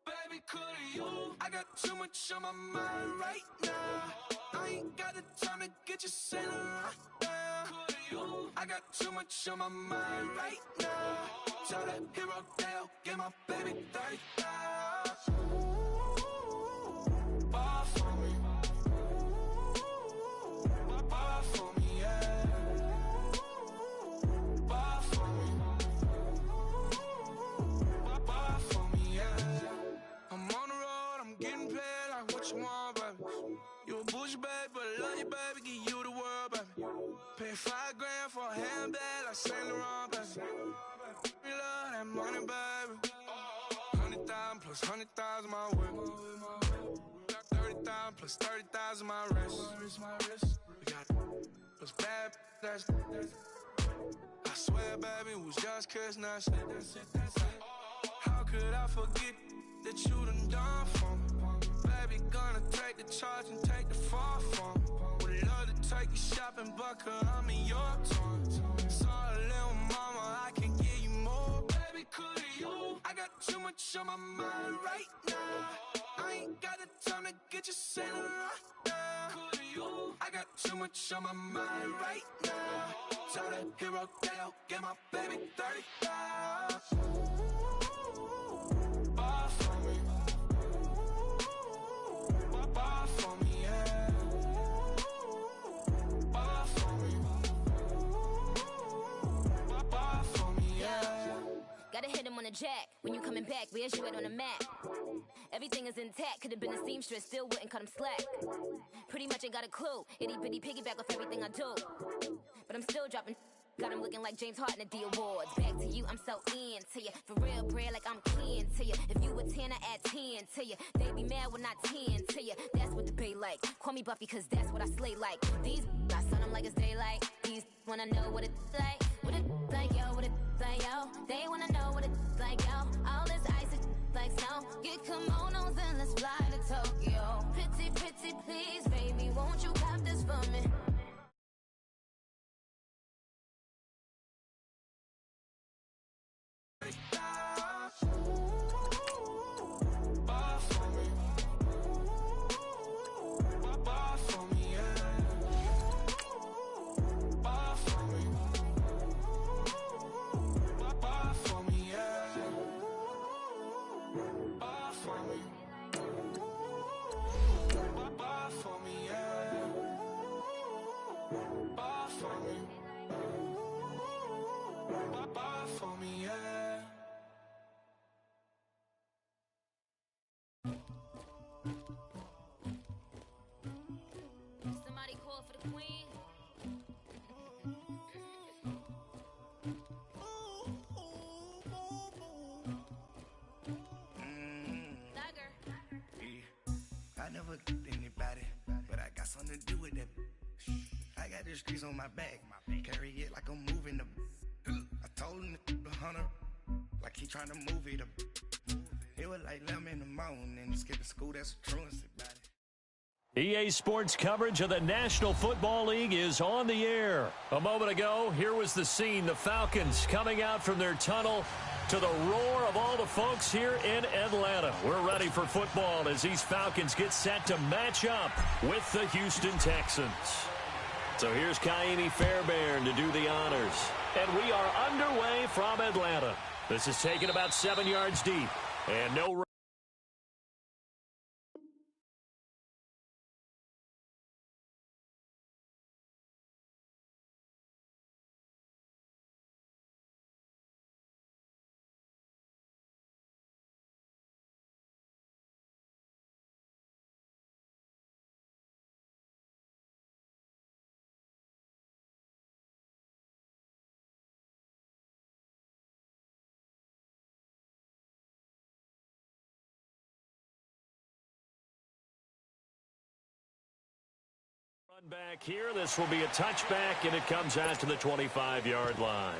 Baby, could you? I got too much on my mind right now. I ain't got the time to get you sailing right now. Could you? I got too much on my mind right now. Tell that hero Dale, get my baby 30,000. Bar for me. Bar for me, yeah. Bar for me. Bar for me, yeah. I'm on the road, I'm getting paid like what you want, baby. You a bougie, baby, but I love you, baby. Give you the world, baby. Pay $5 grand for a handbag like Saint Laurent, baby. We love that money, baby. 100,000 plus 100,000 my whip. 30,000 plus 30,000 my wrist. We got those bad, that's. I swear, baby, it was just kiss, that's it. How could I forget that you done for me? Baby, gonna take the charge and take the fall from me. Would love to take you shopping, but could I'm in your town. Sorry, little mama, I can give you more. Baby, could you? I got too much on my mind right now. I ain't got the time to get you sailing right now. Could you? I got too much on my mind right now. Tell that hero Dale, get my baby 30,000. Bar for me. Bar for me, yeah. Bar for me. Bar for me, yeah. Gotta hit him on the jack. When you coming back, where's you at on the map? Everything is intact. Could've been a seamstress, still wouldn't cut him slack. Pretty much ain't got a clue. Itty bitty piggyback off everything I do. But I'm still dropping. Got him looking like James Harden at the awards. Back to you, I'm so into you. For real, bread, like I'm kin to you. If you a 10, I add 10 to you. They be mad when I 10 to you. That's what the bay like. Call me Buffy, cause that's what I slay like. These, I sun them like it's daylight. These wanna know what it's like. What it like, yo, what it like, yo. They wanna know what it's like, yo. All this ice is like snow. Get kimonos and let's fly to Tokyo. Pretty, pretty, please, baby, won't you cop this for me? Bar for me. Bar for me, yeah. Bar the streets on my back. Carry it like I'm moving the. I told him to 100, like he trying to move it up. It was like 11 in the morning, skipping school, that's a truancy, buddy. EA Sports coverage of the National Football League is on the air. A moment ago, here was the scene. The Falcons coming out from their tunnel to the roar of all the folks here in Atlanta. We're ready for football as these Falcons get set to match up with the Houston Texans. So here's Kaimi Fairbairn to do the honors. And we are underway from Atlanta. This is taken about 7 yards deep. And no... Run back here. This will be a touchback, and it comes out to the 25-yard line.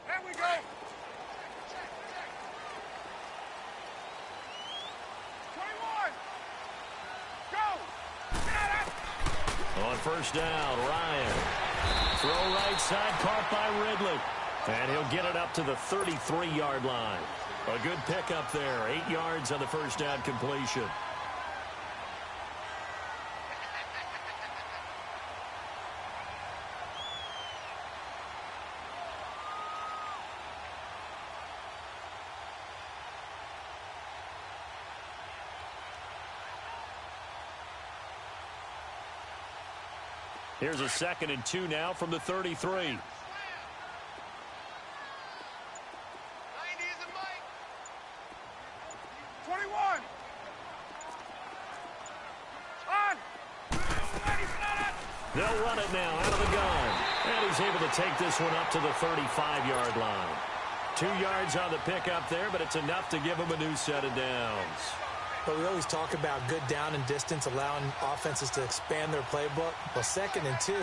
There we go. On first down, Ryan. Throw right side, caught by Ridley. And he'll get it up to the 33-yard line. A good pickup there. 8 yards on the first down completion. Here's a 2nd and 2 now from the 33. 90 is a Mike. 21. On. They'll run it now out of the gun. And he's able to take this one up to the 35-yard line. 2 yards on the pickup there, but it's enough to give him a new set of downs. But we always talk about good down and distance, allowing offenses to expand their playbook. Well, 2nd and 2,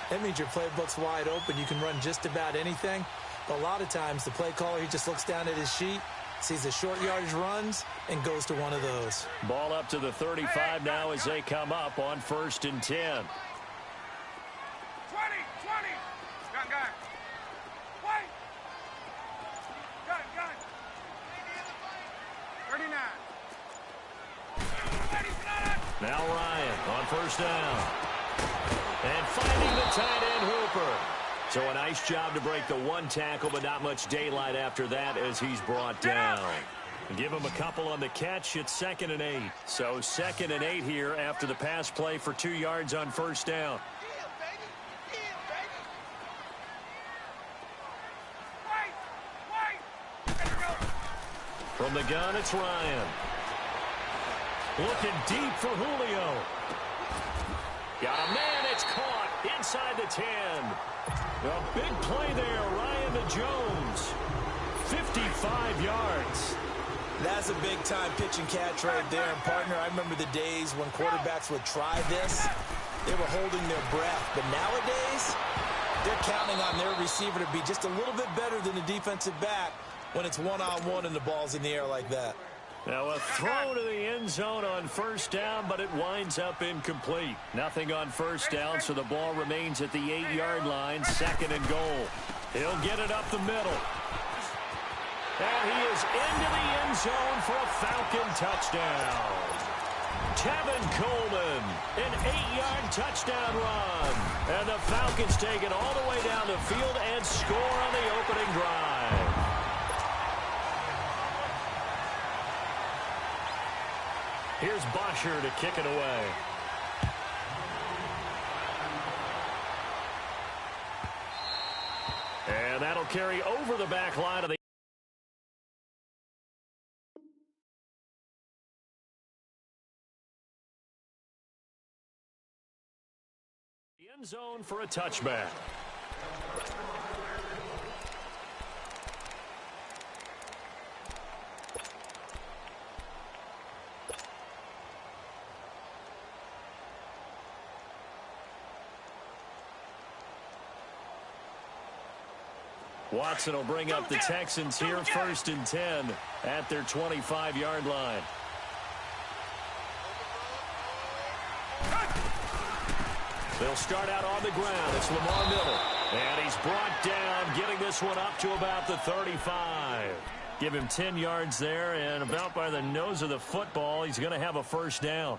that means your playbook's wide open. You can run just about anything. But a lot of times, the play caller, he just looks down at his sheet, sees the short yardage runs, and goes to one of those. Ball up to the 35 now as they come up on 1st and 10. 20. Gun. Wait. Gun. 39. Now Ryan on first down. And finding the tight end Hooper. So a nice job to break the one tackle, but not much daylight after that as he's brought down. Give him a couple on the catch. It's 2nd and 8. So 2nd and 8 here after the pass play for 2 yards on first down. From the gun, it's Ryan. Looking deep for Julio. Got a man, it's caught inside the 10. A big play there, Ryan to Jones. 55 yards. That's a big-time pitch and catch right there. And, partner, I remember the days when quarterbacks would try this. They were holding their breath. But nowadays, they're counting on their receiver to be just a little bit better than the defensive back when it's one-on-one and the ball's in the air like that. Now a throw to the end zone on first down, but it winds up incomplete. Nothing on first down, so the ball remains at the 8-yard line, 2nd and goal. He'll get it up the middle. And he is into the end zone for a Falcon touchdown. Tevin Coleman, an 8-yard touchdown run. And the Falcons take it all the way down the field and score on the opening drive. Here's Bosher to kick it away. And that'll carry over the back line of the End zone for a touchback. Watson will bring up the Texans here, 1st and 10 at their 25-yard line. They'll start out on the ground. It's Lamar Miller. And he's brought down, getting this one up to about the 35. Give him 10 yards there, and about by the nose of the football, he's going to have a first down.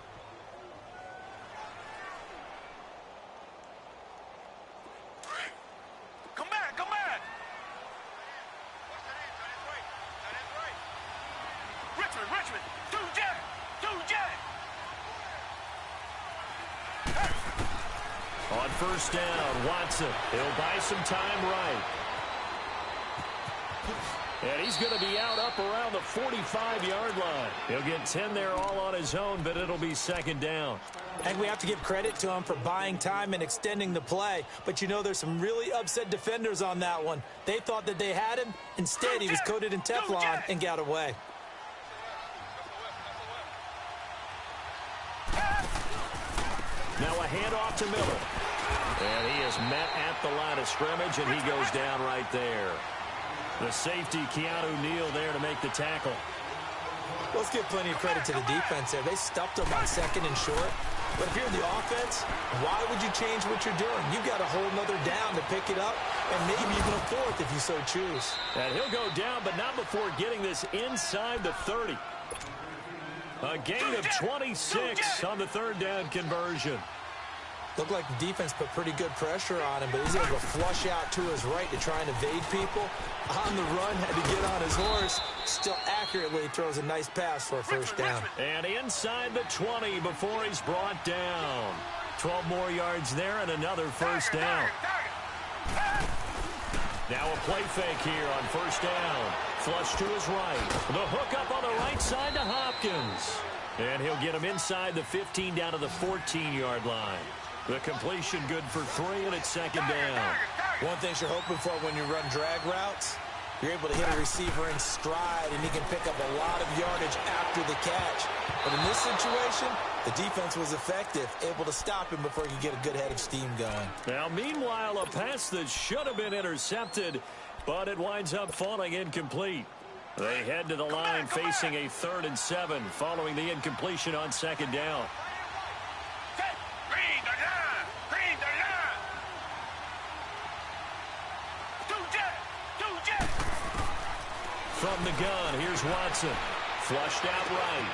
Come back, come back. Richmond, 2-Jack. On first down, Watson. He'll buy some time right. And he's going to be out up around the 45-yard line. He'll get 10 there all on his own, but it'll be 2nd down. And we have to give credit to him for buying time and extending the play. But you know, there's some really upset defenders on that one. They thought that they had him. Instead, he was coated in Teflon and got away. Now a handoff to Miller. And he is met at the line of scrimmage, and he goes down right there. The safety, Keanu Neal, there to make the tackle. Let's give plenty of credit to the defense there. They stuffed him on 2nd and short. But if you're in the offense, why would you change what you're doing? You've got a whole nother down to pick it up, and maybe even a 4th if you so choose. And he'll go down, but not before getting this inside the 30. A gain of 26 on the 3rd down conversion. Looked like the defense put pretty good pressure on him, but he's able to flush out to his right to try and evade people. On the run, had to get on his horse. Still accurately throws a nice pass for a first down. And inside the 20 before he's brought down. 12 more yards there and another first down. Now a play fake here on first down. Flush to his right. The hook up on the right side to Hopkins. And he'll get him inside the 15 down to the 14-yard line. The completion good for 3, and it's 2nd down. One thing you're hoping for when you run drag routes, you're able to hit a receiver in stride, and he can pick up a lot of yardage after the catch. But in this situation, the defense was effective, able to stop him before he could get a good head of steam going. Now, meanwhile, a pass that should have been intercepted, but it winds up falling incomplete. They head to the line facing a 3rd and 7 following the incompletion on 2nd down. From the gun, here's Watson. Flushed out right.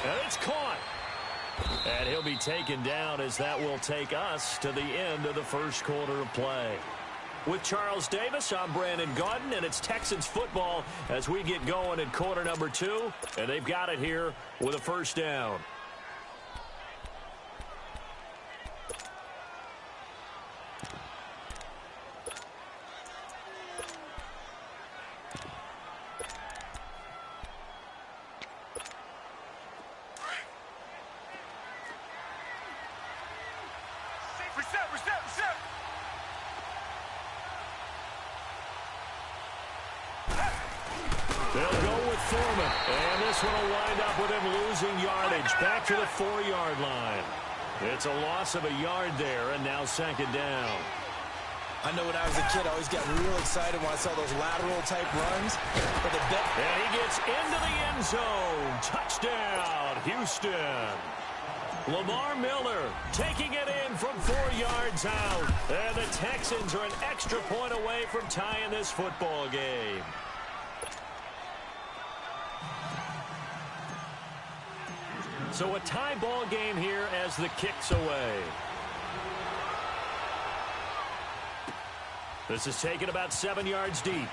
And it's caught. And he'll be taken down as that will take us to the end of the first quarter of play. With Charles Davis, I'm Brandon Gaudin, and it's Texans football as we get going in quarter number 2. And they've got it here with a first down. They'll go with Foreman, and this one will wind up with him losing yardage back to the 4-yard line. It's a loss of a yard there, and now 2nd down. I know when I was a kid, I always got real excited when I saw those lateral-type runs. And he gets into the end zone. Touchdown, Houston. Lamar Miller taking it in from 4 yards out. And the Texans are an extra point away from tying this football game. So a tie ball game here as the kick's away. This is taken about 7 yards deep.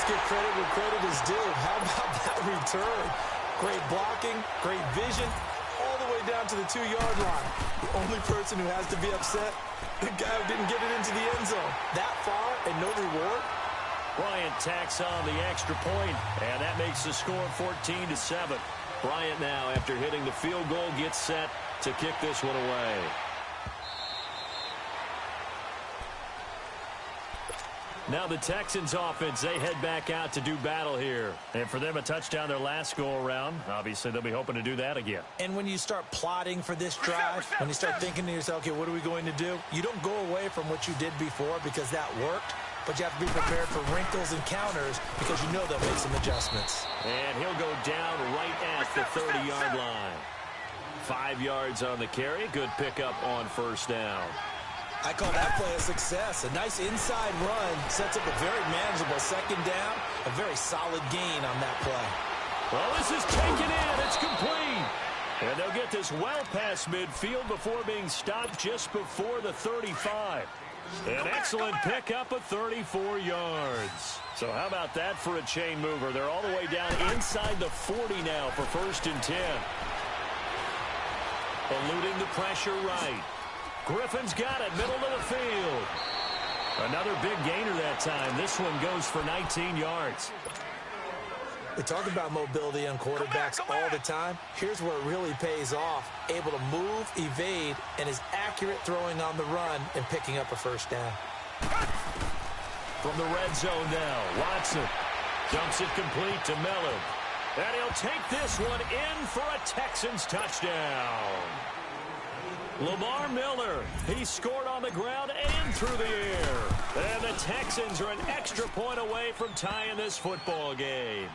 Give credit where credit is due. How about that return? Great blocking, great vision, all the way down to the 2-yard line. The only person who has to be upset, the guy who didn't get it into the end zone. That far and no reward, Bryant tacks on the extra point, and that makes the score 14-7. Bryant now, after hitting the field goal, gets set to kick this one away. Now the Texans offense, they head back out to do battle here. And for them, a touchdown their last go-around. Obviously, they'll be hoping to do that again. And when you start plotting for this drive, when you start thinking to yourself, okay, what are we going to do? You don't go away from what you did before because that worked, but you have to be prepared for wrinkles and counters because you know they'll make some adjustments. And he'll go down right at the 30-yard line. 5 yards on the carry. Good pickup on first down. I call that play a success. A nice inside run sets up a very manageable second down. A very solid gain on that play. Well, this is taken in. It's complete. And they'll get this well past midfield before being stopped just before the 35. An excellent pickup of 34 yards. So how about that for a chain mover? They're all the way down inside the 40 now for 1st and 10. Eluding the pressure right. Griffin's got it, middle of the field. Another big gainer that time. This one goes for 19 yards. We talk about mobility on quarterbacks all the time. Here's where it really pays off. Able to move, evade, and is accurate throwing on the run and picking up a first down. From the red zone now, Watson dumps it complete to Miller. And he'll take this one in for a Texans touchdown. Lamar Miller, he scored on the ground and through the air. And the Texans are an extra point away from tying this football game.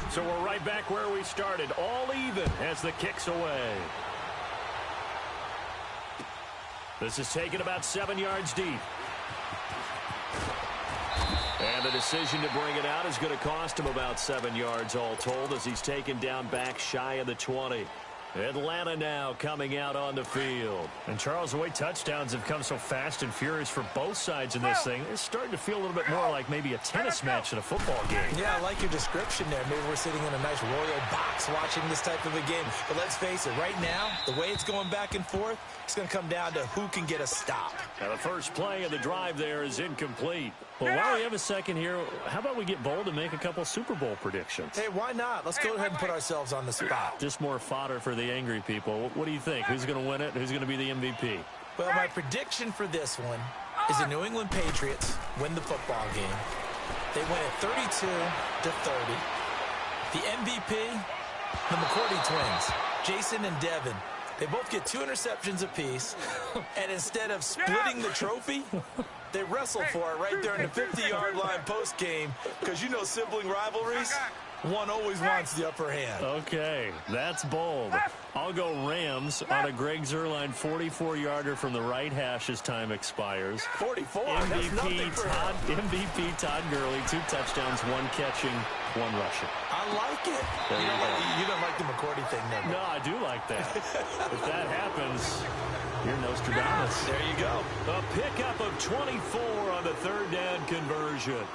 So we're right back where we started, all even as the kick's away. This is taken about 7 yards deep. And the decision to bring it out is going to cost him about 7 yards all told as he's taken down back shy of the 20. Atlanta now coming out on the field. And, Charles, the way touchdowns have come so fast and furious for both sides in this thing, it's starting to feel a little bit more like maybe a tennis match in a football game. Yeah, I like your description there. Maybe we're sitting in a nice royal box watching this type of a game. But let's face it, right now, the way it's going back and forth, it's going to come down to who can get a stop. Now, the first play of the drive there is incomplete. Well, while we have a second here, how about we get bold and make a couple Super Bowl predictions? Hey, why not? Let's go ahead and put ourselves on the spot. Just more fodder for the angry people. What do you think? Who's going to win it? Who's going to be the MVP? Well, my prediction for this one is the New England Patriots win the football game. They win it 32-30. The MVP, the McCourty twins, Jason and Devin. They both get 2 interceptions apiece, and instead of splitting the trophy, they wrestle for it right there in the 50-yard line post-game because you know sibling rivalries, one always wants the upper hand. Okay, that's bold. I'll go Rams on a Greg Zuerlein 44-yarder from the right hash as time expires. 44? That's nothing for him. MVP Todd Gurley, 2 touchdowns, 1 catching, 1 rushing. I like it. You don't like the McCourty thing, though. No, I do like that. If that happens, you're Nostradamus. There you go. A pickup of 24 on the 3rd down conversion.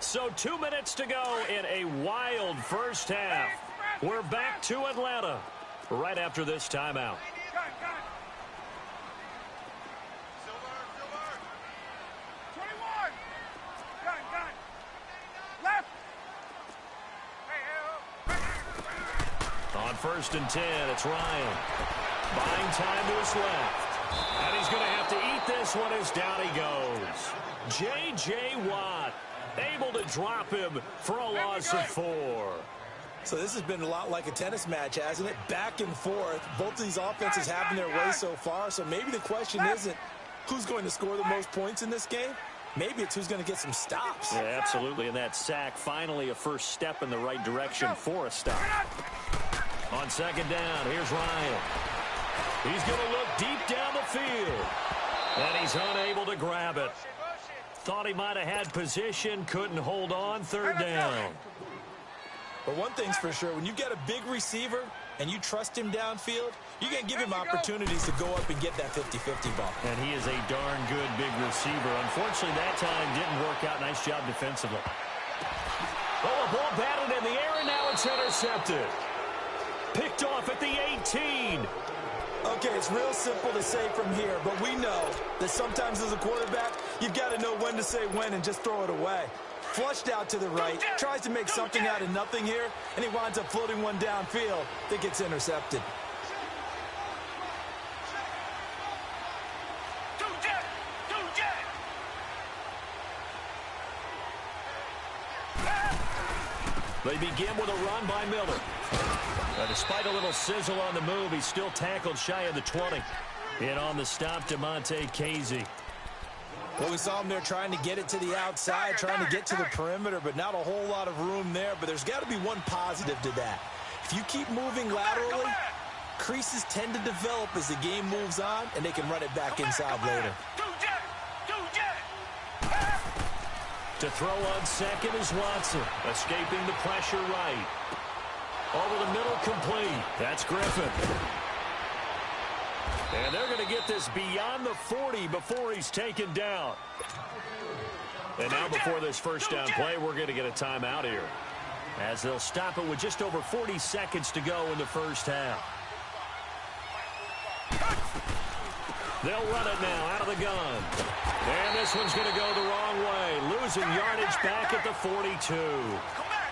So 2 minutes to go in a wild first half. We're back to Atlanta right after this timeout. On 1st and 10, it's Ryan. Buying time to his left. And he's going to have to eat this one as down he goes. J.J. Watt able to drop him for a loss of 4. So this has been a lot like a tennis match, hasn't it? Back and forth. Both of these offenses having their way so far. So maybe the question isn't who's going to score the most points in this game. Maybe it's who's going to get some stops. Yeah, absolutely. And that sack, finally a first step in the right direction for a stop. On 2nd down, here's Ryan. He's going to look deep down the field. And he's unable to grab it. Thought he might have had position, couldn't hold on. 3rd down. But one thing's for sure, when you get a big receiver and you trust him downfield, you can give him opportunities to go up and get that 50-50 ball. And he is a darn good big receiver. Unfortunately, that time didn't work out. Nice job defensively. Oh, a ball batted in the air, and now it's intercepted. Picked off at the 18. Okay, it's real simple to say from here, but we know that sometimes as a quarterback, you've got to know when to say when and just throw it away. Flushed out to the right, tries to make something out of nothing here, and he winds up floating one downfield that gets intercepted. They begin with a run by Miller. Despite a little sizzle on the move, he's still tackled shy of the 20. In on the stop, DeMonte Casey. Well, we saw him there trying to get it to the outside, trying to get to the perimeter, but not a whole lot of room there. But there's got to be one positive to that. If you keep moving laterally, creases tend to develop as the game moves on, and they can run it back inside later. To throw on second is Watson, escaping the pressure right. Over the middle, complete. That's Griffin. And they're going to get this beyond the 40 before he's taken down. And now before this first down play, we're going to get a timeout here, as they'll stop it with just over 40 seconds to go in the first half. They'll run it now out of the gun. And this one's going to go the wrong way, losing yardage back at the 42.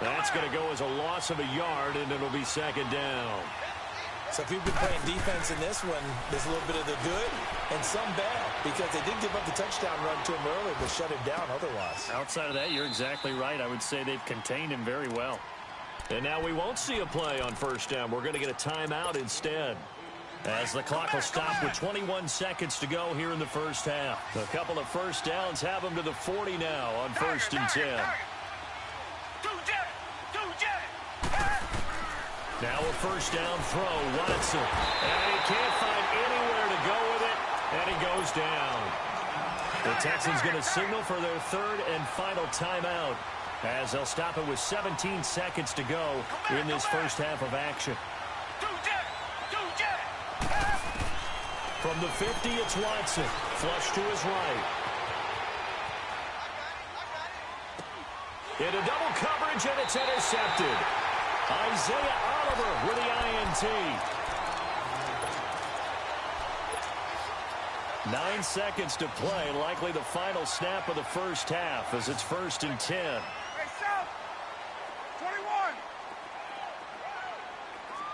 That's going to go as a loss of a yard, and it'll be second down. So if you've been playing defense in this one, there's a little bit of the good and some bad, because they did give up the touchdown run to him earlier, but shut him down otherwise. Outside of that, you're exactly right. I would say they've contained him very well. And now we won't see a play on first down. We're going to get a timeout instead, as the clock will stop with 21 seconds to go here in the first half. A couple of first downs have them to the 40 now on 1st and 10. Now a first down throw, Watson. And he can't find anywhere to go with it, and he goes down. The Texans going to signal for their third and final timeout, as they'll stop it with 17 seconds to go in this first half of action. From the 50, it's Watson. Flush to his right. Into double coverage, and it's intercepted. Isaiah Oliver with the INT. 9 seconds to play, likely the final snap of the first half, as it's 1st and 10. Hey, South. 21.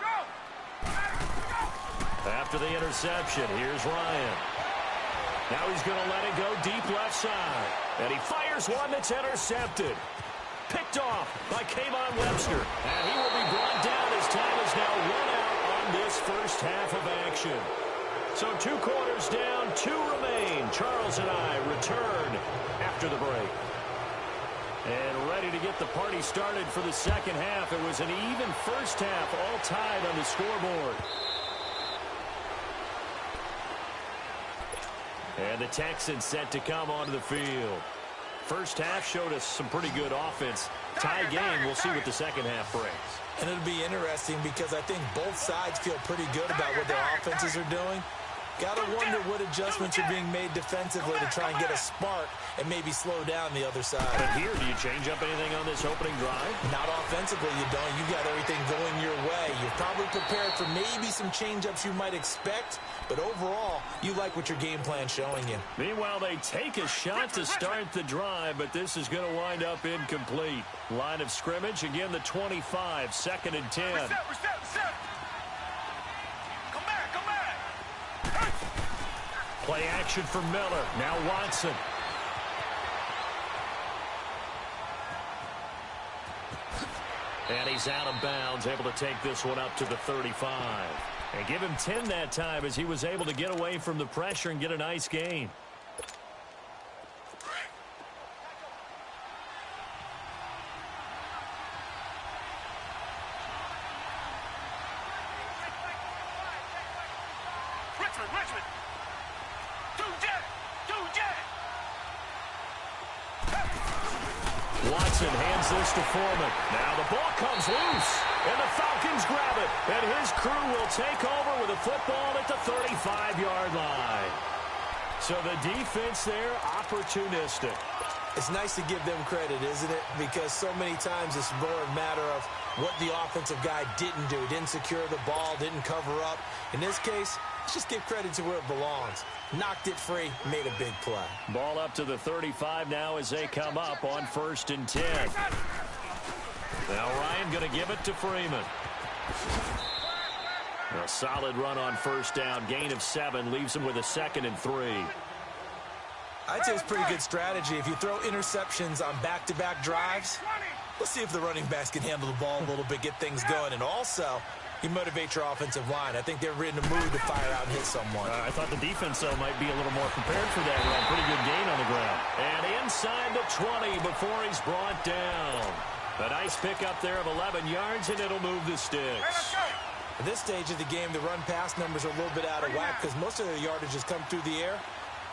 Go. After the interception, here's Ryan. Now he's going to let it go deep left side. And he fires one that's intercepted. Picked off by Kayvon Webster. And he will be brought down as time is now run out on this first half of action. So 2 quarters down, 2 remain. Charles and I return after the break. And ready to get the party started for the second half. It was an even first half, all tied on the scoreboard. And the Texans set to come onto the field. First half showed us some pretty good offense. Tie game, we'll see what the second half brings. And it'll be interesting because I think both sides feel pretty good about what their offenses are doing. Got to wonder what adjustments are being made defensively to try and get a spark and maybe slow down the other side. But here, do you change up anything on this opening drive? Not offensively, you don't. You got everything going your way. You're probably prepared for maybe some change-ups you might expect, but overall, you like what your game plan's showing you. Meanwhile, they take a shot to start the drive, but this is going to wind up incomplete. Line of scrimmage, again the 25, 2nd and 10. Reset. Come back. Play action for Miller. Now Watson. And he's out of bounds, able to take this one up to the 35. And give him 10 that time as he was able to get away from the pressure and get a nice gain. Richmond. Watson hands this to Foreman. Now the ball comes loose, and the Falcons grab it. And his crew will take over with a football at the 35-yard line. So the defense there, opportunistic. It's nice to give them credit, isn't it? Because so many times it's more a matter of what the offensive guy didn't do. Didn't secure the ball, didn't cover up. In this case, let's just give credit to where it belongs. Knocked it free, made a big play. Ball up to the 35 now as they come up on 1st and 10. Now Ryan going to give it to Freeman. A solid run on 1st down. Gain of 7 leaves him with a 2nd and 3. I'd say it's pretty good strategy. If you throw interceptions on back-to-back drives, let's see if the running backs can handle the ball a little bit, get things going. And also, you motivate your offensive line. I think they're in the mood to fire out and hit someone. I thought the defense, though, might be a little more prepared for that run. Pretty good gain on the ground. And inside the 20 before he's brought down. A nice pickup there of 11 yards, and it'll move the sticks. At this stage of the game, the run-pass numbers are a little bit out of whack because most of their yardage has come through the air.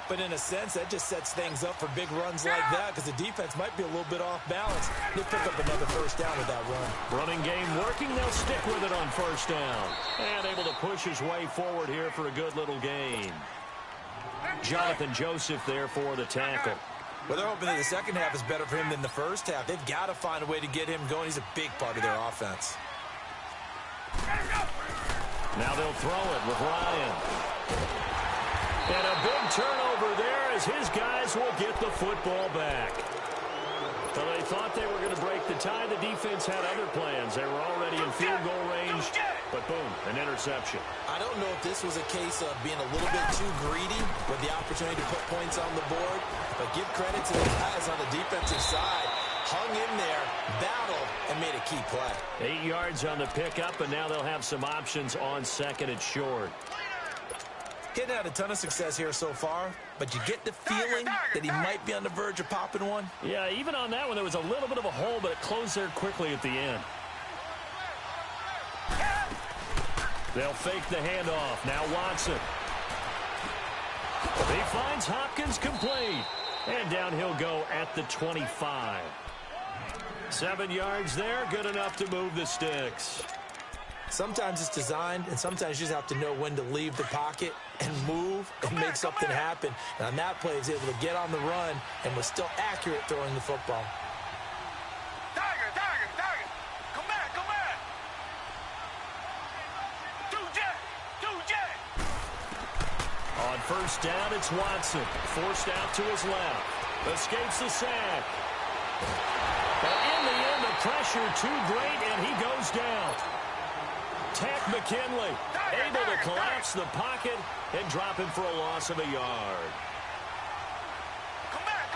But in a sense, that just sets things up for big runs like that because the defense might be a little bit off balance. They'll pick up another 1st down with that run. Running game working. They'll stick with it on 1st down. And able to push his way forward here for a good little gain. Jonathan Joseph there for the tackle. Well, they're hoping that the second half is better for him than the first half. They've got to find a way to get him going. He's a big part of their offense. Now they'll throw it with Ryan. And a big turnover there as his guys will get the football back. Well, they thought they were going to break the tie. The defense had other plans. They were already in field goal range, but boom, an interception. I don't know if this was a case of being a little bit too greedy with the opportunity to put points on the board, but give credit to the guys on the defensive side. Hung in there, battled, and made a key play. 8 yards on the pickup, and now they'll have some options on 2nd and short. Getting had a ton of success here so far, but you get the feeling that he might be on the verge of popping one. Yeah, even on that one, there was a little bit of a hole, but it closed there quickly at the end. They'll fake the handoff. Now Watson. He finds Hopkins complete. And down he'll go at the 25. 7 yards there, good enough to move the sticks. Sometimes it's designed, and sometimes you just have to know when to leave the pocket and move and make something happen. And on that play, he was able to get on the run and was still accurate throwing the football. Tiger! Come back! On 1st down, it's Watson. Forced out to his left. Escapes the sack. But in the end, the pressure too great, and he goes down. Tack McKinley, able to collapse the pocket and drop him for a loss of a yard. Come back!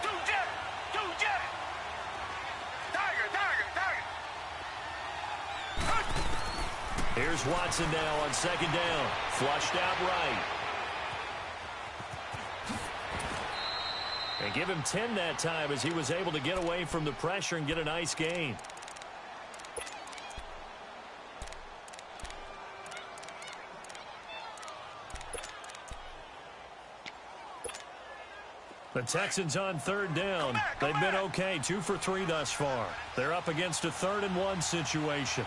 Do jet! Tiger! Here's Watson now on 2nd down. Flushed out right. And give him 10 that time as he was able to get away from the pressure and get a nice gain. The Texans on 3rd down. They've been okay, 2 for 3 thus far. They're up against a 3rd and 1 situation.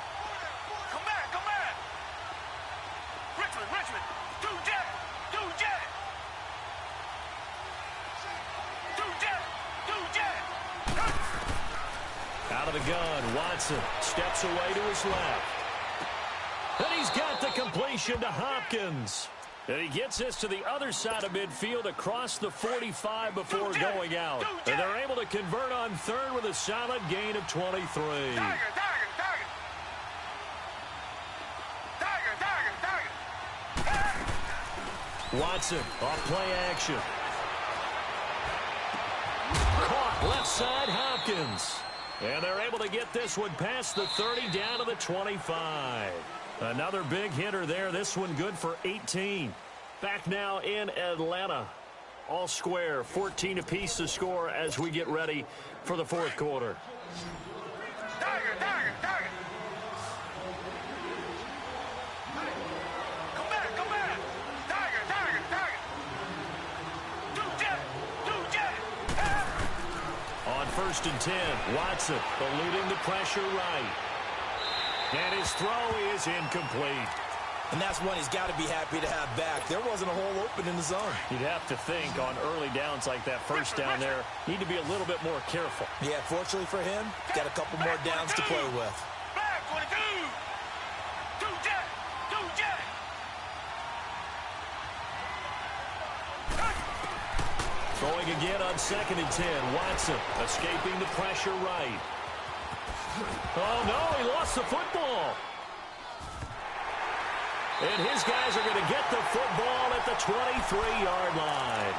Come back! Richmond! Do jet! Out of the gun, Watson steps away to his left. And he's got the completion to Hopkins. And he gets this to the other side of midfield across the 45 before going out. And they're able to convert on 3rd with a solid gain of 23. Tiger! Watson off play action. Caught left side Hopkins. And they're able to get this one past the 30 down to the 25. Another big hitter there. This one good for 18. Back now in Atlanta. All square, 14 apiece to score as we get ready for the 4th quarter. Tiger! Come back! Tiger! Do jet! On 1st and 10, Watson eluding the pressure right. And his throw is incomplete. And that's one he's got to be happy to have back. There wasn't a hole open in the zone. You'd have to think on early downs like that, first down there, need to be a little bit more careful. Yeah, fortunately for him, got a couple more downs to play with. Back, 22. Two jet. Two jet. Throwing again on 2nd and 10. Watson escaping the pressure right. Oh, no, he lost the football. And his guys are going to get the football at the 23-yard line.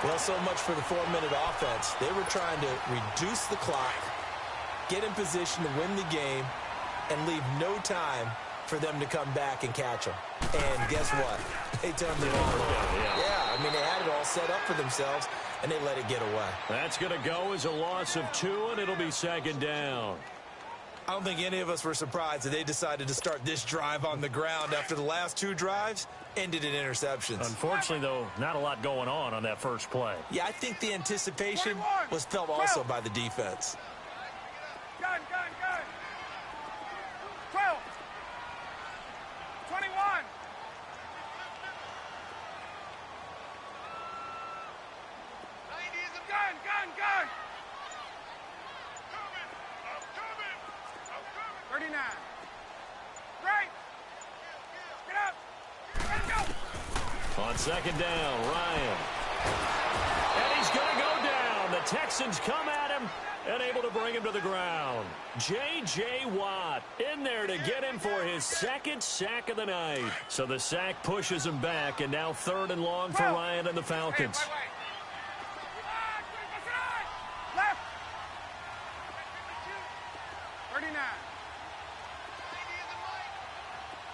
Well, so much for the 4-minute offense. They were trying to reduce the clock, get in position to win the game, and leave no time for them to come back and catch them. And guess what? They turned the ball over. Yeah, I mean, they had it all set up for themselves, and they let it get away. That's going to go as a loss of 2, and it'll be 2nd down. I don't think any of us were surprised that they decided to start this drive on the ground after the last 2 drives ended in interceptions. Unfortunately, though, not a lot going on that first play. Yeah, I think the anticipation was felt also by the defense. Gun, gun, gun. 12. 21. Gun, gun, gun. 39. Right. Get up. Let's go. On 2nd down, Ryan. And he's going to go down. The Texans come at him and able to bring him to the ground. J.J. Watt in there to get him for his 2nd sack of the night. So the sack pushes him back, and now 3rd and long for Ryan and the Falcons. Hey, left. 39.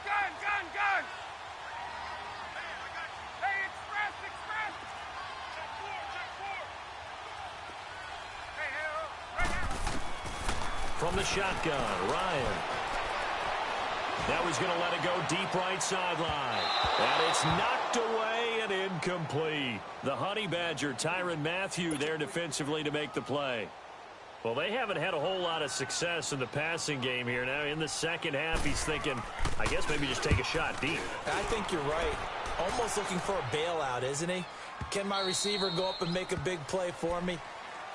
Gun, gun, gun. Hey, express, express. Check 4, check 4. Hey, right now. From the shotgun, Ryan. Now he's going to let it go deep right sideline. And it's knocked away and incomplete. The Honey Badger, Tyrann Mathieu, there defensively to make the play. Well, they haven't had a whole lot of success in the passing game here. Now in the second half, he's thinking, I guess maybe just take a shot deep. I think you're right. Almost looking for a bailout, isn't he? Can my receiver go up and make a big play for me?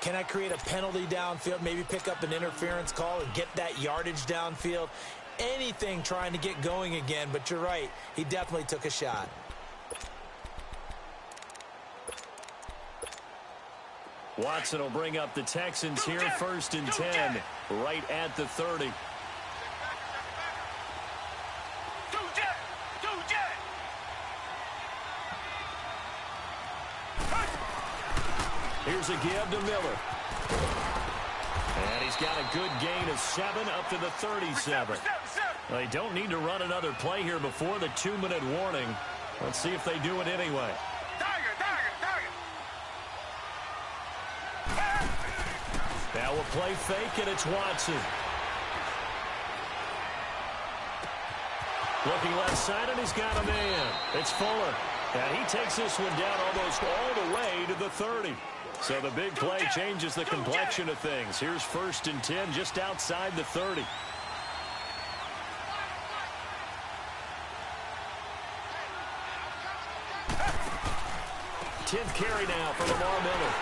Can I create a penalty downfield, maybe pick up an interference call and get that yardage downfield? Anything trying to get going again, but you're right. He definitely took a shot. Watson will bring up the Texans here, 1st and 10, right at the 30. Here's a give to Miller. And he's got a good gain of 7 up to the 37. They don't need to run another play here before the 2-minute warning. Let's see if they do it anyway. Now a play fake, and it's Watson. Looking left side, and he's got a man. It's Fuller. And he takes this one down almost all the way to the 30. So the big play changes the complexion of things. Here's 1st and 10 just outside the 30. Tenth carry now for Lamar Miller.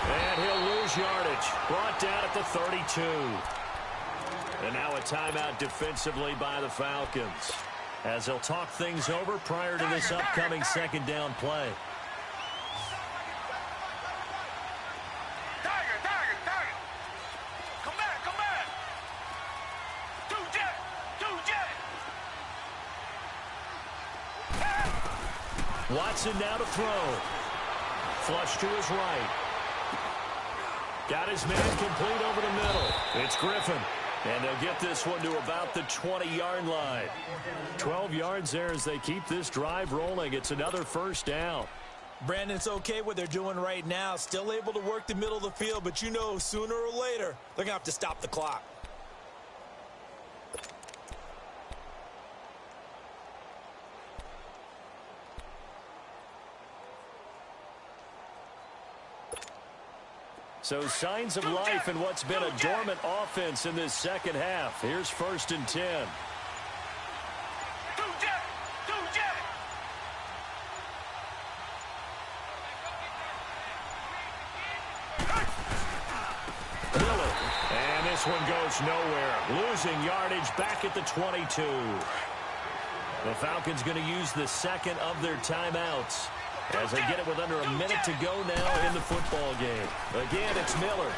And he'll lose yardage. Brought down at the 32. And now a timeout defensively by the Falcons, as they'll talk things over prior to this upcoming 2nd down play. Come back, come back. 2 jet, 2 jet. Watson now to throw. Flush to his right. Got his man complete over the middle. It's Griffin. And they'll get this one to about the 20-yard line. 12 yards there as they keep this drive rolling. It's another 1st down. Brandon, it's okay what they're doing right now. Still able to work the middle of the field, but you know sooner or later they're going to have to stop the clock. So signs of life in what's been a dormant offense in this second half. Here's 1st and 10. This one goes nowhere. Losing yardage back at the 22. The Falcons going to use the second of their timeouts as they get it with under a minute to go now in the football game. Again, it's Miller.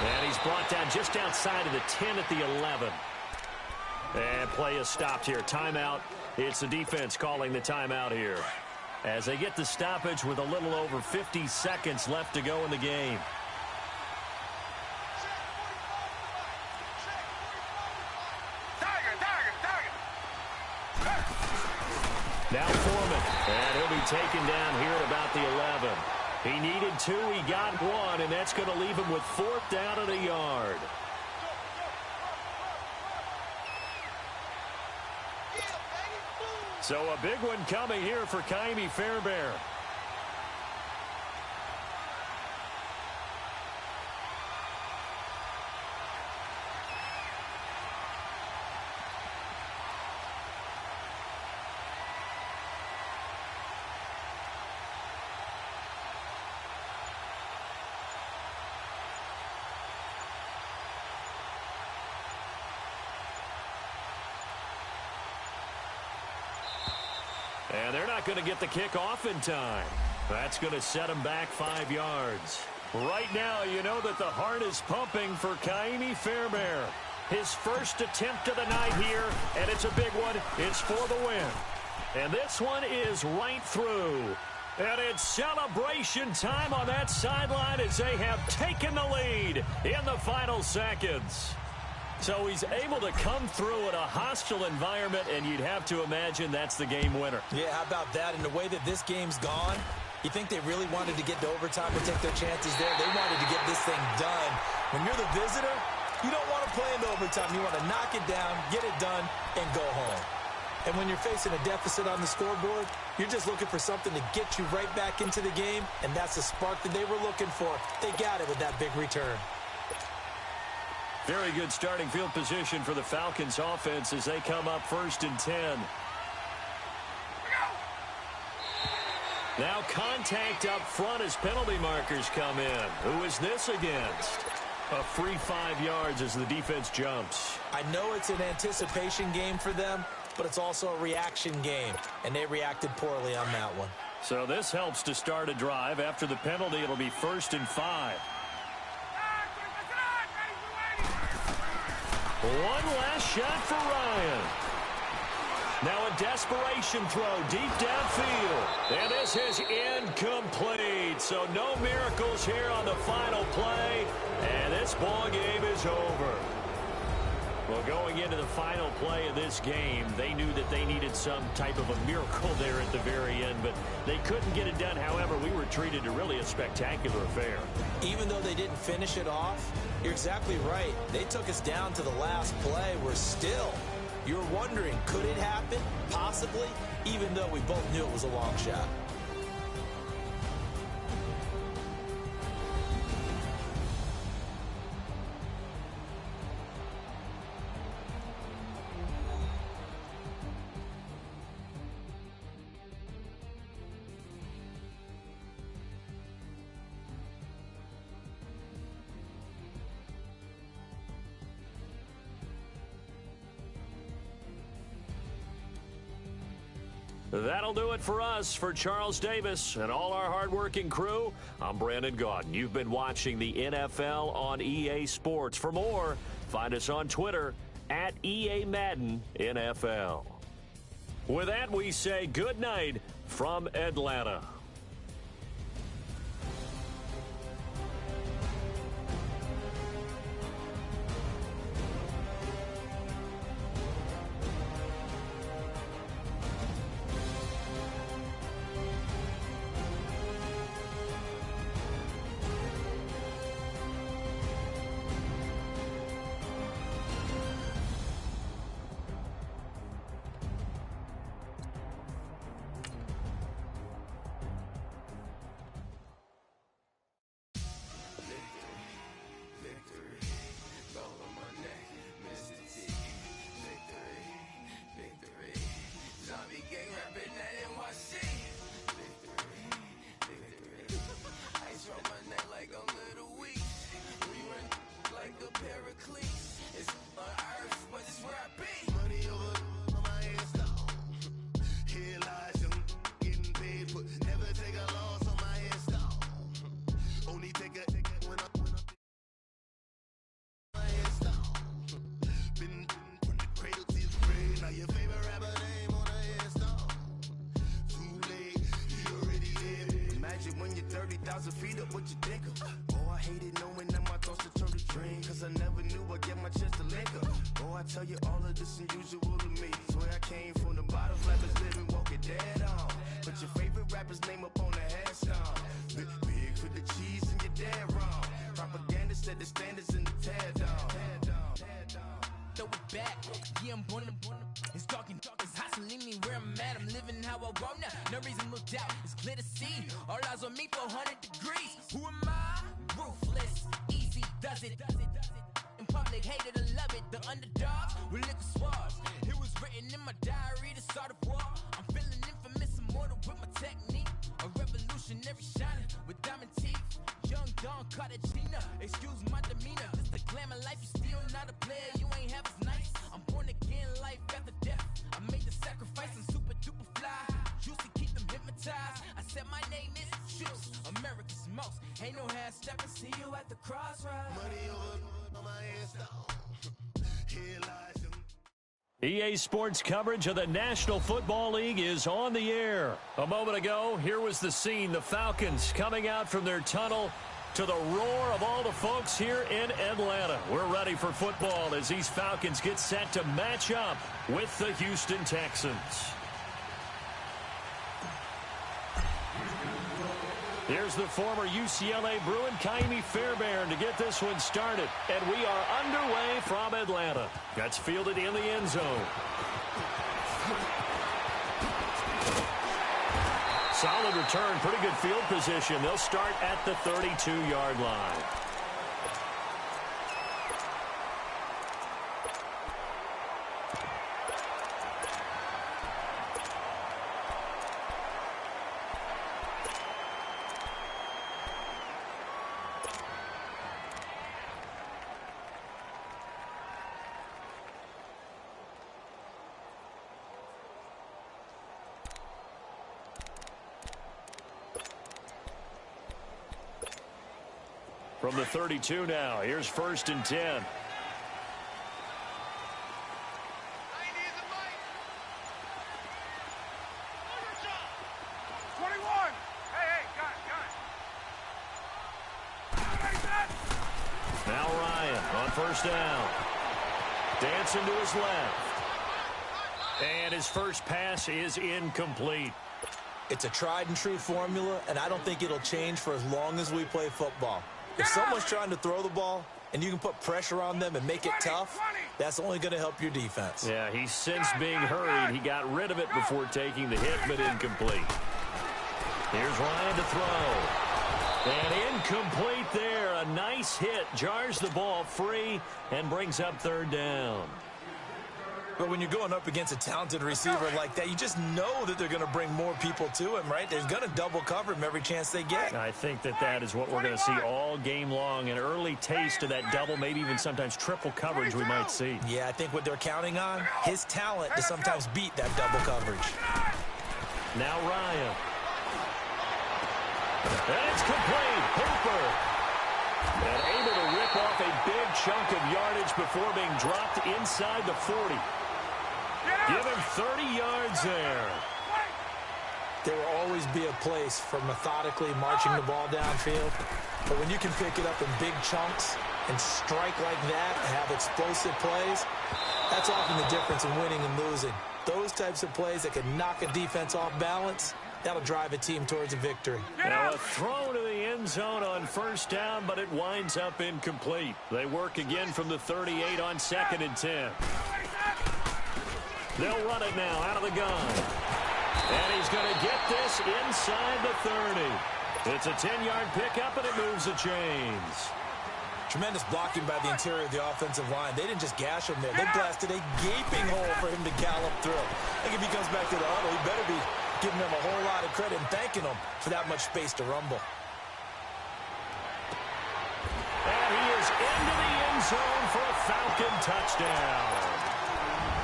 And he's brought down just outside of the 10 at the 11. And play is stopped here. Timeout. It's the defense calling the timeout here as they get the stoppage with a little over 50 seconds left to go in the game. Now Foreman, and he'll be taken down here at about the 11. He needed 2, he got 1, and that's going to leave him with 4th down and a yard. So a big one coming here for Kaimi Fairbairn. And they're not going to get the kick off in time. That's going to set them back 5 yards. Right now, you know that the heart is pumping for Kaimi Fairbairn. His first attempt of the night here, and it's a big one. It's for the win. And this one is right through. And it's celebration time on that sideline as they have taken the lead in the final seconds. So he's able to come through in a hostile environment, and you'd have to imagine that's the game winner. Yeah, how about that? In the way that this game's gone, you think they really wanted to get to overtime and take their chances there? They wanted to get this thing done. When you're the visitor, you don't want to play in overtime. You want to knock it down, get it done, and go home. And when you're facing a deficit on the scoreboard, you're just looking for something to get you right back into the game, and that's the spark that they were looking for. They got it with that big return. Very good starting field position for the Falcons offense as they come up 1st and 10. Now contact up front as penalty markers come in. Who is this against? A free 5 yards as the defense jumps. I know it's an anticipation game for them, but it's also a reaction game, and they reacted poorly on that one. So this helps to start a drive. After the penalty, it'll be 1st and 5. One last shot for Ryan. Now a desperation throw deep downfield. And this is incomplete. So no miracles here on the final play. And this ball game is over. Well, going into the final play of this game, they knew that they needed some type of a miracle there at the very end, but they couldn't get it done. However, we were treated to really a spectacular affair. Even though they didn't finish it off, you're exactly right. They took us down to the last play. We're still, you're wondering, could it happen? Possibly, even though we both knew it was a long shot. That'll do it for us. For Charles Davis and all our hardworking crew, I'm Brandon Gaudin. You've been watching the NFL on EA Sports. For more, find us on Twitter at EA Madden NFL. With that, we say good night from Atlanta. 30,000 feet up, what you think of? Oh, I hated knowing that my thoughts to turn to dream, cause I never knew I'd get my chance to link up. Oh, I tell you all of this unusual to me. Swear I came from the bottom, rappers living, walking dead on. Put your favorite rapper's name up on the headstone. Big for the cheese and you're dead wrong. Propaganda set the standards in the tear down. Throw it back, yeah, I'm born to it's talking, it's hustling me where I'm at. I'm living how I want now. No reason to look out, it's clear to see. All eyes on me for 100 degrees. Who am I? Ruthless, easy, does it. In public, hated to love it. The underdogs with liquor swabs. It was written in my diary to start a war. I'm feeling infamous, immortal with my technique. A revolutionary shining with diamond teeth. Young Don Cartagena, excuse my demeanor. Just the glamour life, you still not a player. You ain't half as nice. I'm born again, life after death. I made the sacrifice, I'm super duper fly. Used to keep them hypnotized. I said my name is Juice, America's most. Ain't no half stepping, see you at the crossroads. Money over my hands down. Here lies them. EA Sports coverage of the National Football League is on the air. A moment ago, here was the scene. The Falcons coming out from their tunnel to the roar of all the folks here in Atlanta. We're ready for football as these Falcons get set to match up with the Houston Texans. Here's the former UCLA Bruin, Kaimi Fairbairn, to get this one started. And we are underway from Atlanta. That's fielded in the end zone. Solid return, pretty good field position. They'll start at the 32-yard line. From the 32 now, here's 1st and 10. 21. Hey, got it. Now Ryan on 1st down. Dancing to his left. And his first pass is incomplete. It's a tried and true formula, and I don't think it'll change for as long as we play football. If someone's trying to throw the ball and you can put pressure on them and make it tough, that's only going to help your defense. Yeah, he's since being hurried. He got rid of it before taking the hit, but incomplete. Here's Ryan to throw. And incomplete there. A nice hit. Jars the ball free and brings up 3rd down. But when you're going up against a talented receiver like that, you just know that they're going to bring more people to him, right? They're going to double cover him every chance they get. I think that is what we're going to see all game long. An early taste of that double, maybe even sometimes triple coverage we might see. Yeah, I think what they're counting on, his talent to sometimes beat that double coverage. Now Ryan. And it's complete. Hooper. And able to rip off a big chunk of yardage before being dropped inside the 40. Give him 30 yards there. There will always be a place for methodically marching the ball downfield. But when you can pick it up in big chunks and strike like that and have explosive plays, that's often the difference in winning and losing. Those types of plays that can knock a defense off balance, that'll drive a team towards a victory. Now a throw to the end zone on 1st down, but it winds up incomplete. They work again from the 38 on 2nd and 10. They'll run it now out of the gun. And he's going to get this inside the 30. It's a 10-yard pickup, and it moves the chains. Tremendous blocking by the interior of the offensive line. They didn't just gash him there. They blasted a gaping hole for him to gallop through. I think if he comes back to the huddle, he better be giving them a whole lot of credit and thanking them for that much space to rumble. And he is into the end zone for a Falcon touchdown.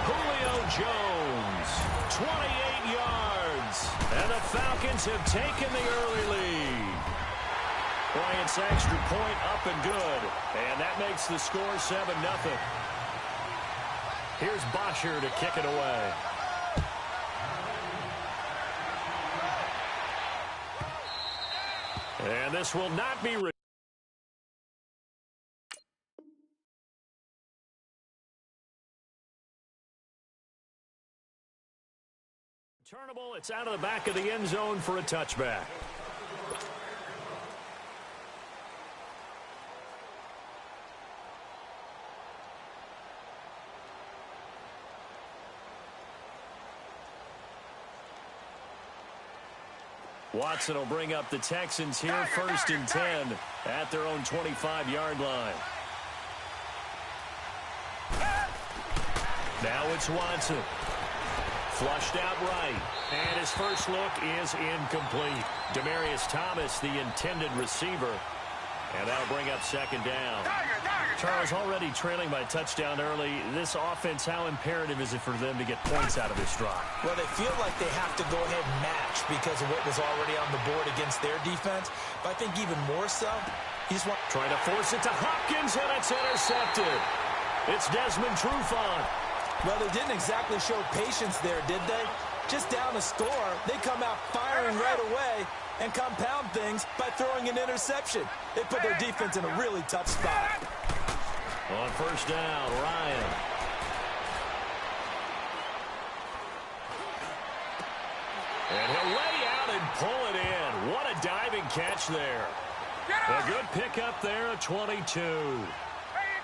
Julio Jones, 28 yards. And the Falcons have taken the early lead. Bryant's extra point up and good. And that makes the score 7-0. Here's Bosher to kick it away. And this will not be returnable. It's out of the back of the end zone for a touchback. Watson will bring up the Texans here, 1st and 10 at their own 25-yard line. Now it's Watson. Flushed out right. And his first look is incomplete. Demaryius Thomas, the intended receiver. And that'll bring up 2nd down. Charles, already trailing by a touchdown early. This offense, how imperative is it for them to get points out of this drive? Well, they feel like they have to go ahead and match because of what was already on the board against their defense. But I think even more so, he's trying to force it to Hopkins, and it's intercepted. It's Desmond Trufant. Well, they didn't exactly show patience there, did they? Just down a score, they come out firing right away and compound things by throwing an interception. They put their defense in a really tough spot. On 1st down, Ryan. And he'll lay out and pull it in. What a diving catch there. A good pickup there at 22.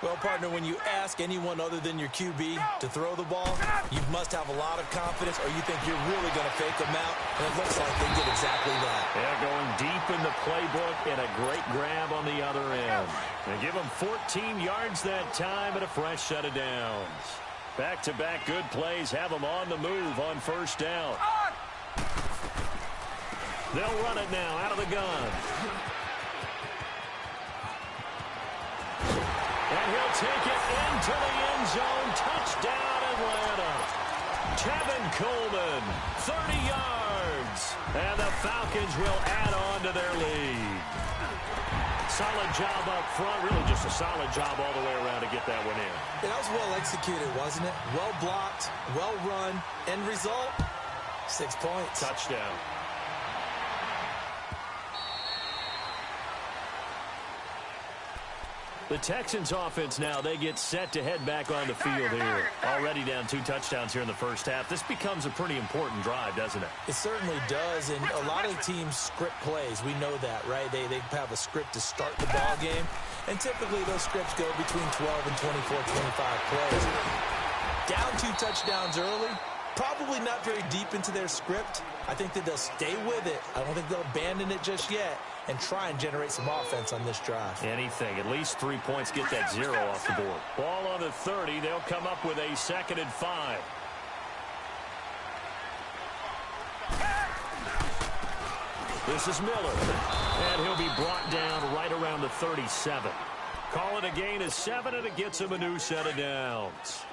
Well, partner, when you ask anyone other than your QB to throw the ball, you must have a lot of confidence or you think you're really going to fake them out, and it looks like they did exactly that. Yeah, going deep in the playbook and a great grab on the other end. They give them 14 yards that time and a fresh set of downs. Back-to-back good plays have them on the move on 1st down. They'll run it now out of the gun. And he'll take it into the end zone. Touchdown, Atlanta. Tevin Coleman, 30 yards. And the Falcons will add on to their lead. Solid job up front. Really just a solid job all the way around to get that one in. That was well executed, wasn't it? Well blocked, well run. End result, 6 points. Touchdown. The Texans offense now, they get set to head back on the field here. Already down 2 touchdowns here in the first half. This becomes a pretty important drive, doesn't it? It certainly does, and a lot of teams script plays. We know that, right? They have a script to start the ball game, and typically those scripts go between 12 and 24, 25 plays. Down 2 touchdowns early, probably not very deep into their script. I think that they'll stay with it. I don't think they'll abandon it just yet and try and generate some offense on this drive. Anything. At least 3 points. Get that 0 off the board. Ball on the 30. They'll come up with a 2nd and 5. This is Miller. And he'll be brought down right around the 37. Call it a gain of 7, and it gets him a new set of downs.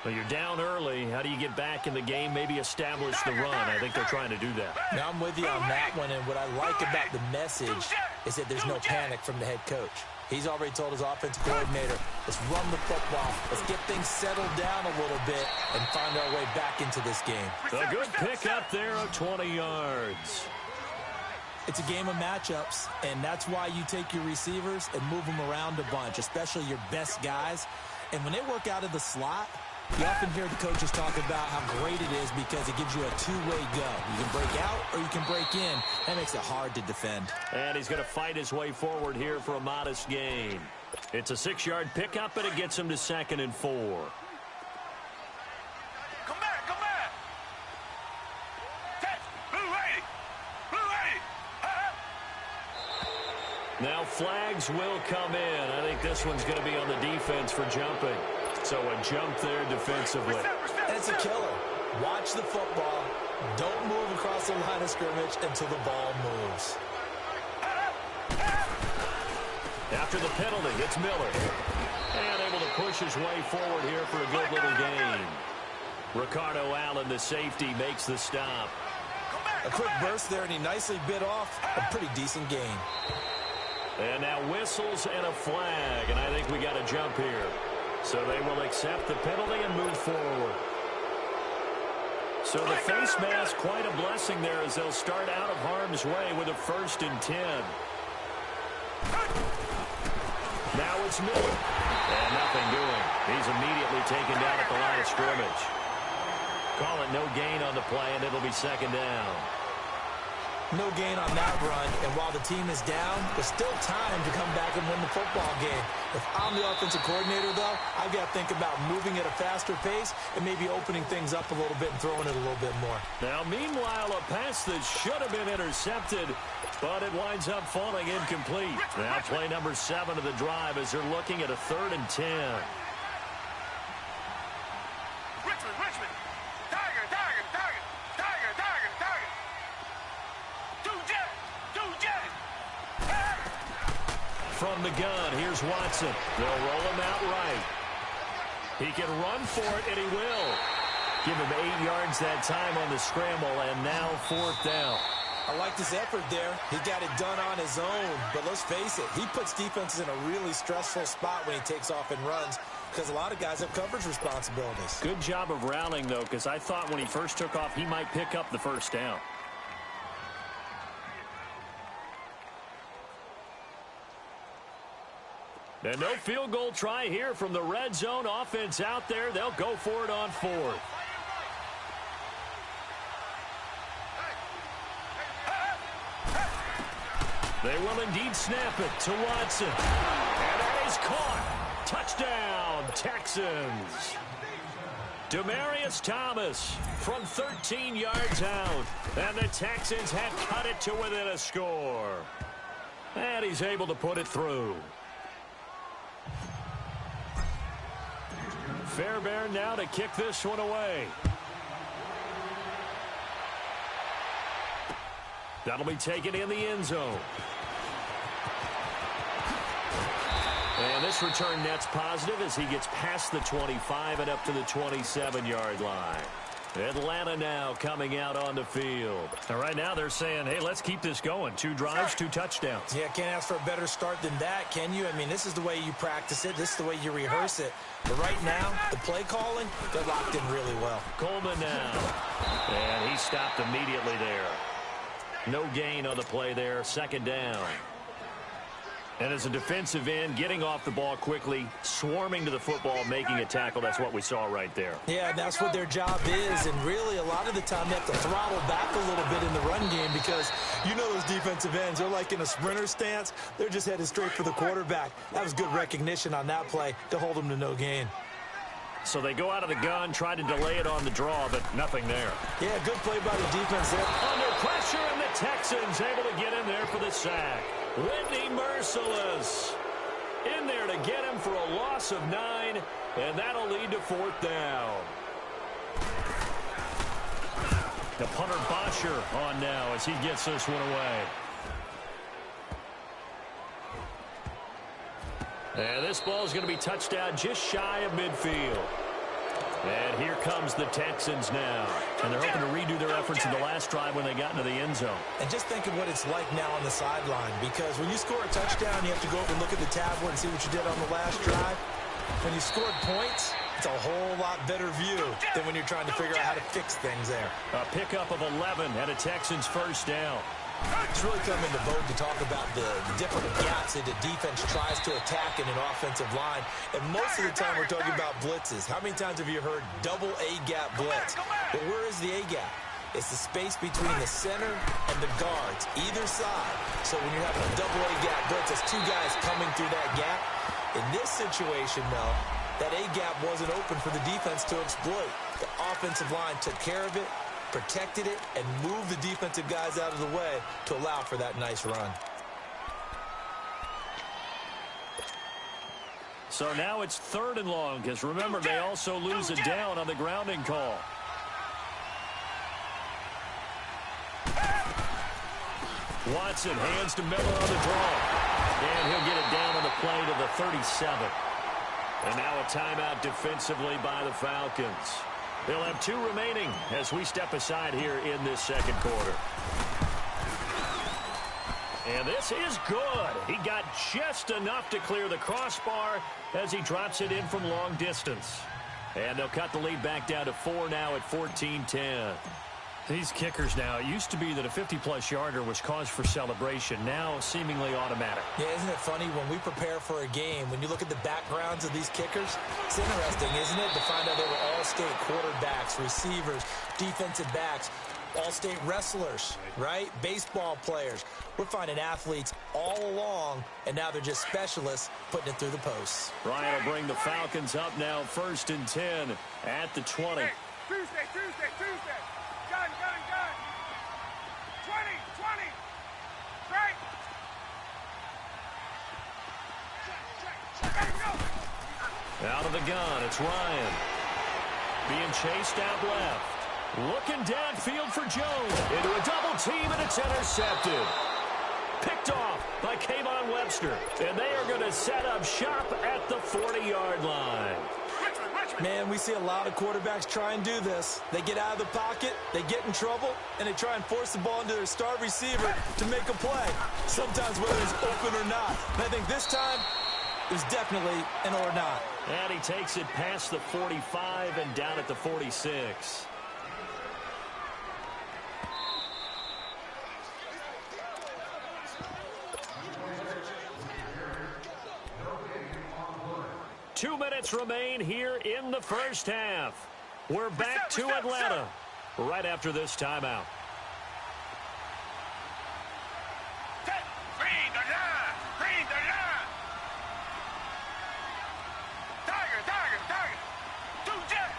Well, you're down early. How do you get back in the game? Maybe establish the run. I think they're trying to do that. Now, I'm with you on that one, and what I like about the message is that there's no panic from the head coach. He's already told his offensive coordinator, let's run the football. Let's get things settled down a little bit and find our way back into this game. A good pick up there of 20 yards. It's a game of matchups, and that's why you take your receivers and move them around a bunch, especially your best guys. And when they work out of the slot, you often hear the coaches talk about how great it is because it gives you a two-way go. You can break out or you can break in. That makes it hard to defend. And he's going to fight his way forward here for a modest gain. It's a 6-yard pickup, and it gets him to 2nd and 4. Come back, come back. Blue lady. Now flags will come in. I think this one's going to be on the defense for jumping. So a jump there defensively. That's a killer. Watch the football. Don't move across the line of scrimmage until the ball moves. After the penalty, it's Miller. And able to push his way forward here for a good little gain. Ricardo Allen, the safety, makes the stop. A quick burst there, and he nicely bit off a pretty decent gain. And now whistles and a flag, and I think we got a jump here. So they will accept the penalty and move forward. So the face mask, quite a blessing there as they'll start out of harm's way with a 1st and 10. Now it's Miller. And nothing doing. He's immediately taken down at the line of scrimmage. Call it no gain on the play, and it'll be second down. No gain on that run, and while the team is down, there's still time to come back and win the football game. If I'm the offensive coordinator, though, I've got to think about moving at a faster pace and maybe opening things up a little bit and throwing it a little bit more. Now, meanwhile, a pass that should have been intercepted, but it winds up falling incomplete. Now, play number 7 of the drive as they're looking at a 3rd and 10. Richmond. Tiger. From the gun, here's Watson. They'll roll him out right. He can run for it, and he will. Give him 8 yards that time on the scramble, and now 4th down. I like this effort there. He got it done on his own, but let's face it, he puts defenses in a really stressful spot when he takes off and runs because a lot of guys have coverage responsibilities. Good job of rallying, though, because I thought when he first took off, he might pick up the first down. And no field goal try here from the red zone offense out there. They'll go for it on 4th. They will indeed snap it to Watson. And that is caught. Touchdown, Texans. Demaryius Thomas from 13 yards out. And the Texans have cut it to within a score. And he's able to put it through. Fairbairn now to kick this one away. That'll be taken in the end zone. And this return net's positive as he gets past the 25 and up to the 27-yard line. Atlanta now coming out on the field. And right now they're saying, hey, let's keep this going. 2 drives, 2 touchdowns. Yeah, can't ask for a better start than that, can you? I mean, this is the way you practice it. This is the way you rehearse it. But right now, the play calling, they're locked in really well. Coleman now. And he stopped immediately there. No gain on the play there. 2nd down. And as a defensive end, getting off the ball quickly, swarming to the football, making a tackle, that's what we saw right there. Yeah, that's what their job is, and really a lot of the time they have to throttle back a little bit in the run game because you know those defensive ends, they're like in a sprinter stance. They're just headed straight for the quarterback. That was good recognition on that play to hold them to no gain. So they go out of the gun, try to delay it on the draw, but nothing there. Yeah, good play by the defense there. Under pressure, and the Texans able to get in there for the sack. Whitney Merciless in there to get him for a loss of 9, and that'll lead to 4th down. The punter Bosher on now as he gets this one away. And this ball is going to be touched down just shy of midfield. And here comes the Texans now. And they're hoping to redo their efforts in the last drive when they got into the end zone. And just think of what it's like now on the sideline. Because when you score a touchdown, you have to go over and look at the tablet and see what you did on the last drive. When you scored points, it's a whole lot better view than when you're trying to figure out how to fix things there. A pickup of 11 and a Texans 1st down. It's really come into vogue to talk about the different gaps that the defense tries to attack in an offensive line. And most of the time we're talking about blitzes. How many times have you heard double A-gap blitz? But where is the A-gap? It's the space between the center and the guards, either side. So when you're having a double A-gap blitz, it's 2 guys coming through that gap. In this situation, though, that A-gap wasn't open for the defense to exploit. The offensive line took care of it, protected it, and moved the defensive guys out of the way to allow for that nice run. So now it's 3rd and long, because remember, they also lose a down on the grounding call. Watson hands to Miller on the draw. And he'll get it down on the play to the 37. And now a timeout defensively by the Falcons. They'll have 2 remaining as we step aside here in this 2nd quarter. And this is good. He got just enough to clear the crossbar as he drops it in from long distance. And they'll cut the lead back down to 4 now at 14-10. These kickers now, it used to be that a 50-plus yarder was cause for celebration. Now, seemingly automatic. Yeah, isn't it funny when we prepare for a game, when you look at the backgrounds of these kickers, it's interesting, isn't it, to find out they were all-state quarterbacks, receivers, defensive backs, all-state wrestlers, right? Baseball players. We're finding athletes all along, and now they're just specialists putting it through the posts. Ryan will bring the Falcons up now, 1st and 10 at the 20. Hey, Tuesday. Gun. 20. Right. Out of the gun, it's Ryan. Being chased out left. Looking downfield for Jones. Into a double team, and it's intercepted. Picked off by Kayvon Webster. And they are going to set up shop at the 40-yard line. Man, we see a lot of quarterbacks try and do this. They get out of the pocket, they get in trouble, and they try and force the ball into their star receiver to make a play. Sometimes whether it's open or not. And I think this time, it was definitely an or not. And he takes it past the 45 and down at the 46. Two minutes remain here in the first half. We're back to Atlanta right after this timeout. Green the line. Tiger. Two jet.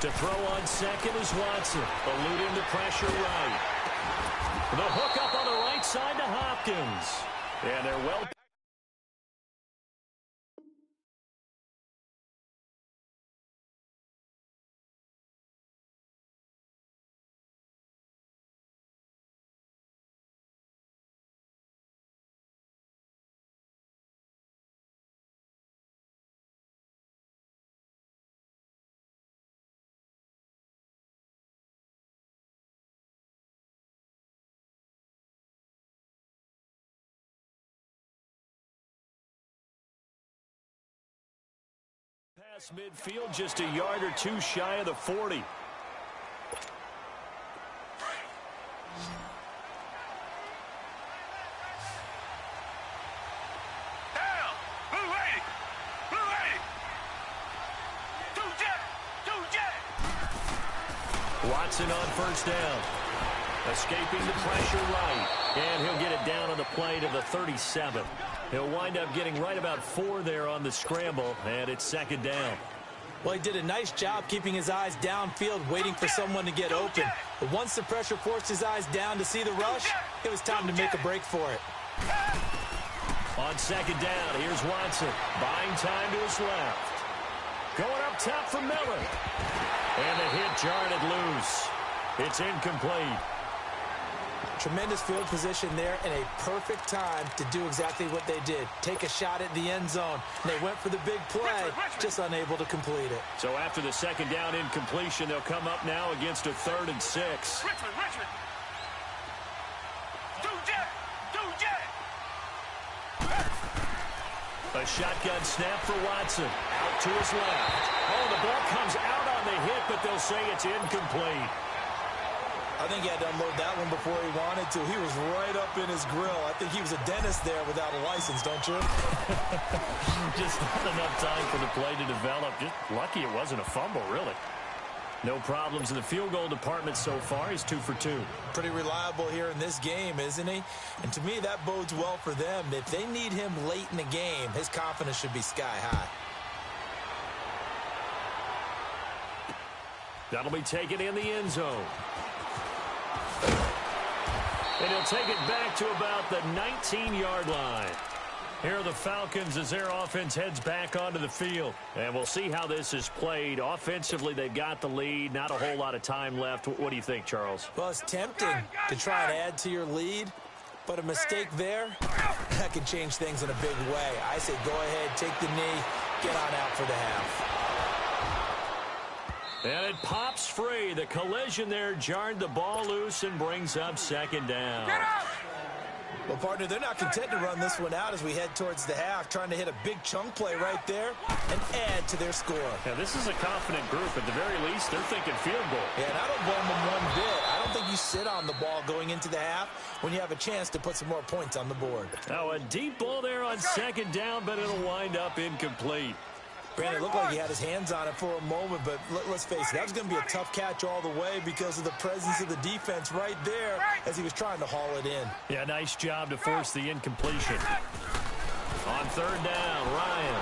To throw on second is Watson, eluding the pressure right. The hook up on the right side to Hopkins. And they're well. Past midfield, just a yard or two shy of the 40. Down. Blue 80. Two jet. Watson on first down. Escaping the pressure right. And he'll get it down on the play to the 37. He'll wind up getting right about 4 there on the scramble, and it's second down. Well, he did a nice job keeping his eyes downfield, waiting for someone to get open. But once the pressure forced his eyes down to see the rush, it was time to make a break for it. On second down, here's Watson. Buying time to his left. Going up top for Miller. And the hit jarred it loose. It's incomplete. Tremendous field position there and a perfect time to do exactly what they did. Take a shot at the end zone. And they went for the big play, just unable to complete it. So after the second down incompletion, they'll come up now against a 3rd and 6. Richmond. Two jet. A shotgun snap for Watson. Out to his left. Oh, the ball comes out on the hit, but they'll say it's incomplete. I think he had to unload that one before he wanted to. He was right up in his grill. I think he was a dentist there without a license, don't you? Just not enough time for the play to develop. Just lucky it wasn't a fumble, really. No problems in the field goal department so far. He's 2 for 2. Pretty reliable here in this game, isn't he? And to me, that bodes well for them. If they need him late in the game, his confidence should be sky high. That'll be taken in the end zone. And he'll take it back to about the 19-yard line. Here are the Falcons as their offense heads back onto the field. And we'll see how this is played. Offensively, they've got the lead. Not a whole lot of time left. What do you think, Charles? Well, it's tempting to try and add to your lead. But a mistake there, that can change things in a big way. I say go ahead, take the knee, get on out for the half. And it pops free. The collision there jarred the ball loose and brings up second down. Well, partner, they're not content to run this one out as we head towards the half, trying to hit a big chunk play right there and add to their score. Yeah, this is a confident group. At the very least, they're thinking field goal. Yeah, and I don't blame them one bit. I don't think you sit on the ball going into the half when you have a chance to put some more points on the board. Now, a deep ball there on second down, but it'll wind up incomplete. Brandon, it looked like he had his hands on it for a moment, but let's face it, that was going to be a tough catch all the way because of the presence of the defense right there as he was trying to haul it in. Yeah, nice job to force the incompletion. On third down, Ryan.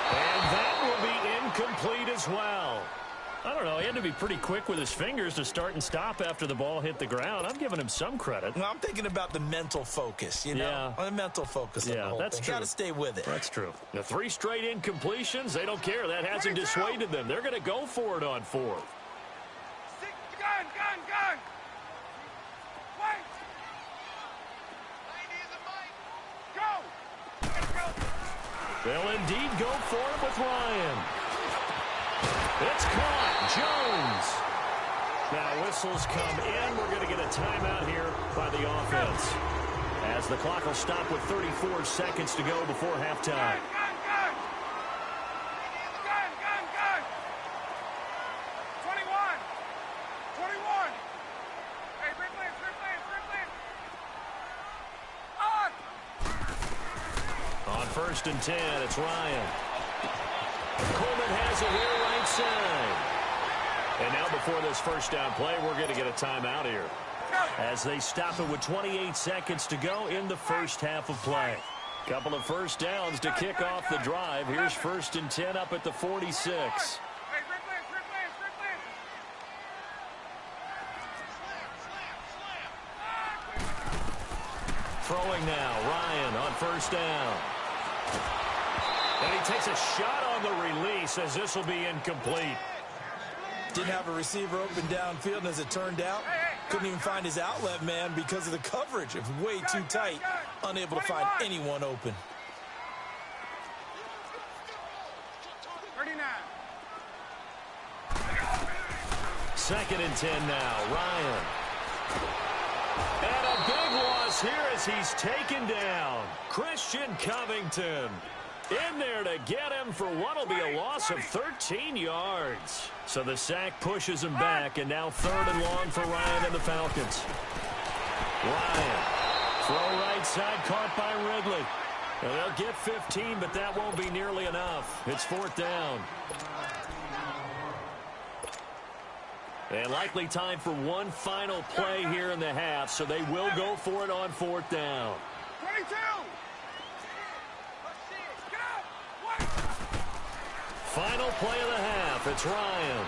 And that will be incomplete as well. I don't know. He had to be pretty quick with his fingers to start and stop after the ball hit the ground. I'm giving him some credit. Well, I'm thinking about the mental focus, you know? Yeah. The mental focus on the whole that's thing. true. Got to stay with it. That's true. The 3 straight incompletions, they don't care. That hasn't dissuaded them. They're going to go for it on 4th. Gun! Wait! Go! They'll indeed go for it with Ryan. It's caught. Jones. Now whistles come in. We're going to get a timeout here by the offense, as the clock will stop with 34 seconds to go before halftime. Gun! 21! Hey, Ripley! On 1st and 10, it's Ryan. Coleman has it here right side. And now before this first down play, we're going to get a timeout here, as they stop it with 28 seconds to go in the first half of play. Couple of first downs to kick off the drive. Here's 1st and 10 up at the 46. Throwing now, Ryan on 1st down. And he takes a shot on the release, as this will be incomplete. Didn't have a receiver open downfield, and as it turned out, couldn't even find his outlet man because of the coverage. It was way too tight, unable to find anyone open. 39. 2nd and 10 now, Ryan. And a big loss here as he's taken down. Christian Covington in there to get him for what will be a loss of 13 yards. So the sack pushes him back, and now 3rd and long for Ryan and the Falcons. Ryan, throw right side, caught by Ridley. And they'll get 15, but that won't be nearly enough. It's 4th down. And likely time for one final play here in the half, so they will go for it on 4th down. 22! Final play of the half. It's Ryan.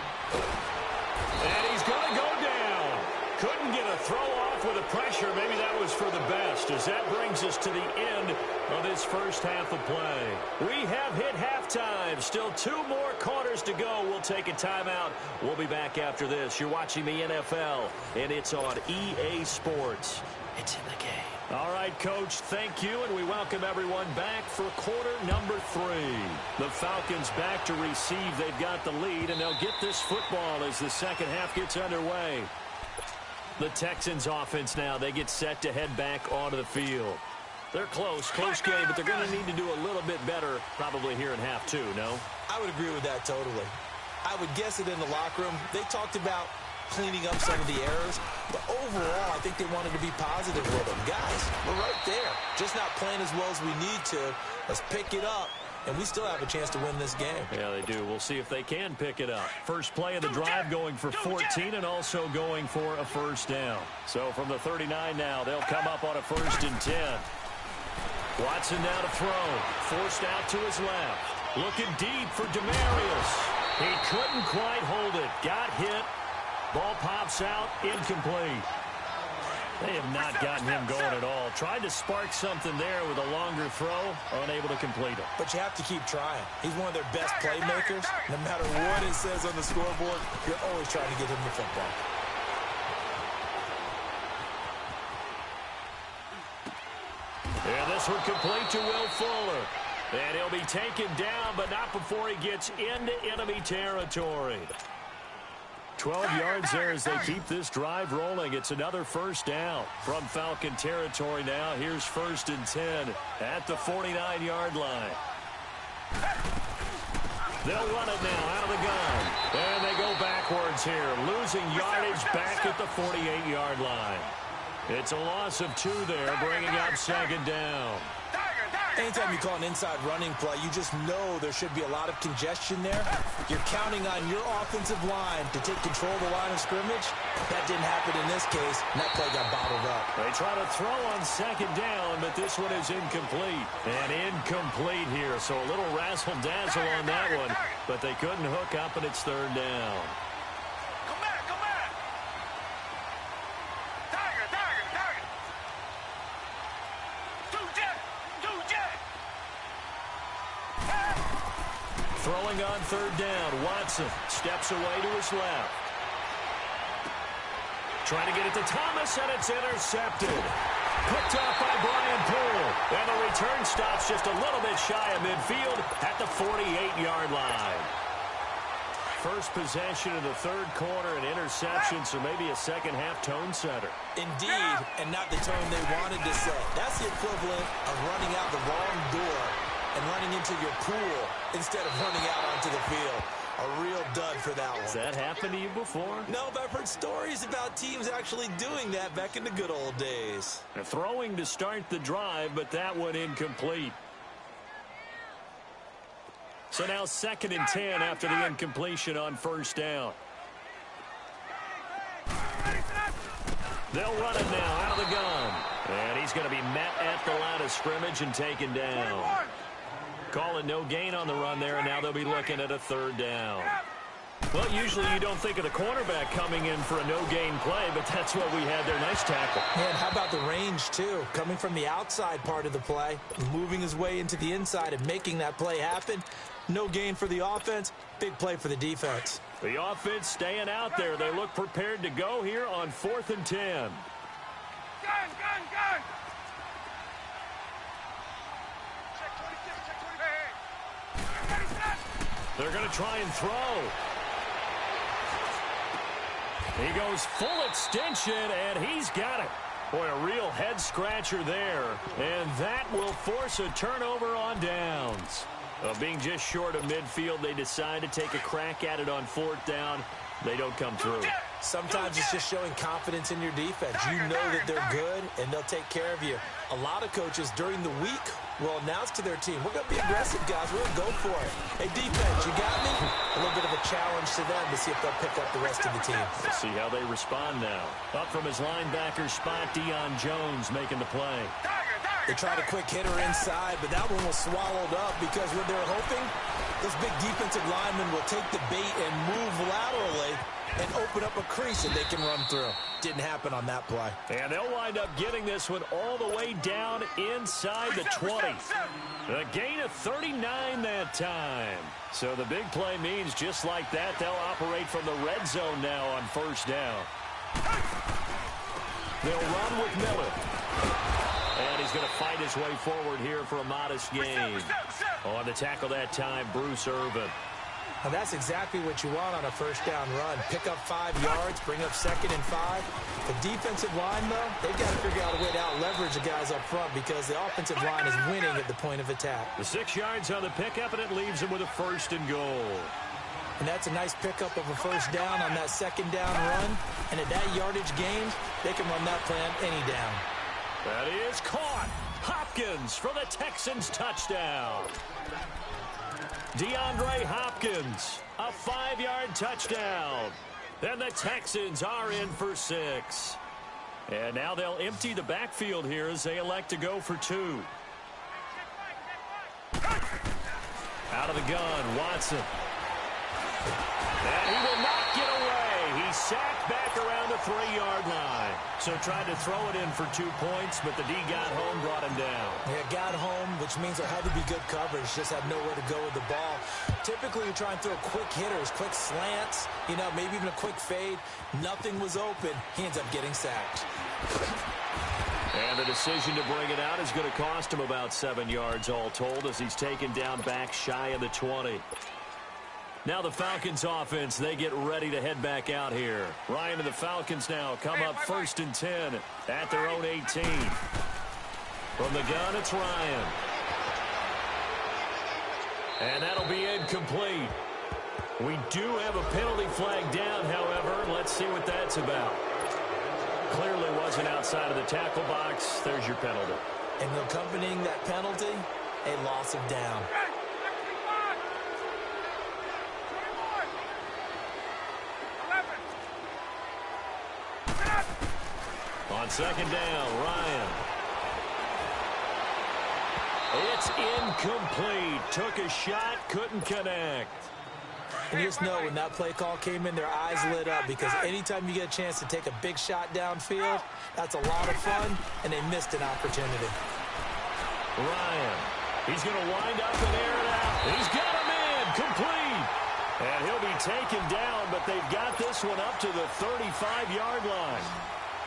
And he's going to go down. Couldn't get a throw off with the pressure. Maybe that was for the best, as that brings us to the end of this first half of play. We have hit halftime. Still 2 more quarters to go. We'll take a timeout. We'll be back after this. You're watching the NFL, and it's on EA Sports. It's in the game. All right, Coach, thank you, and we welcome everyone back for quarter number 3. The Falcons back to receive. They've got the lead, and they'll get this football as the second half gets underway. The Texans offense now, they get set to head back onto the field. They're close game, but they're going to need to do a little bit better probably here in half 2, no? I would agree with that totally. I would guess it in the locker room. They talked about cleaning up some of the errors, but overall, I think they wanted to be positive with them. Guys, we're right there. Just not playing as well as we need to. Let's pick it up, and we still have a chance to win this game. Yeah, they do. We'll see if they can pick it up. First play of the drive going for 14 and also going for a first down. So from the 39 now, they'll come up on a 1st and 10. Watson now to throw. Forced out to his left. Looking deep for Demarius. He couldn't quite hold it. Got hit. Ball pops out. Incomplete. They have not gotten him going at all. Tried to spark something there with a longer throw. Unable to complete it. But you have to keep trying. He's one of their best playmakers. No matter what it says on the scoreboard, you're always trying to get him the football. And this one complete to Will Fuller. And he'll be taken down, but not before he gets into enemy territory. 12 yards there as they keep this drive rolling. It's another first down from Falcon territory now. Here's 1st and 10 at the 49-yard line. They'll run it now out of the gun. And they go backwards here, losing yardage back at the 48-yard line. It's a loss of 2 there, bringing up 2nd down. Anytime you call an inside running play, you just know there should be a lot of congestion there. You're counting on your offensive line to take control of the line of scrimmage. That didn't happen in this case, and that play got bottled up. They try to throw on 2nd down, but this one is incomplete. And incomplete here, so a little razzle-dazzle on that one, but they couldn't hook up, and it's 3rd down. Come back, come back. Tiger, tiger, tiger. 2 jet, 2 jet. Throwing on 3rd down, Watson steps away to his left. Trying to get it to Thomas, and it's intercepted. Picked off by Brian Poole. And the return stops just a little bit shy of midfield at the 48-yard line. First possession of the 3rd quarter, an interception, so maybe a second-half tone setter. Indeed, and not the tone they wanted to set. That's the equivalent of running out the wrong door and running into your pool instead of running out onto the field. A real dud for that one. Has that happened to you before? No, but I've heard stories about teams actually doing that back in the good old days. They're throwing to start the drive, but that one incomplete. So now 2nd and 10 after the incompletion on 1st down. They'll run it now out of the gun. And he's going to be met at the line of scrimmage and taken down. Call it no gain on the run there, and now they'll be looking at a 3rd down. Well, usually you don't think of the cornerback coming in for a no-gain play, but that's what we had there. Nice tackle. And how about the range, too? Coming from the outside part of the play, moving his way into the inside and making that play happen. No gain for the offense, big play for the defense. The offense staying out there. They look prepared to go here on 4th and 10. Gun, gun, gun. They're going to try and throw. He goes full extension, and he's got it. Boy, a real head-scratcher there. And that will force a turnover on downs. Being just short of midfield, they decide to take a crack at it on 4th down. They don't come through. Sometimes it's just showing confidence in your defense. You know that they're good, and they'll take care of you. A lot of coaches during the week will announce to their team, we're going to be aggressive, guys. We're going to go for it. Hey, defense, you got me? A little bit of a challenge to them to see if they'll pick up the rest of the team. Let's see how they respond now. Up from his linebacker spot, Deion Jones making the play. They tried a quick hitter inside, but that one was swallowed up because what they're hoping, those big defensive linemen will take the bait and move laterally and open up a crease that they can run through. Didn't happen on that play. And they'll wind up getting this one all the way down inside the 20. A gain of 39 that time. So the big play means just like that, they'll operate from the red zone now on 1st down. They'll run with Miller. And he's going to fight his way forward here for a modest gain. On the tackle that time, Bruce Irvin. And that's exactly what you want on a 1st down run. Pick up 5 yards, bring up 2nd and 5. The defensive line, though, they've got to figure out a way to out-leverage the guys up front because the offensive line is winning at the point of attack. The 6 yards on the pickup, and it leaves them with a 1st and goal. And that's a nice pickup of a 1st down on that 2nd down run. And at that yardage gain, they can run that play on any down. That is caught. Hopkins for the Texans touchdown. DeAndre Hopkins, a 5-yard touchdown. And the Texans are in for 6. And now they'll empty the backfield here as they elect to go for 2. Out of the gun, Watson. And he will not get away. He sacked back around the 3-yard line. So tried to throw it in for 2 points, but the D got home, brought him down. Yeah, got home, which means there had to be good coverage. Just had nowhere to go with the ball. Typically, you try and throw quick hitters, quick slants, maybe even a quick fade. Nothing was open. He ends up getting sacked. And the decision to bring it out is going to cost him about 7 yards all told as he's taken down back shy of the 20. Now the Falcons offense, they get ready to head back out here. Ryan and the Falcons now come up 1st and 10 at their own 18. From the gun, it's Ryan. And that'll be incomplete. We do have a penalty flag down, however. Let's see what that's about. Clearly wasn't outside of the tackle box. There's your penalty. And accompanying that penalty, a loss of down. On 2nd down, Ryan. It's incomplete. Took a shot, couldn't connect. And you just know when that play call came in, their eyes lit up, because anytime you get a chance to take a big shot downfield, that's a lot of fun, and they missed an opportunity. Ryan, he's going to wind up and air it out. He's got him in, complete. And he'll be taken down, but they've got this one up to the 35-yard line.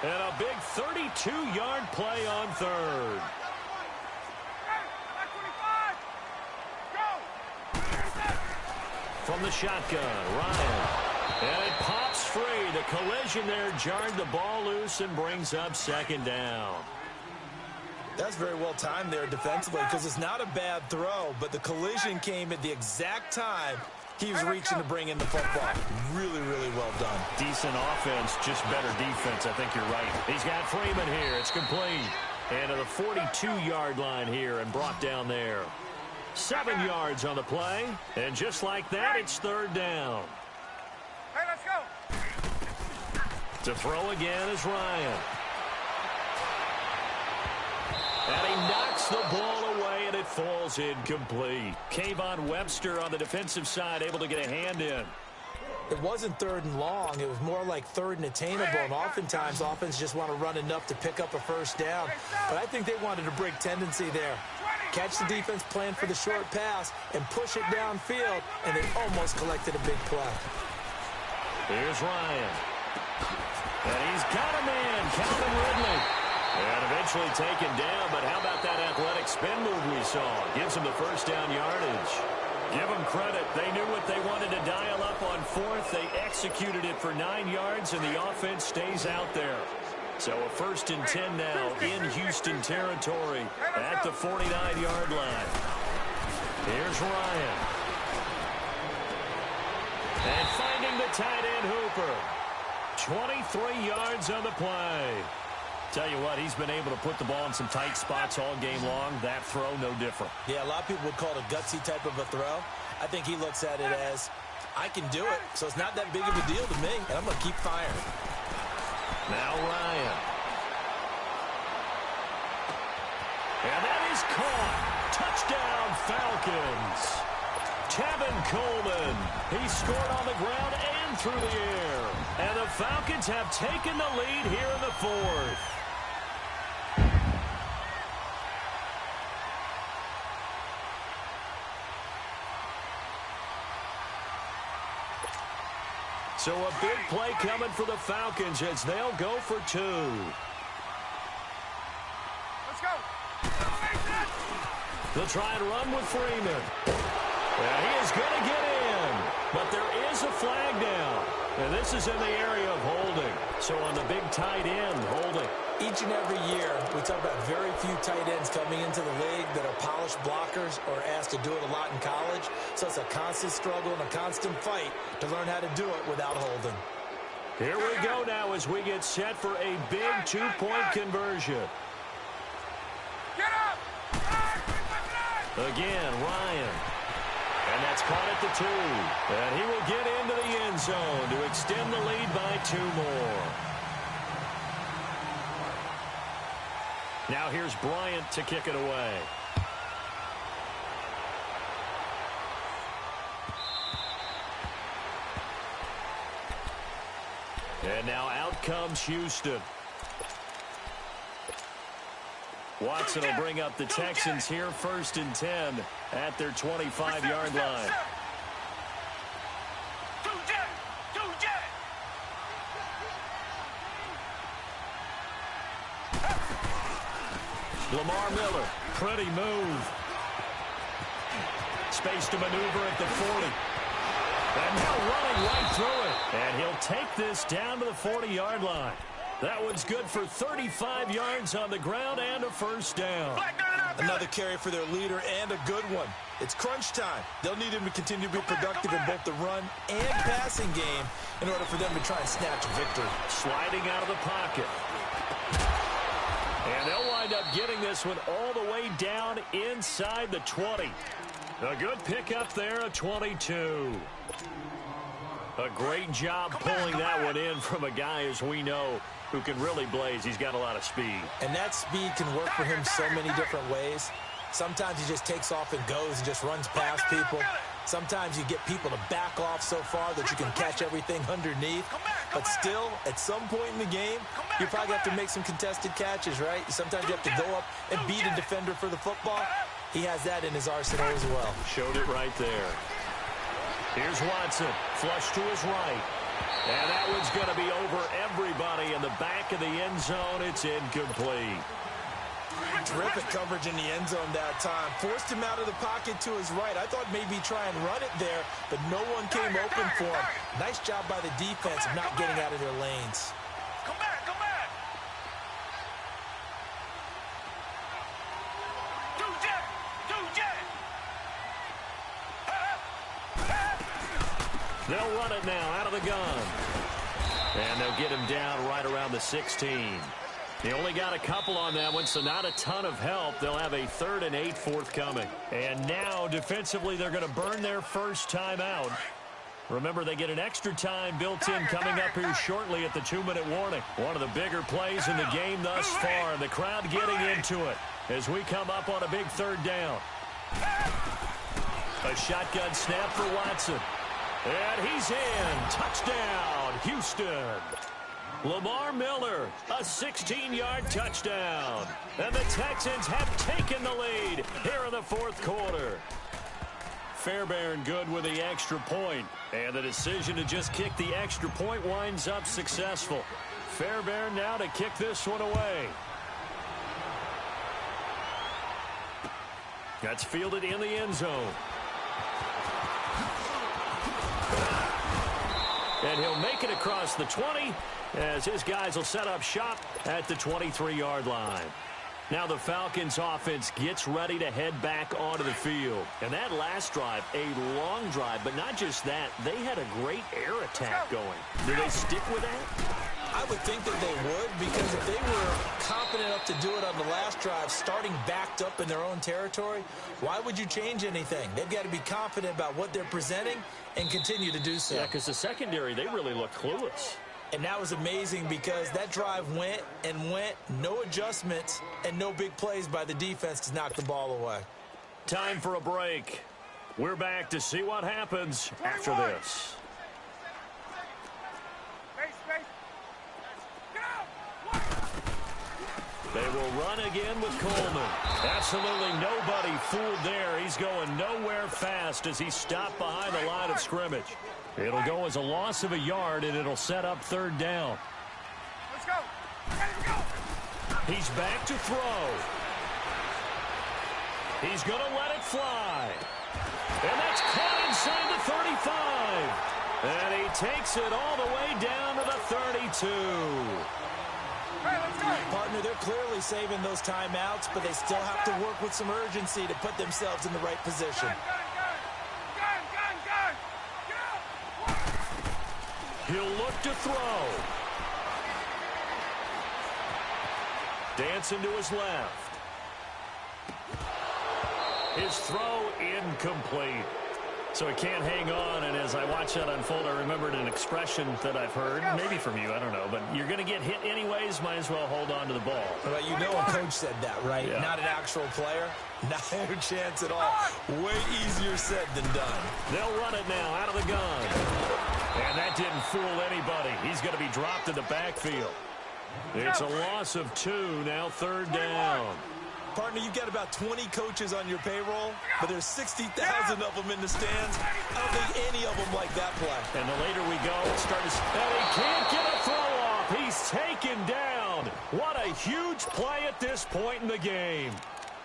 And a big 32-yard play on 3rd. From the shotgun, Ryan. And it pops free. The collision there jarred the ball loose and brings up 2nd down. That's very well timed there defensively, because it's not a bad throw, but the collision came at the exact time he was reaching to bring in the football. Really, really well done. Decent offense, just better defense. I think you're right. He's got Freeman here. It's complete. And to the 42-yard line here and brought down there. 7 yards on the play. And just like that, it's 3rd down. Hey, let's go. To throw again is Ryan. And he knocks the ball away, and it falls incomplete. Kayvon Webster on the defensive side able to get a hand in. It wasn't 3rd and long. It was more like 3rd and attainable, and oftentimes offense just want to run enough to pick up a 1st down. But I think they wanted a break tendency there. Catch the defense, plan for the short pass, and push it downfield, and they almost collected a big play. Here's Ryan. And he's got him in. Calvin Ridley. And eventually taken down, but how about that athletic spin move we saw? Gives him the 1st down yardage. Give them credit. They knew what they wanted to dial up on 4th. They executed it for 9 yards, and the offense stays out there. So a 1st and 10 now in Houston territory at the 49-yard line. Here's Ryan. And finding the tight end Hooper. 23 yards on the play. Tell you what, he's been able to put the ball in some tight spots all game long. That throw, no different. Yeah, a lot of people would call it a gutsy type of a throw. I think he looks at it as, I can do it, so it's not that big of a deal to me, and I'm going to keep firing. Now Ryan. And that is caught. Touchdown, Falcons. Tevin Coleman. He scored on the ground and through the air. And the Falcons have taken the lead here in the 4th. So a big play coming for the Falcons as they'll go for 2. Let's go. They'll try and run with Freeman. And he is going to get in. But there is a flag down. And this is in the area of holding. So on the big tight end, holding. Each and every year, we talk about very few tight ends coming into the league that are polished blockers or asked to do it a lot in college. So it's a constant struggle and a constant fight to learn how to do it without holding. Here we go now as we get set for a big 2-point conversion. Get up! Again, Ryan. And that's caught at the 2. And he will get into the end zone to extend the lead by 2 more. Now here's Bryant to kick it away. And now out comes Houston. Watson will bring up the Texans here 1st and 10 at their 25-yard line. Lamar Miller, pretty move. Space to maneuver at the 40. And now running right through it. And he'll take this down to the 40-yard line. That one's good for 35 yards on the ground and a first down. Another carry for their leader and a good one. It's crunch time. They'll need him to continue to be productive in both the run and passing game in order for them to try and snatch a victory. Sliding out of the pocket. And they'll wind up getting this one all the way down inside the 20. A good pickup there, a 22. A great job pulling that one in from a guy, as we know, who can really blaze. He's got a lot of speed. And that speed can work for him so many different ways. Sometimes he just takes off and goes and just runs past people. Sometimes you get people to back off so far that you can catch everything underneath. But still, at some point in the game, you probably have to make some contested catches, right? Sometimes you have to go up and beat a defender for the football. He has that in his arsenal as well. Showed it right there. Here's Watson, flush to his right. And that one's going to be over everybody in the back of the end zone. It's incomplete. Terrific coverage in the end zone that time. Forced him out of the pocket to his right. I thought maybe try and run it there, but no one came open for him. Nice job by the defense of not getting out of their lanes. Come back, come back. Do jet, do jet. They'll run it now out of the gun. And they'll get him down right around the 16. They only got a couple on that one, so not a ton of help. They'll have a 3rd and 8 forthcoming. And now, defensively, they're going to burn their first time out. Remember, they get an extra time built in coming up here shortly at the 2-minute warning. One of the bigger plays in the game thus far. The crowd getting into it as we come up on a big 3rd down. A shotgun snap for Watson. And he's in. Touchdown, Houston. Lamar Miller, a 16-yard touchdown. And the Texans have taken the lead here in the 4th quarter. Fairbairn good with the extra point. And the decision to just kick the extra point winds up successful. Fairbairn now to kick this one away. That's fielded in the end zone. And he'll make it across the 20 as his guys will set up shop at the 23-yard line. Now the Falcons offense gets ready to head back onto the field. And that last drive, a long drive, but not just that, they had a great air attack going. Do they stick with that? I would think that they would, because if they were confident enough to do it on the last drive, starting backed up in their own territory, why would you change anything? They've got to be confident about what they're presenting and continue to do so. Yeah, because the secondary, they really looked clueless. And that was amazing because that drive went and went, no adjustments, and no big plays by the defense to knock the ball away. Time for a break. We're back to see what happens after this. They will run again with Coleman. Absolutely nobody fooled there. He's going nowhere fast as he's stopped behind the line of scrimmage. It'll go as a loss of a yard, and it'll set up 3rd down. Let's go. Let's go. He's back to throw. He's going to let it fly. And that's caught inside the 35. And he takes it all the way down to the 32. Partner, they're clearly saving those timeouts, but they still have to work with some urgency to put themselves in the right position. He'll look to throw. Dancing to his left. His throw incomplete. So he can't hang on, and as I watch that unfold, I remembered an expression that I've heard, maybe from you, I don't know, but you're going to get hit anyways, might as well hold on to the ball. Well, you know a coach said that, right? Yeah. Not an actual player. Not a chance at all. Way easier said than done. They'll run it now out of the gun. And that didn't fool anybody. He's going to be dropped in the backfield. It's a loss of 2, now 3rd down. Partner, you've got about 20 coaches on your payroll, but there's 60,000 of them in the stands. I don't think any of them like that play. And the later we go, and he can't get a throw off. He's taken down. What a huge play at this point in the game.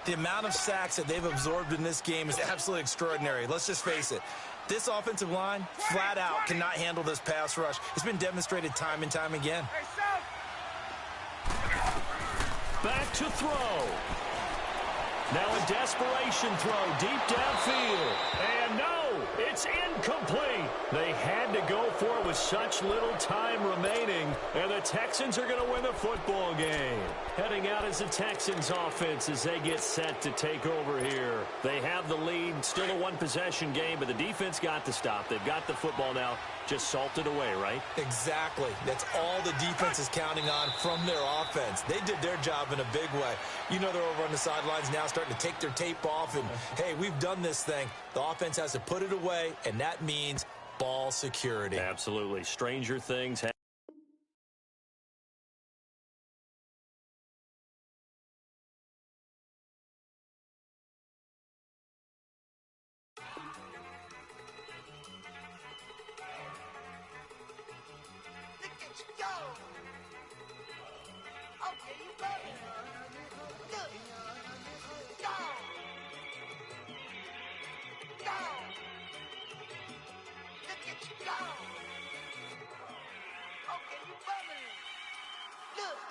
The amount of sacks that they've absorbed in this game is absolutely extraordinary. Let's just face it. This offensive line, flat out, cannot handle this pass rush. It's been demonstrated time and time again. Back to throw. Now a desperation throw deep downfield. And no, it's incomplete. They had to go for it with such little time remaining. And the Texans are going to win the football game. Heading out as the Texans offense as they get set to take over here. They have the lead. Still a one-possession game, but the defense got the stop. They've got the football now. Just salted away, right? Exactly. That's all the defense is counting on from their offense. They did their job in a big way. You know they're over on the sidelines now starting to take their tape off, and, hey, we've done this thing. The offense has to put it away, and that means ball security. Absolutely. Stranger things happen.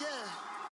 Yeah.